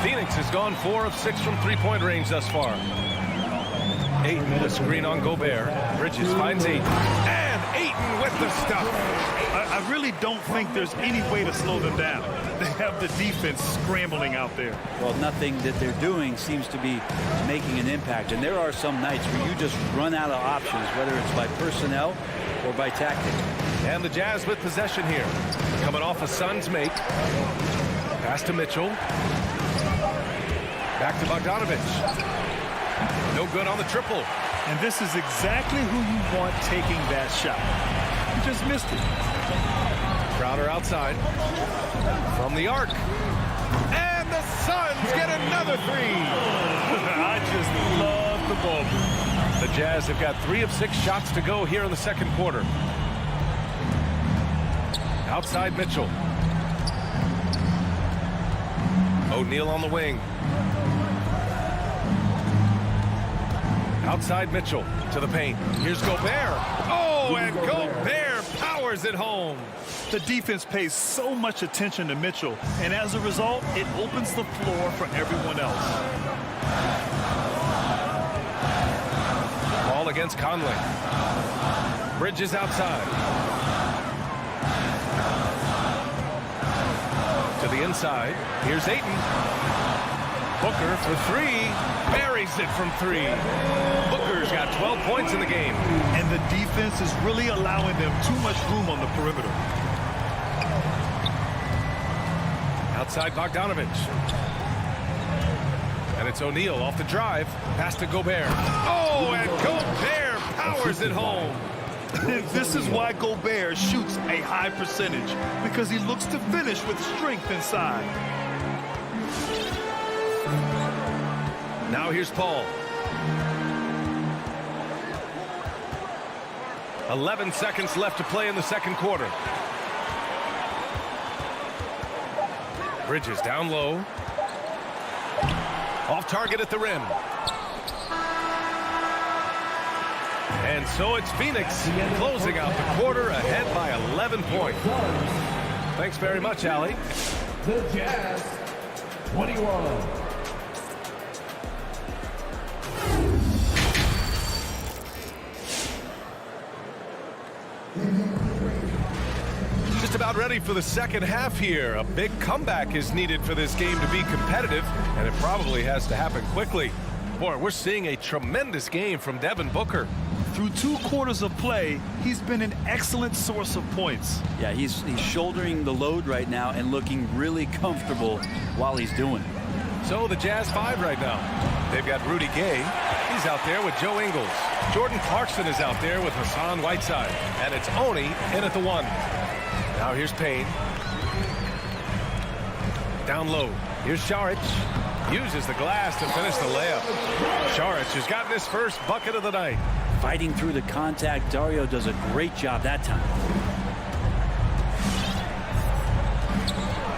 Phoenix has gone 4 of 6 from three-point range thus far. Ayton, the screen on Gobert. Bridges finds Ayton. And Ayton with the stuff. I really don't think there's any way to slow them down. They have the defense scrambling out there. Well, nothing that they're doing seems to be making an impact. And there are some nights where you just run out of options, whether it's by personnel or by tactic. And the Jazz with possession here. Coming off a Suns make. Pass to Mitchell. Back to Bogdanovich. No good on the triple. And this is exactly who you want taking that shot. You just missed it. Crowder outside. From the arc. And the Suns get another three. I just love the ball. The Jazz have got 3 of 6 shots to go here in the second quarter. Outside Mitchell. O'Neal on the wing. Outside Mitchell to the paint. Here's Gobert. Oh, and Gobert powers it home. The defense pays so much attention to Mitchell, and as a result, it opens the floor for everyone else. Ball against Conley. Bridges outside. To the inside. Here's Ayton. Booker for 3. Buries it from 3. Booker's got 12 points in the game. And the defense is really allowing them too much room on the perimeter. Outside Bogdanovich. And it's O'Neal off the drive. Pass to Gobert. Oh, and Gobert powers it home. This is why Gobert shoots a high percentage, because he looks to finish with strength inside. Now here's Paul. 11 seconds left to play in the second quarter. Bridges down low. Off target at the rim. And so it's Phoenix closing out the quarter ahead by 11 points. Thanks very much, Allie. The Jazz, 21. Just about ready for the second half here. A big comeback is needed for this game to be competitive, and it probably has to happen quickly. Boy, we're seeing a tremendous game from Devin Booker. Through 2 quarters of play, he's been an excellent source of points. Yeah, he's shouldering the load right now and looking really comfortable while he's doing it. So the Jazz 5 right now. They've got Rudy Gay. He's out there with Joe Ingles. Jordan Clarkson is out there with Hassan Whiteside. And it's Oni in at the 1. Now here's Payne. Down low. Here's Šarić. Uses the glass to finish the layup. Šarić has gotten his first bucket of the night. Fighting through the contact, Dario does a great job that time.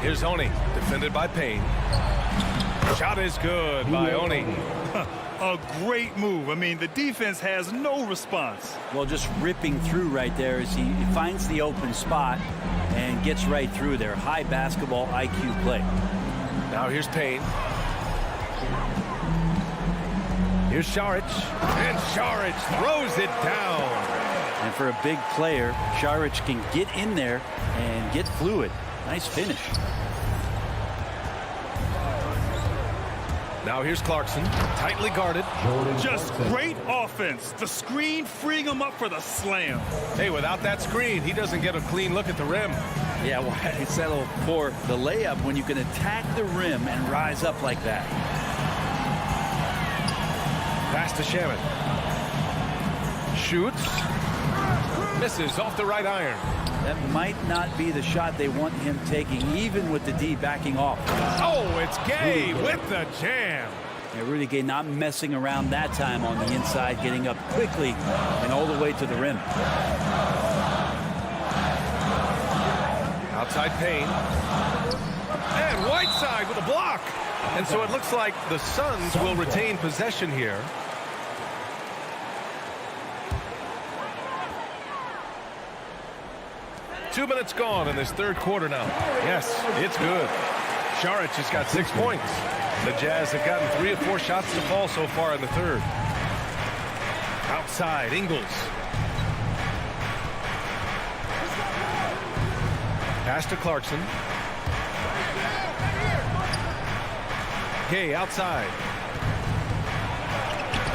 Here's Oni, defended by Payne. Shot is good by Oni. A great move. I mean, the defense has no response. Well, just ripping through right there as he finds the open spot and gets right through there. High basketball IQ play. Now here's Payne. Here's Šarić. And Šarić throws it down. And for a big player, Šarić can get in there and get fluid. Nice finish. Now here's Clarkson, tightly guarded. Just great offense. The screen freeing him up for the slam. Hey, without that screen, he doesn't get a clean look at the rim. Yeah, why settle for the layup when you can attack the rim and rise up like that? Pass to Shaman. Shoots. Misses off the right iron. That might not be the shot they want him taking, even with the D backing off. Oh, it's Gay with the jam. Yeah, Rudy Gay not messing around that time on the inside, getting up quickly and all the way to the rim. Outside Payne. And Whiteside with a block. And so it looks like the Suns will retain possession here. Two minutes gone in this third quarter now. Yes, it's good. Šarić has got 6 points. The Jazz have gotten 3 or 4 shots to fall so far in the third. Outside, Ingles. Pass to Clarkson. Gay outside.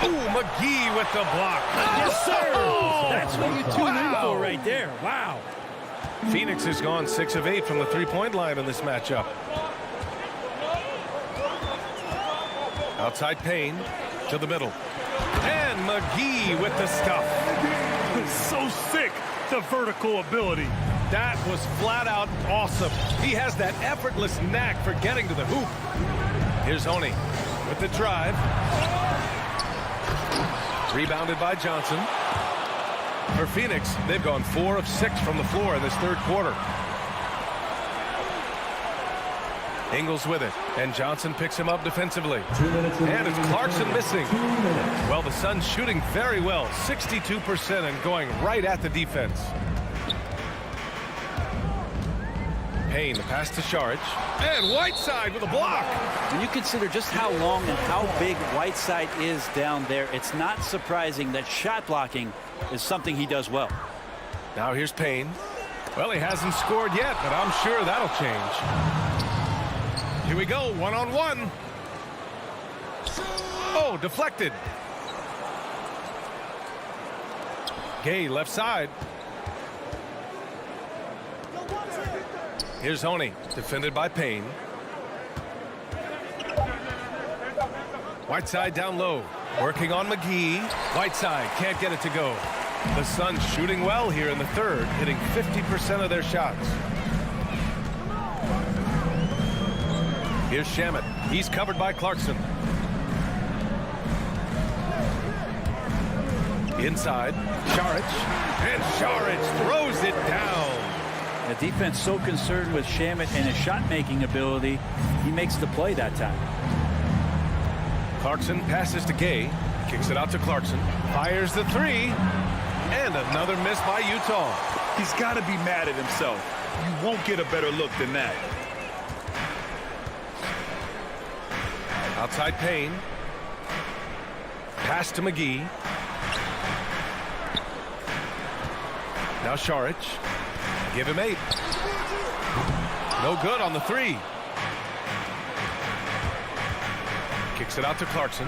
Oh, McGee with the block. Yes, sir. Oh, that's what you tune in for right there. Wow. Phoenix has gone 6 of 8 from the three-point line in this matchup. Outside Payne to the middle. And McGee with the stuff. So sick, the vertical ability. That was flat out awesome. He has that effortless knack for getting to the hoop. Here's Oney with the drive. Rebounded by Johnson. For Phoenix, they've gone 4 of 6 from the floor in this third quarter. Ingles with it, and Johnson picks him up defensively. And it's Clarkson missing. Well, the Suns shooting very well, 62% and going right at the defense. Payne, the pass to Saric, and Whiteside with a block. When you consider just how long and how big Whiteside is down there, it's not surprising that shot blocking is something he does well. Now here's Payne. Well, he hasn't scored yet, but I'm sure that'll change. Here we go, one-on-one. Oh, deflected. Gay, left side. Here's Oney, defended by Payne. Whiteside down low, working on McGee. Whiteside can't get it to go. The Suns shooting well here in the third, hitting 50% of their shots. Here's Shamet. He's covered by Clarkson. Inside, Saric. And Saric throws it down. The defense so concerned with Shamet and his shot-making ability, he makes the play that time. Clarkson passes to Gay. Kicks it out to Clarkson. Fires the three. And another miss by Utah. He's got to be mad at himself. You won't get a better look than that. Outside Payne. Pass to McGee. Now Saric. Give him 8. No good on the three. Kicks it out to Clarkson.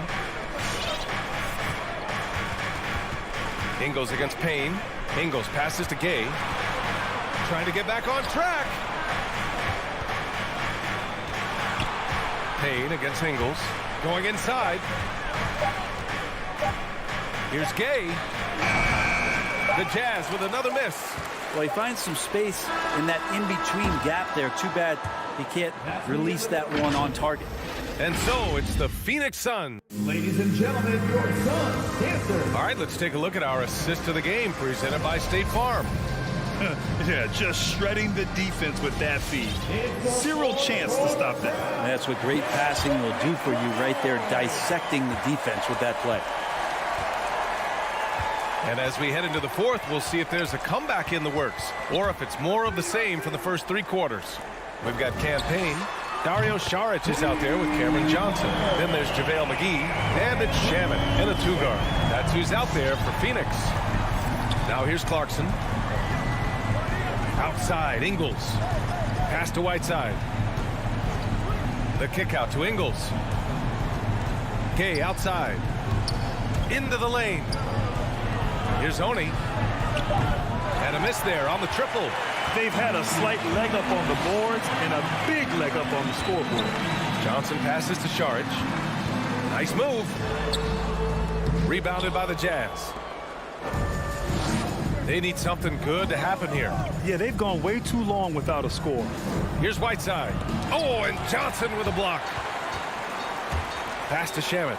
Ingles against Payne. Ingles passes to Gay. Trying to get back on track. Payne against Ingles. Going inside. Here's Gay. The Jazz with another miss. Well, he finds some space in that in-between gap there. Too bad he can't release that one on target. And so it's the Phoenix Suns. Ladies and gentlemen, your Suns answer. All right, let's take a look at our assist of the game presented by State Farm. Yeah, just shredding the defense with that feed. Zero chance to stop that. That's what great passing will do for you right there, dissecting the defense with that play. And as we head into the fourth, we'll see if there's a comeback in the works or if it's more of the same for the first 3 quarters. We've got Payne. Dario Saric is out there with Cameron Johnson. Then there's JaVale McGee. And it's Shamet in a 2-guard. That's who's out there for Phoenix. Now here's Clarkson. Outside, Ingles. Pass to Whiteside. The kick out to Ingles. Gay outside. Into the lane. Here's Oney. And a miss there on the triple. They've had a slight leg up on the boards and a big leg up on the scoreboard. Johnson passes to Saric. Nice move. Rebounded by the Jazz. They need something good to happen here. Yeah, they've gone way too long without a score. Here's Whiteside. Oh, and Johnson with a block. Pass to Shamet.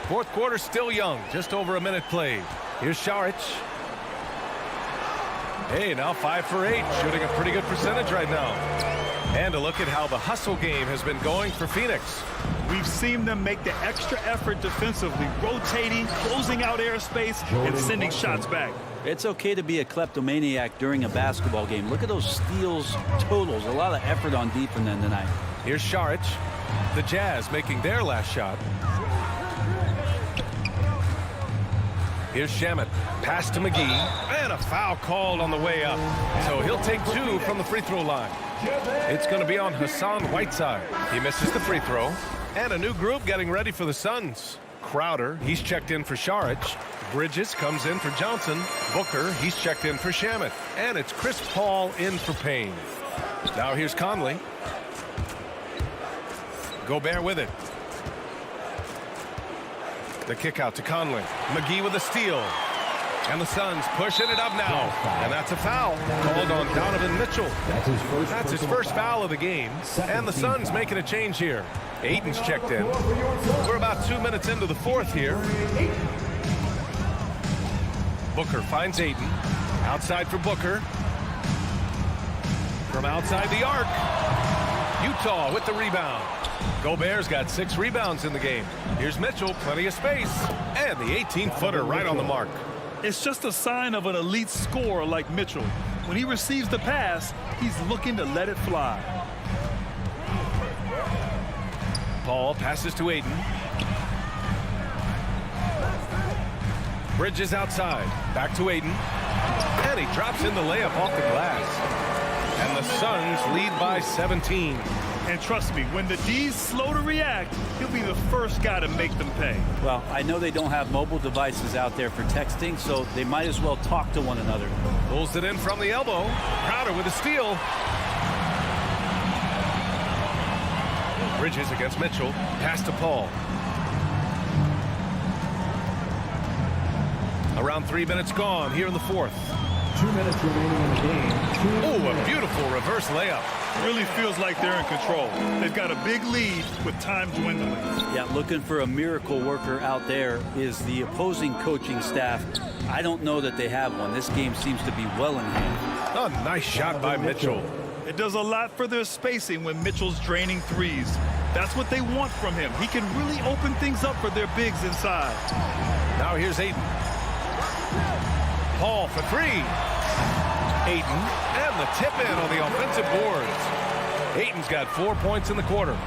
Fourth quarter still young. Just over a minute played. Here's Saric. Hey, now 5 for 8. Shooting a pretty good percentage right now. And a look at how the hustle game has been going for Phoenix. We've seen them make the extra effort defensively, rotating, closing out airspace, and sending shots back. It's okay to be a kleptomaniac during a basketball game. Look at those steals totals. A lot of effort on defense tonight. Here's Saric. The Jazz making their last shot. Here's Shamet. Pass to McGee. And a foul called on the way up. So he'll take 2 from the free throw line. It's going to be on Hassan Whiteside. He misses the free throw. And a new group getting ready for the Suns. Crowder, he's checked in for Saric. Bridges comes in for Johnson. Booker, he's checked in for Shamet. And it's Chris Paul in for Payne. Now here's Conley. Gobert with it. The kick out to Conley. McGee with a steal. And the Suns pushing it up now. And that's a foul called on Donovan Mitchell. That's his first foul of the game. And the Suns making a change here. Ayton's checked in. We're about 2 minutes into the fourth here. Booker finds Ayton. Outside for Booker. From outside the arc. Utah with the rebound. Gobert's got 6 rebounds in the game. Here's Mitchell, plenty of space. And the 18-footer right on the mark. It's just a sign of an elite scorer like Mitchell. When he receives the pass, he's looking to let it fly. Paul passes to Ayton. Bridges outside. Back to Ayton. And he drops in the layup off the glass. And the Suns lead by 17. And trust me, when the D's slow to react, he'll be the first guy to make them pay. Well, I know they don't have mobile devices out there for texting, so they might as well talk to one another. Pulls it in from the elbow. Crowder with a steal. Bridges against Mitchell. Pass to Paul. Around 3 minutes gone here in the fourth. 2 minutes remaining in the game. Oh, a beautiful reverse layup. Really feels like they're in control. They've got a big lead with time dwindling. Yeah, looking for a miracle worker out there is the opposing coaching staff. I don't know that they have one. This game seems to be well in hand. A nice shot by Mitchell. It does a lot for their spacing when Mitchell's draining threes. That's what they want from him. He can really open things up for their bigs inside. Now here's Ayton. Paul for 3. Ayton, and the tip in on the offensive boards. Ayton's got 4 points in the quarter.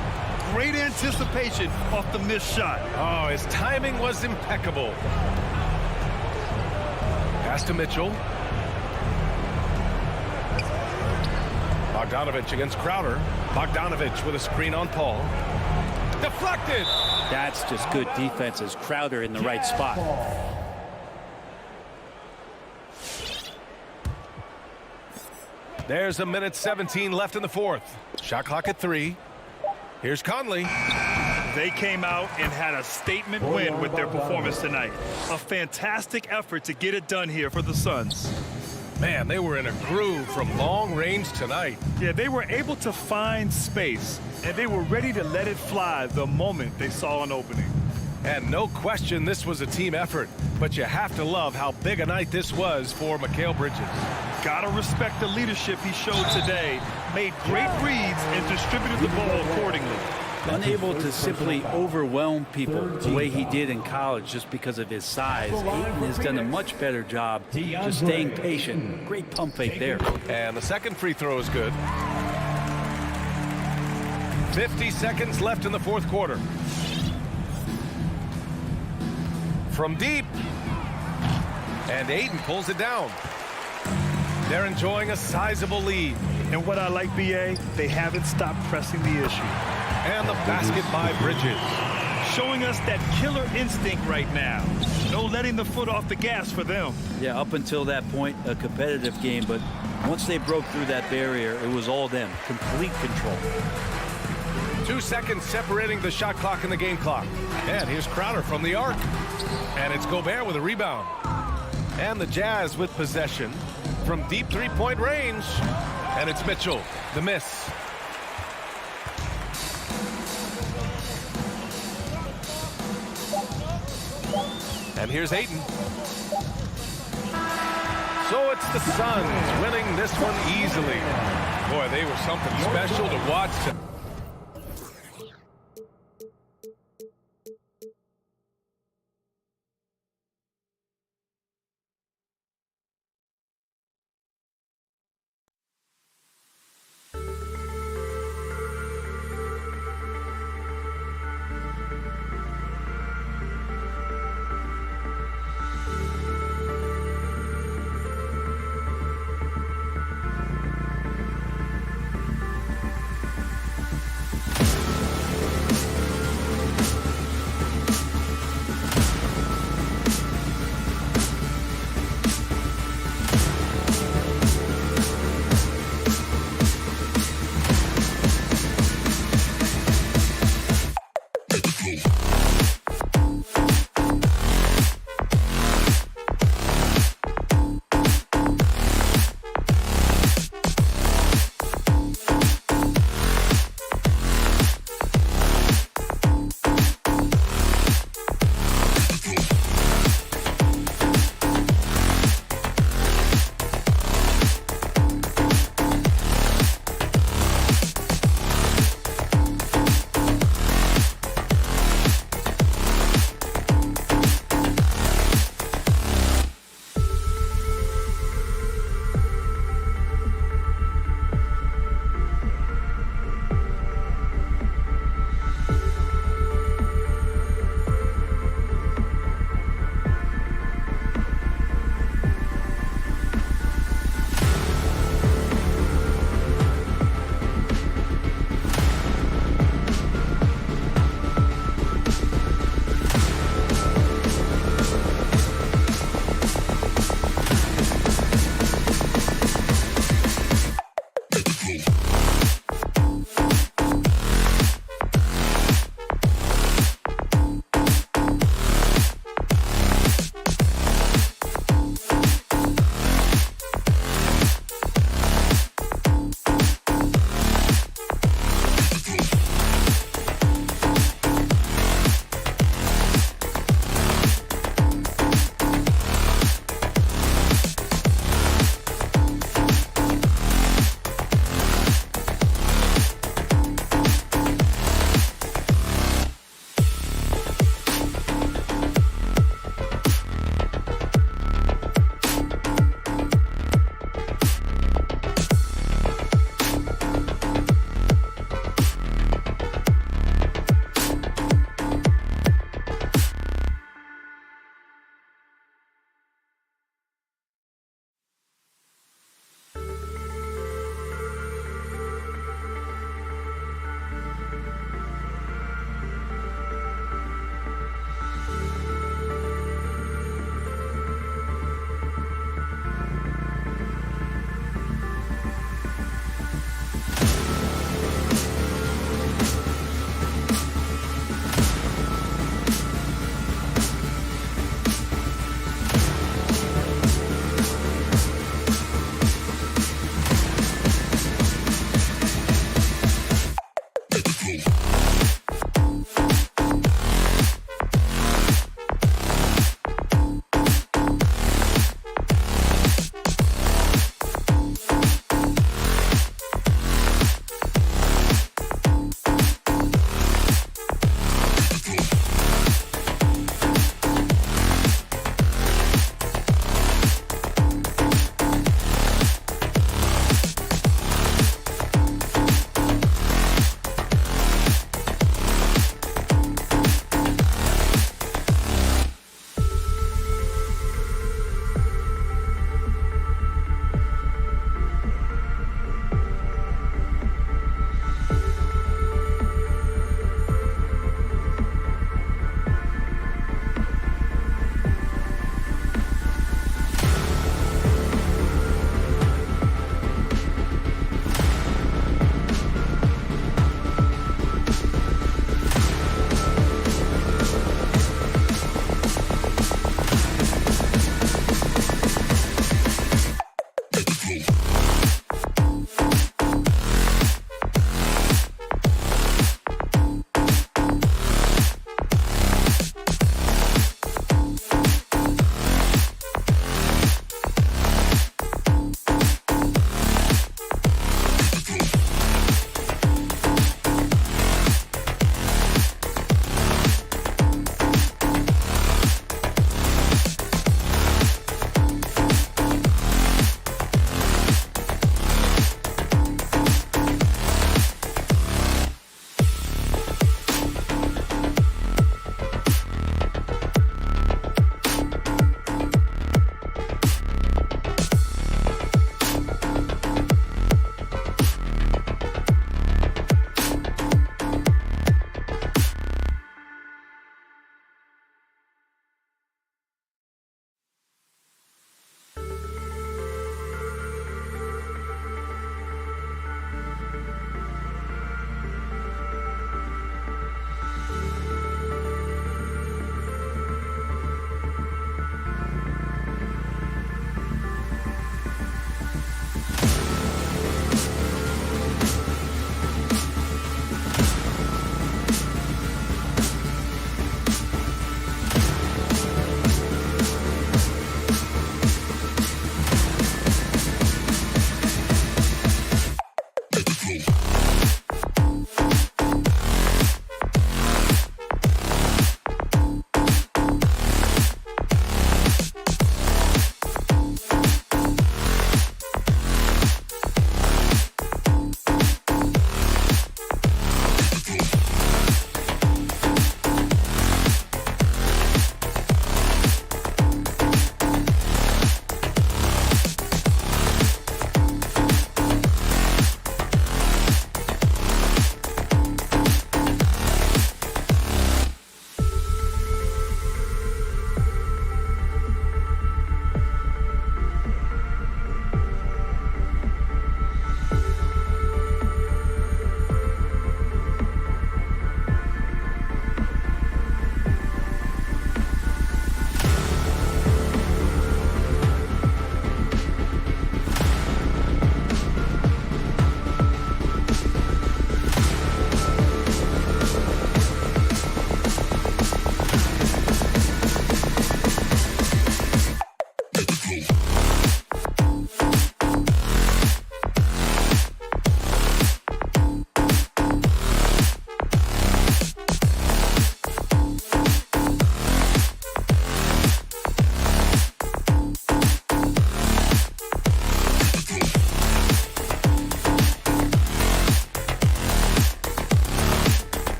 Great anticipation off the missed shot. Oh, his timing was impeccable. Pass to Mitchell. Bogdanovich against Crowder. Bogdanovich with a screen on Paul. Deflected. That's just good defense as Crowder in the right spot. There's a minute 17 left in the fourth. Shot clock at 3. Here's Conley. They came out and had a statement win with their performance tonight. A fantastic effort to get it done here for the Suns. Man, they were in a groove from long range tonight. Yeah, they were able to find space, and they were ready to let it fly the moment they saw an opening. And no question this was a team effort, but you have to love how big a night this was for Mikal Bridges. Gotta respect the leadership he showed today. Made great reads and distributed the ball accordingly. Unable to simply overwhelm people the way he did in college just because of his size. Ayton has done a much better job just staying patient. Great pump fake there. And the second free throw is good. 50 seconds left in the fourth quarter. From deep. And Ayton pulls it down. They're enjoying a sizable lead. And what I like, B.A., they haven't stopped pressing the issue. And the basket by Bridges. Showing us that killer instinct right now. No letting the foot off the gas for them. Yeah, up until that point, a competitive game. But once they broke through that barrier, it was all them. Complete control. 2 seconds separating the shot clock and the game clock. And here's Crowder from the arc. And it's Gobert with a rebound. And the Jazz with possession from deep three-point range. And it's Mitchell, the miss. And here's Ayton. So it's the Suns winning this one easily. Boy, they were something special to watch tonight.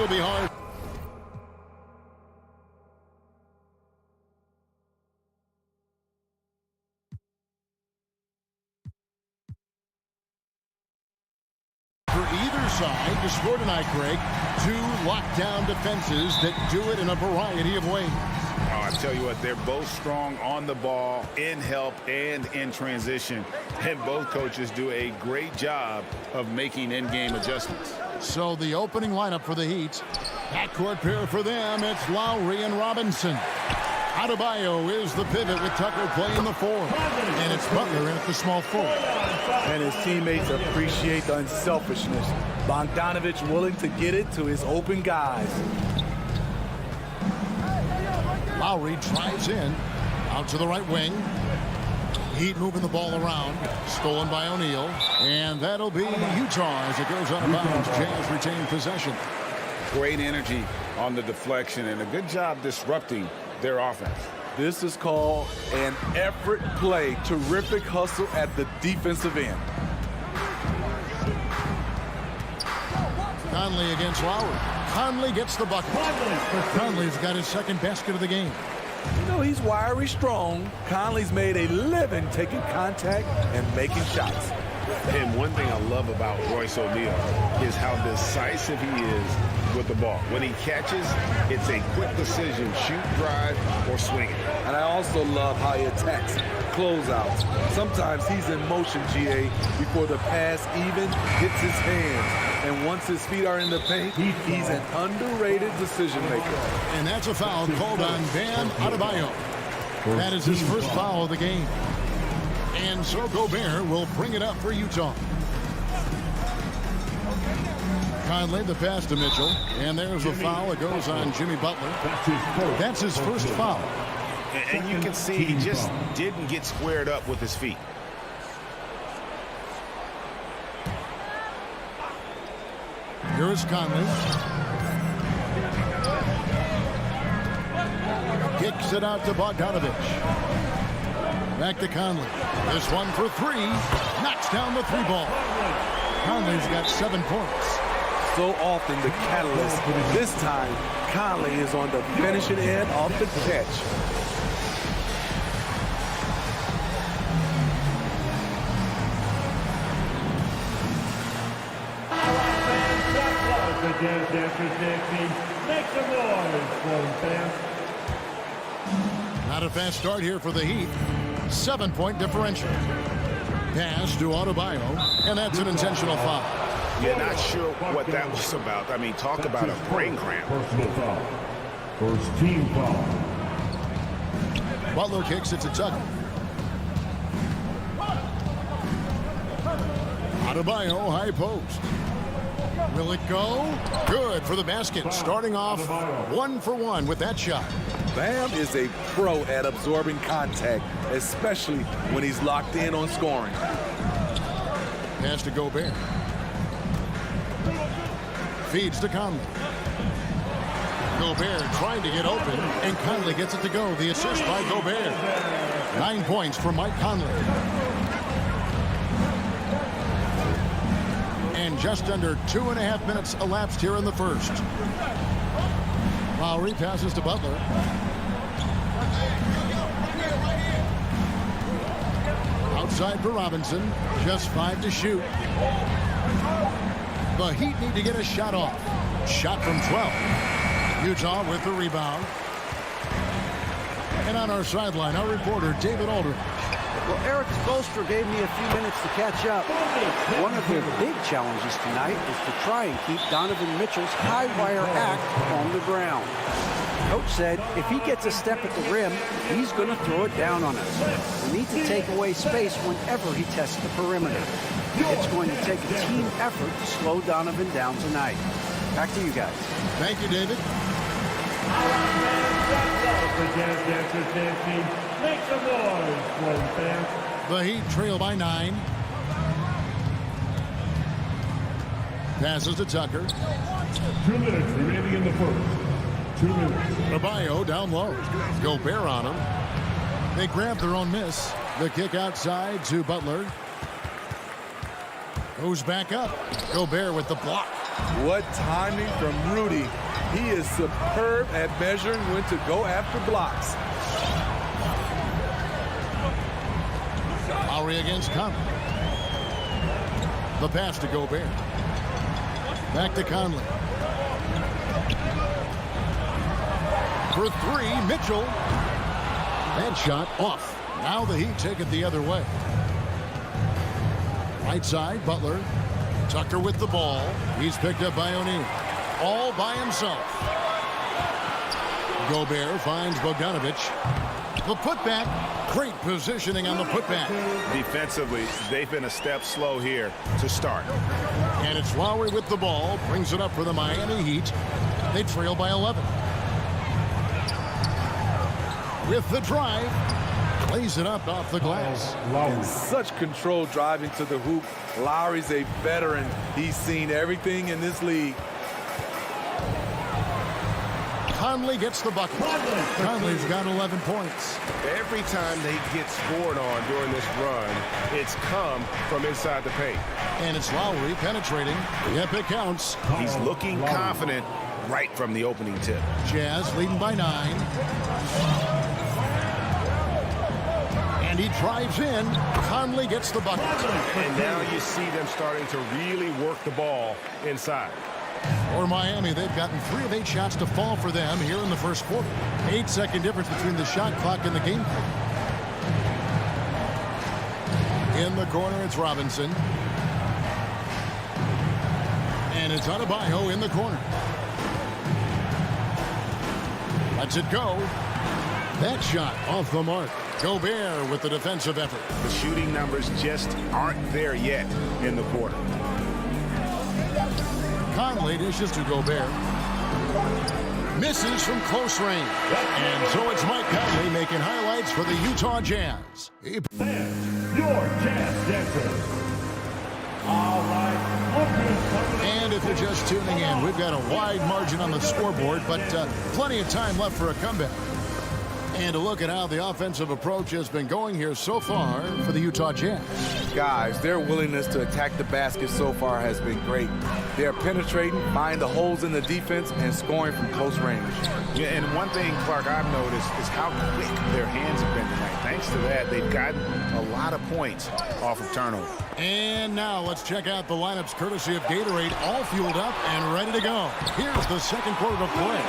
it'll be hard. For either side to score tonight, Greg, two lockdown defenses that do it in a variety of ways. Oh, I tell you what, they're both strong on the ball, in help, and in transition. And both coaches do a great job of making in-game adjustments. So the opening lineup for the Heat. Backcourt pair for them, it's Lowry and Robinson. Adebayo is the pivot with Tucker playing the 4. And it's Butler in at the small 4. And his teammates appreciate the unselfishness. Bogdanovich willing to get it to his open guys. Lowry drives in, out to the right wing. Heat moving the ball around, stolen by O'Neal. And that'll be Utah as it goes out of bounds. Jazz retain possession. Great energy on the deflection and a good job disrupting their offense. This is called an effort play. Terrific hustle at the defensive end. Conley against Lowry. Conley gets the bucket. Conley's got his second basket of the game. You know, he's wiry strong. Conley's made a living taking contact and making shots. And one thing I love about Royce O'Neal is how decisive he is with the ball. When he catches, it's a quick decision, shoot, drive, or swing it. And I also love how he attacks closeouts. Sometimes he's in motion, GA, before the pass even hits his hands. And once his feet are in the paint, he's an underrated decision maker. And that's a foul called on Bam Adebayo. That is his first foul of the game. And so Gobert will bring it up for Utah. Conley, the pass to Mitchell. And there's a foul. It goes on Jimmy Butler. That's his first foul. And you can see he just didn't get squared up with his feet. Here's Conley. Kicks it out to Bogdanovich. Back to Conley. This one for 3. Knocks down the 3-ball. Conley's got 7 points. So often the catalyst. This time, Conley is on the finishing end of the catch. Not a fast start here for the Heat. 7-point differential. Pass to Adebayo, and that's an intentional foul. Yeah, not sure what that was about. I mean, talk about a brain cramp. Personal foul. First team foul. Butler kicks it to Tucker. Adebayo, high post. Will it go? Good for the basket. Starting off 1 for 1 with that shot. Bam is a pro at absorbing contact, especially when he's locked in on scoring. Pass to Gobert. Feeds to Conley. Gobert trying to get open, and Conley gets it to go. The assist by Gobert. 9 points for Mike Conley. And just under 2.5 minutes elapsed here in the first. Lowry passes to Butler. Outside for Robinson. Just 5 to shoot. The Heat need to get a shot off. Shot from 12. Utah with the rebound. And on our sideline, our reporter, David Aldridge. Well, Eric Spoelstra gave me a few minutes to catch up. One of their big challenges tonight is to try and keep Donovan Mitchell's high wire act on the ground. Coach said if he gets a step at the rim, he's going to throw it down on us. We need to take away space whenever he tests the perimeter. It's going to take a team effort to slow Donovan down tonight. Back to you guys. Thank you, David. Make some noise for the fans. The Heat trail by 9. Passes to Tucker. 2 minutes remaining in the first. 2 minutes. Adebayo down low. Gobert on him. They grab their own miss. The kick outside to Butler. Goes back up. Gobert with the block. What timing from Rudy. He is superb at measuring when to go after blocks. Lowry against Conley. The pass to Gobert. Back to Conley. For three, Mitchell. That shot off. Now the Heat take it the other way. Right side, Butler. Tucker with the ball. He's picked up by O'Neal. All by himself. Gobert finds Bogdanovich. The putback. Great positioning on the putback. Defensively, they've been a step slow here to start. And it's Lowry with the ball. Brings it up for the Miami Heat. They trail by 11. With the drive. Plays it up off the glass. In such control driving to the hoop. Lowry's a veteran. He's seen everything in this league. Conley gets the bucket. Conley's got 11 points. Every time they get scored on during this run, it's come from inside the paint. And it's Lowry penetrating. Yep, it counts. He's looking confident right from the opening tip. Jazz leading by 9. And he drives in. Conley gets the bucket. And now you see them starting to really work the ball inside. For Miami, they've gotten 3 of 8 shots to fall for them here in the first quarter. 8-second difference between the shot clock and the game clock. In the corner, it's Robinson. And it's Adebayo in the corner. Lets it go. That shot off the mark. Gobert with the defensive effort. The shooting numbers just aren't there yet in the quarter. Conley dishes to Gobert. Misses from close range. And so it's Mike Conley making highlights for the Utah Jazz. Your Jazz Dancer. All right. And if you're just tuning in, we've got a wide margin on the scoreboard, but plenty of time left for a comeback. And to look at how the offensive approach has been going here so far for the Utah Jazz. Guys, their willingness to attack the basket so far has been great. They're penetrating, finding the holes in the defense, and scoring from close range. Yeah, and one thing, Clark, I've noticed is how quick their hands have been tonight. Thanks to that, they've gotten a lot of points off of turnover. And now let's check out the lineups courtesy of Gatorade, all fueled up and ready to go. Here's the second quarter of play.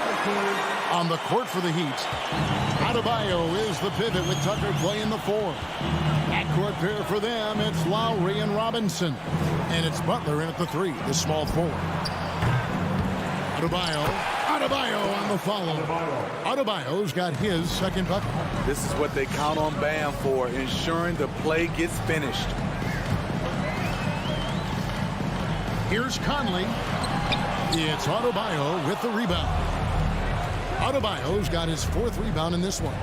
On the court for the Heat, Adebayo is the pivot with Tucker playing the 4. Backcourt pair for them, it's Lowry and Robinson. And it's Butler in at the 3, the small forward. Adebayo on the follow. Adebayo's got his second bucket. This is what they count on Bam for, ensuring the play gets finished. Here's Conley. It's Adebayo with the rebound. Adebayo's got his 4th rebound in this one.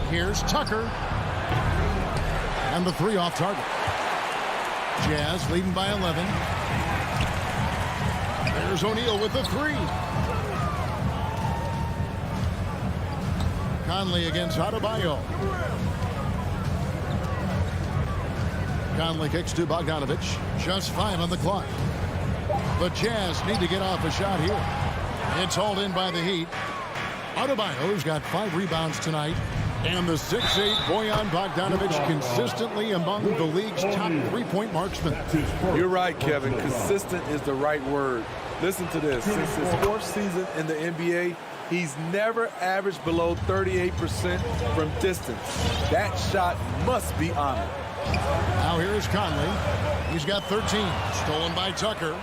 Here's Tucker. And the 3 off target. Jazz leading by 11. There's O'Neal with the 3. Conley against Adebayo. Conley kicks to Bogdanovich. Just 5 on the clock. The Jazz need to get off a shot here. It's hauled in by the Heat. Adebayo's got 5 rebounds tonight. And the 6'8" Bojan Bogdanovich consistently among the league's top 3-point marksmen. You're right, Kevin. Consistent is the right word. Listen to this. Since his 4th season in the NBA, he's never averaged below 38% from distance. That shot must be honored. Now here's Conley. He's got 13. Stolen by Tucker.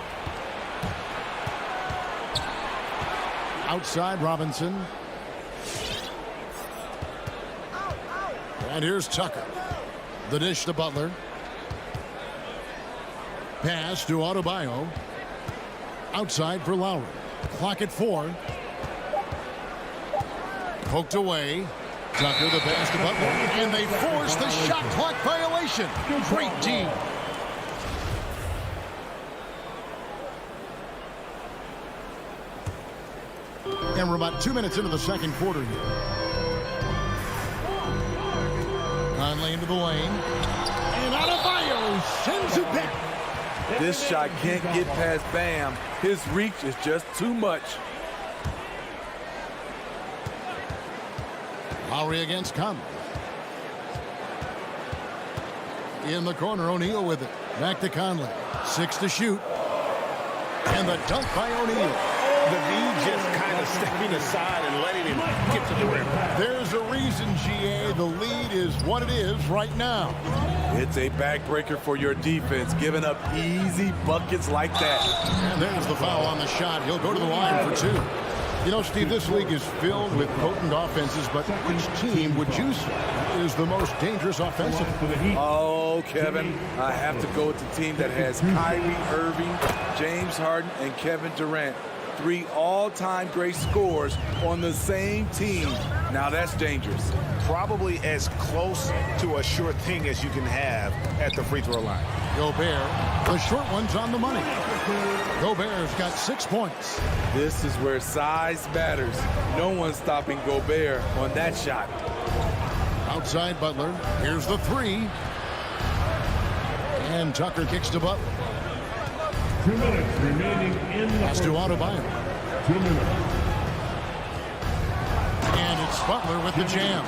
Outside Robinson. And here's Tucker. The dish to Butler. Pass to Adebayo. Outside for Lowry. Clock at 4. Poked away. Tucker the pass to Butler. And they force the shot clock violation. Great D. And we're about 2 minutes into the second quarter here. Conley into the lane. And Adebayo sends it back. This shot can't get past Bam. His reach is just too much. Lowry against Conley. In the corner, O'Neal with it. Back to Conley. 6 to shoot. And the dunk by O'Neal. The D just kind of stepping aside and letting him get to the rim. There's a reason, GA. The lead is what it is right now. It's a backbreaker for your defense, giving up easy buckets like that. And there's the foul on the shot. He'll go to the line for 2. You know, Steve, this league is filled with potent offenses, but which team would you say is the most dangerous offensively? Oh, Kevin, I have to go with the team that has Kyrie Irving, James Harden, and Kevin Durant. 3 all-time great scorers on the same team. Now that's dangerous. Probably as close to a sure thing as you can have at the free throw line. Gobert, the short one's on the money. Gobert's got 6 points. This is where size matters. No one's stopping Gobert on that shot. Outside Butler. Here's the 3. And Tucker kicks to Butler. 2 minutes remaining in the Pass to Adebayo. 2 minutes. And it's Butler with the jam.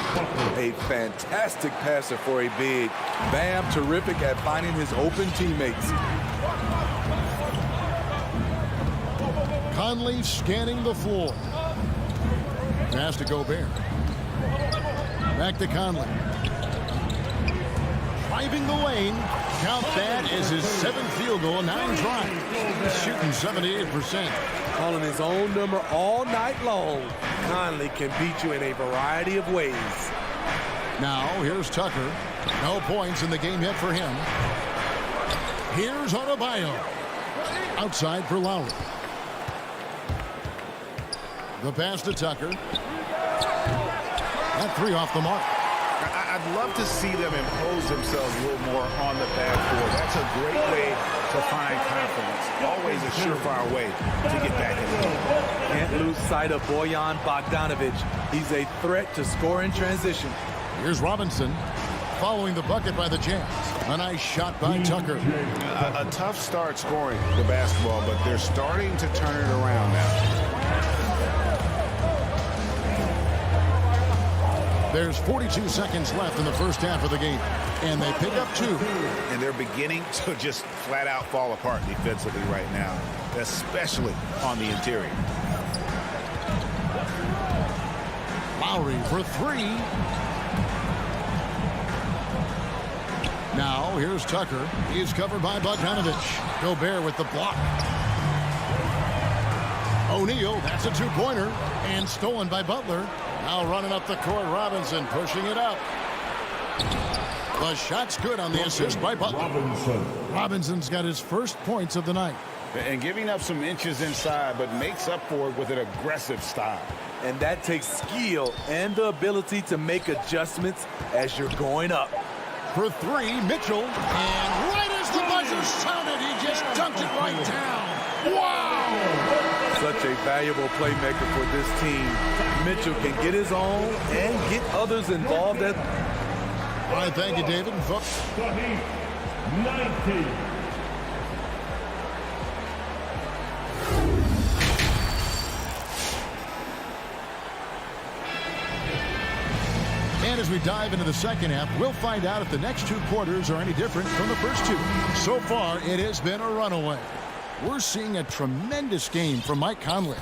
A fantastic passer for a big. Bam, terrific at finding his open teammates. Conley scanning the floor. Pass to Gobert. Back to Conley. Driving the lane. Count that as his 7th field goal, 9 tries. He's shooting 78%. Calling his own number all night long. Conley can beat you in a variety of ways. Now, here's Tucker. No points in the game yet for him. Here's Adebayo. Outside for Lowry. The pass to Tucker. That 3 off the mark. I'd love to see them impose themselves a little more on the backboard. That's a great way to find confidence. Always a surefire way to get back in the game. Can't lose sight of Bojan Bogdanovic. He's a threat to score in transition. Here's Robinson following the bucket by the Jazz. A nice shot by Tucker. A tough start scoring the basketball, but they're starting to turn it around now. There's 42 seconds left in the first half of the game, and they pick up 2. And they're beginning to just flat out fall apart defensively right now, especially on the interior. Lowry for 3. Now, here's Tucker. He's covered by Bogdanovic. Gobert with the block. O'Neal, that's a 2-pointer, and stolen by Butler. Now running up the court, Robinson pushing it up. The shot's good on the assist by Butler. Robinson's got his first points of the night. And giving up some inches inside, but makes up for it with an aggressive style. And that takes skill and the ability to make adjustments as you're going up. For 3, Mitchell. And right as the buzzer sounded, he just dunked it right down. Wow! Such a valuable playmaker for this team. Mitchell can get his own and get others involved. All right, thank you, David. 19. And as we dive into the second half, we'll find out if the next 2 quarters are any different from the first 2. So far, it has been a runaway. We're seeing a tremendous game from Mike Conley.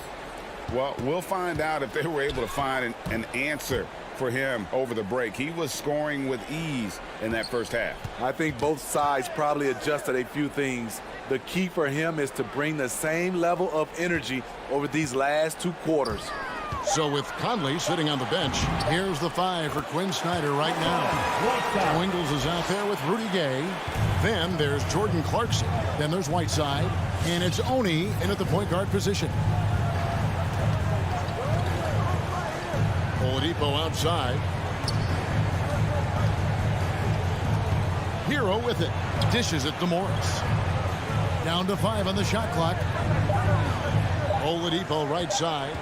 Well, we'll find out if they were able to find an answer for him over the break. He was scoring with ease in that first half. I think both sides probably adjusted a few things. The key for him is to bring the same level of energy over these last 2 quarters. So with Conley sitting on the bench, here's the 5 for Quinn Snyder right now. Wingles is out there with Rudy Gay. Then there's Jordan Clarkson. Then there's Whiteside. And it's Oni in at the point guard position. Oladipo outside. Hero with it. Dishes it to Morris. Down to 5 on the shot clock. Oladipo right side.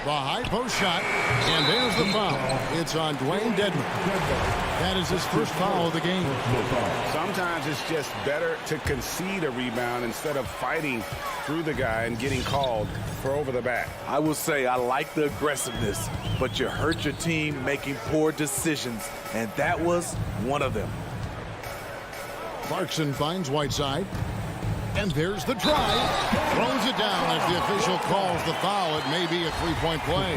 The high post shot, and there's the foul. It's on Dwayne Dedmon. That is his first foul of the game. Sometimes it's just better to concede a rebound instead of fighting through the guy and getting called for over the back. I will say I like the aggressiveness, but you hurt your team making poor decisions, and that was one of them. Clarkson finds Whiteside. And there's the drive. Throws it down as the official calls the foul. It may be a three-point play.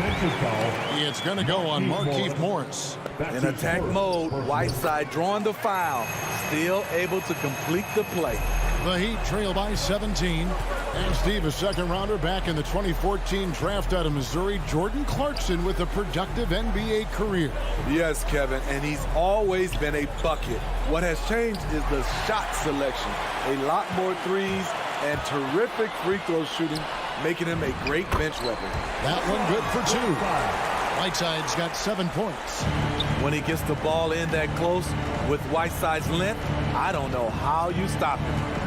It's going to go on Markieff Morris. In attack mode, Whiteside drawing the foul. Still able to complete the play. The Heat trail by 17. And Steve, a second-rounder back in the 2014 draft out of Missouri, Jordan Clarkson with a productive NBA career. Yes, Kevin, and he's always been a bucket. What has changed is the shot selection. A lot more threes and terrific free throw shooting, making him a great bench weapon. That one good for 2. Whiteside's got 7 points. When he gets the ball in that close with Whiteside's length, I don't know how you stop him.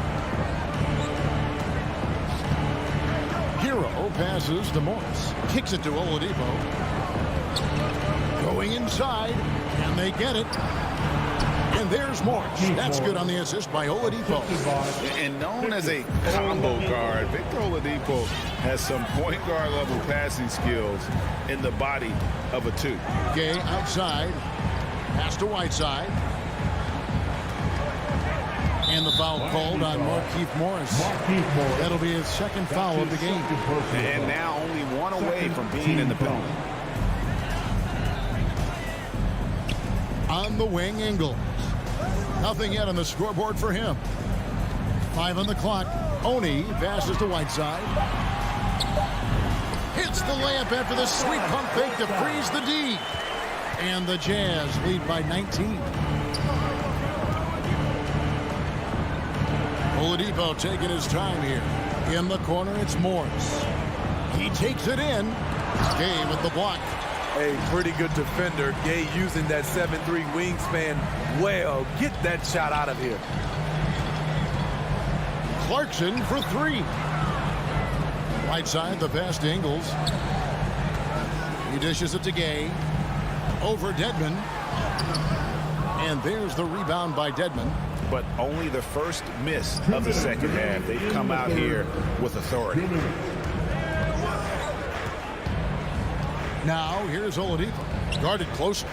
Hero passes to Morris. Kicks it to Oladipo. Going inside, and they get it. And there's Morris. That's good on the assist by Oladipo. And known as a combo guard, Victor Oladipo has some point guard level passing skills in the body of a 2. Gay outside. Pass to Whiteside. And the foul called on Markieff Morris. That'll be his second foul of the game. And now only one away from being in the penalty. On the wing, Ingles. Nothing yet on the scoreboard for him. 5 on the clock. Oni passes to Whiteside. Hits the layup after the sweet pump fake to freeze the D. And the Jazz lead by 19. Oladipo taking his time here. In the corner, it's Morris. He takes it in. Gay with the block. A pretty good defender. Gay using that 7'3" wingspan well. Get that shot out of here. Clarkson for 3. Whiteside, the pass to Ingles. He dishes it to Gay. Over Dedmon. And there's the rebound by Dedmon. But only the first miss of the second half. They've come out here with authority. Now, here's Oladipo. Guarded closer.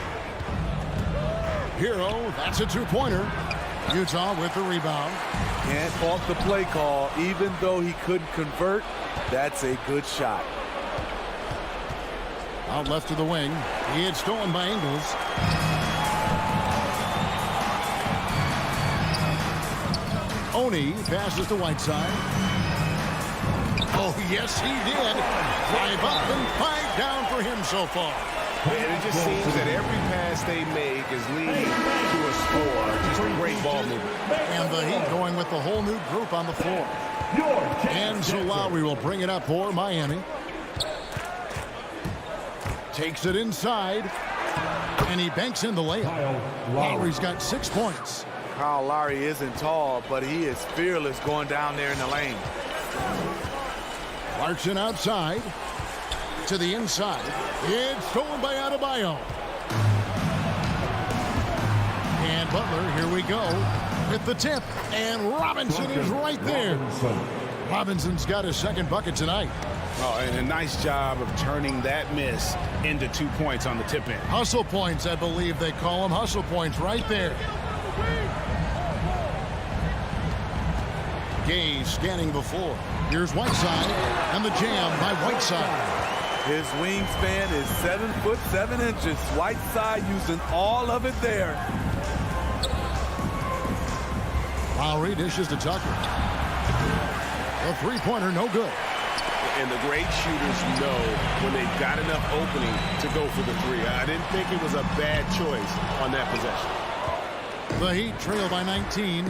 Hero, that's a 2-pointer. Utah with the rebound. Can't fault the play call. Even though he couldn't convert, that's a good shot. Out left to the wing. He had stolen by Ingles. Oni passes to Whiteside. Oh, yes, he did. 5 up and 5 down for him so far. And it just seems that every pass they make is leading to a score. Just a great ball movement. And the Heat going with the whole new group on the floor. And so Lowry will bring it up for Miami. Takes it inside. And he banks in the layup. Lowry's got 6 points. Kyle Lowry isn't tall, but he is fearless going down there in the lane. Clarkson outside. To the inside. It's stolen by Adebayo. And Butler, here we go, with the tip. And Robinson is right there. Robinson's got his second bucket tonight. Oh, and a nice job of turning that miss into 2 points on the tip in. Hustle points, I believe they call them. Hustle points right there. Gay scanning the floor. Here's Whiteside, and the jam by Whiteside. His wingspan is 7 foot 7 inches. Whiteside using all of it there. Lowry dishes to Tucker. A 3-pointer, no good. And the great shooters know when they've got enough opening to go for the 3. I didn't think it was a bad choice on that possession. The Heat trail by 19.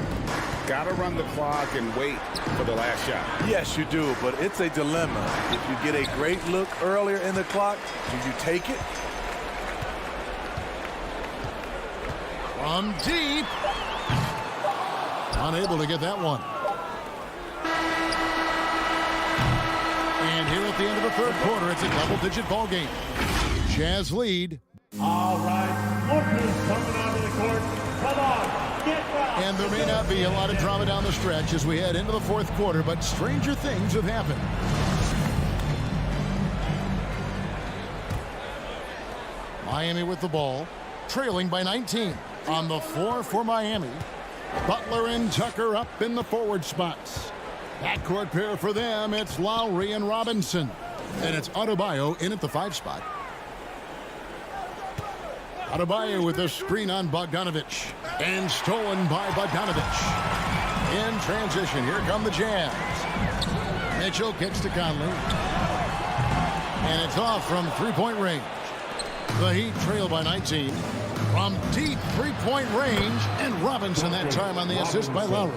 Got to run the clock and wait for the last shot. Yes, you do, but it's a dilemma. If you get a great look earlier in the clock, do you take it? From deep. Unable to get that one. And here at the end of the third quarter, it's a double-digit ball game. Jazz lead. All right, Lucas coming onto the court. Come on, get back. And there may not be a lot of drama down the stretch as we head into the fourth quarter, but stranger things have happened. Miami with the ball, trailing by 19. On the floor for Miami, Butler and Tucker up in the forward spots. Backcourt pair for them, it's Lowry and Robinson. And it's Adebayo in at the 5 spot. Adebayo with a screen on Bogdanovich. And stolen by Bogdanovich. In transition, here come the Jazz. Mitchell kicks to Conley. And it's off from three-point range. The Heat trail by 19. From deep three-point range. And Robinson that time on the assist by Lowry.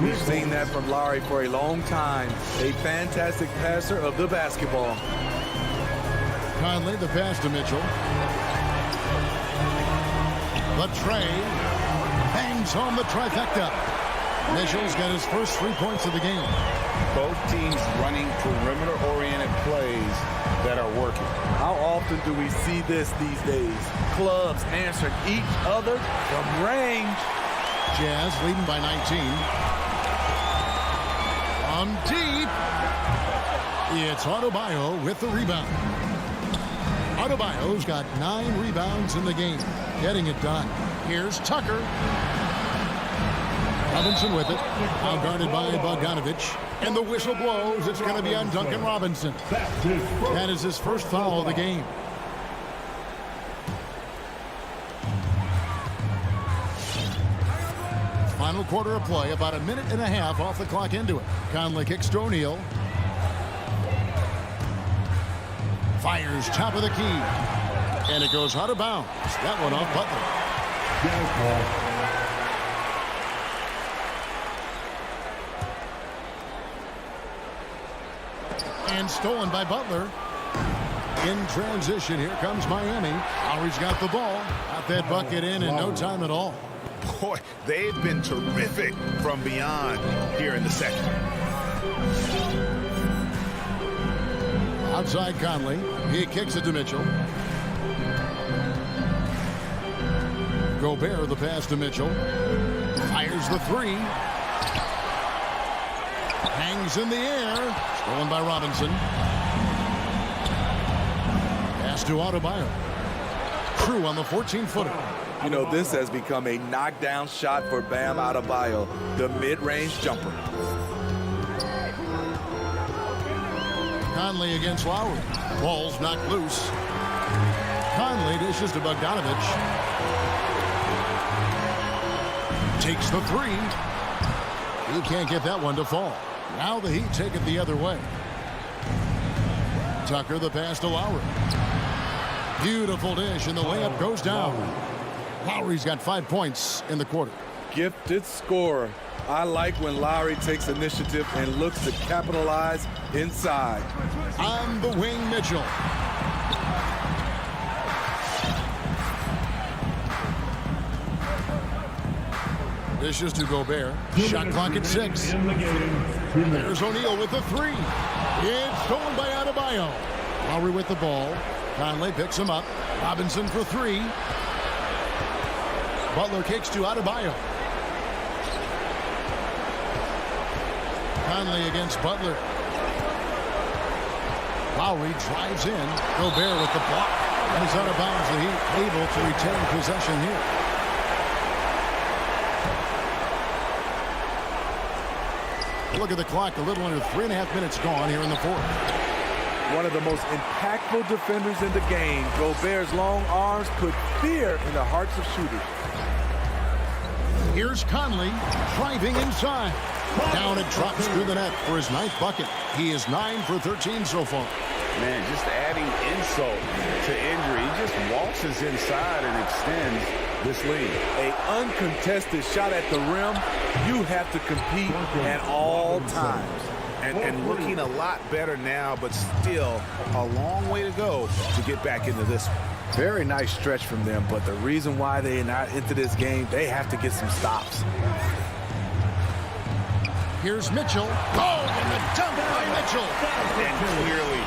We've seen that from Lowry for a long time. A fantastic passer of the basketball. Conley, the pass to Mitchell. The tray hangs home the trifecta. Mitchell's got his first 3 points of the game. Both teams running perimeter-oriented plays that are working. How often do we see this these days? Clubs answering each other from range. Jazz leading by 19. From deep, it's Adebayo with the rebound. Adebayo's got 9 rebounds in the game, getting it done. Here's Tucker. Robinson with it, now guarded by Bogdanovich. And the whistle blows. It's going to be on Duncan Robinson. That is his first foul of the game. Final quarter of play, about a minute and a half off the clock into it. Conley kicks to O'Neal. Fires top of the key. And it goes out of bounds. That one off Butler. And stolen by Butler. In transition, here comes Miami. Lowry's got the ball. Got that bucket in no time at all. Boy, they've been terrific from beyond here in the second. Outside Conley. He kicks it to Mitchell. Gobert the pass to Mitchell. Fires the three. Hangs in the air. Stolen by Robinson. Pass to Adebayo. Crew on the 14-footer. You know, this has become a knockdown shot for Bam Adebayo, the mid-range jumper. Conley against Lowry. Ball's knocked loose. Conley dishes to Bogdanovich. Takes the three. He can't get that one to fall. Now the Heat take it the other way. Tucker the pass to Lowry. Beautiful dish, and the layup goes down. Lowry's got 5 points in the quarter. Gifted scorer. I like when Lowry takes initiative and looks to capitalize inside. On the wing, Mitchell. Dishes to Gobert. Shot clock at 6. There's O'Neal with the three. It's stolen by Adebayo. Lowry with the ball. Conley picks him up. Robinson for three. Butler kicks to Adebayo. Conley against Butler. Lowry drives in. Gobert with the block. And he's out of bounds. The Heat able to retain possession here. Look at the clock. A little under 3.5 minutes gone here in the fourth. One of the most impactful defenders in the game. Gobert's long arms put fear in the hearts of shooters. Here's Conley driving inside. Down it drops through the net for his 9th bucket. He is 9 for 13 so far. Man, just adding insult to injury. He just waltzes inside and extends this lead. An uncontested shot at the rim. You have to compete at all times. And looking a lot better now, but still a long way to go to get back into this one. Very nice stretch from them, but the reason why they are not into this game, they have to get some stops. Here's Mitchell. Oh, and the dunk by Mitchell. And clearly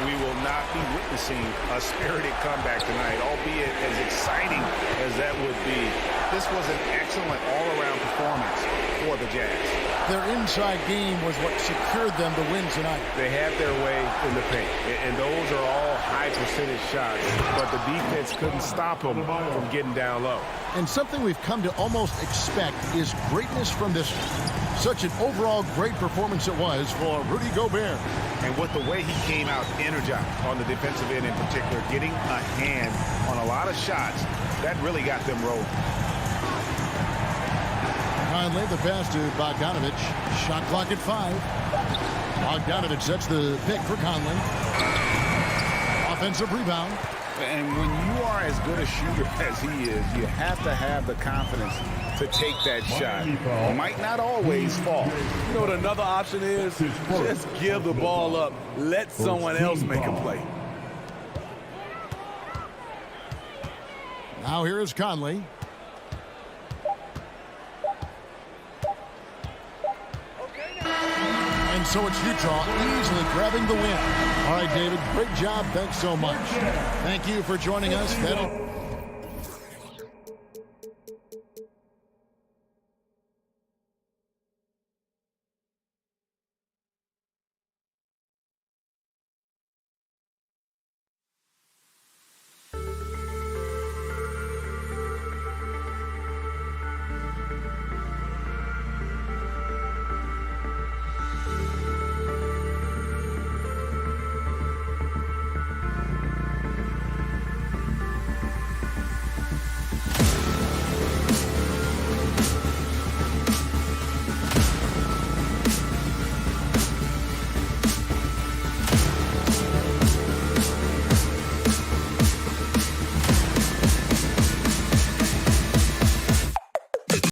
we will not be witnessing a spirited comeback tonight, albeit as exciting as that would be. This was an excellent all-around performance for the Jazz. Their inside game was what secured them to win tonight. They had their way in the paint, and those are all high-percentage shots, but the defense couldn't stop them from getting down low. And something we've come to almost expect is greatness from this one. Such an overall great performance it was for Rudy Gobert. And with the way he came out energized on the defensive end in particular, getting a hand on a lot of shots, that really got them rolling. Conley, the pass to Bogdanovich. Shot clock at 5. Bogdanovich sets the pick for Conley. Offensive rebound. And when you are as good a shooter as he is, you have to have the confidence to take that shot. Might not always fall. You know what another option is? Just give the ball up. Let someone else make a play. Now here is Conley. And so it's Utah easily grabbing the win. All right, David, great job. Thanks so much. Thank you for joining us.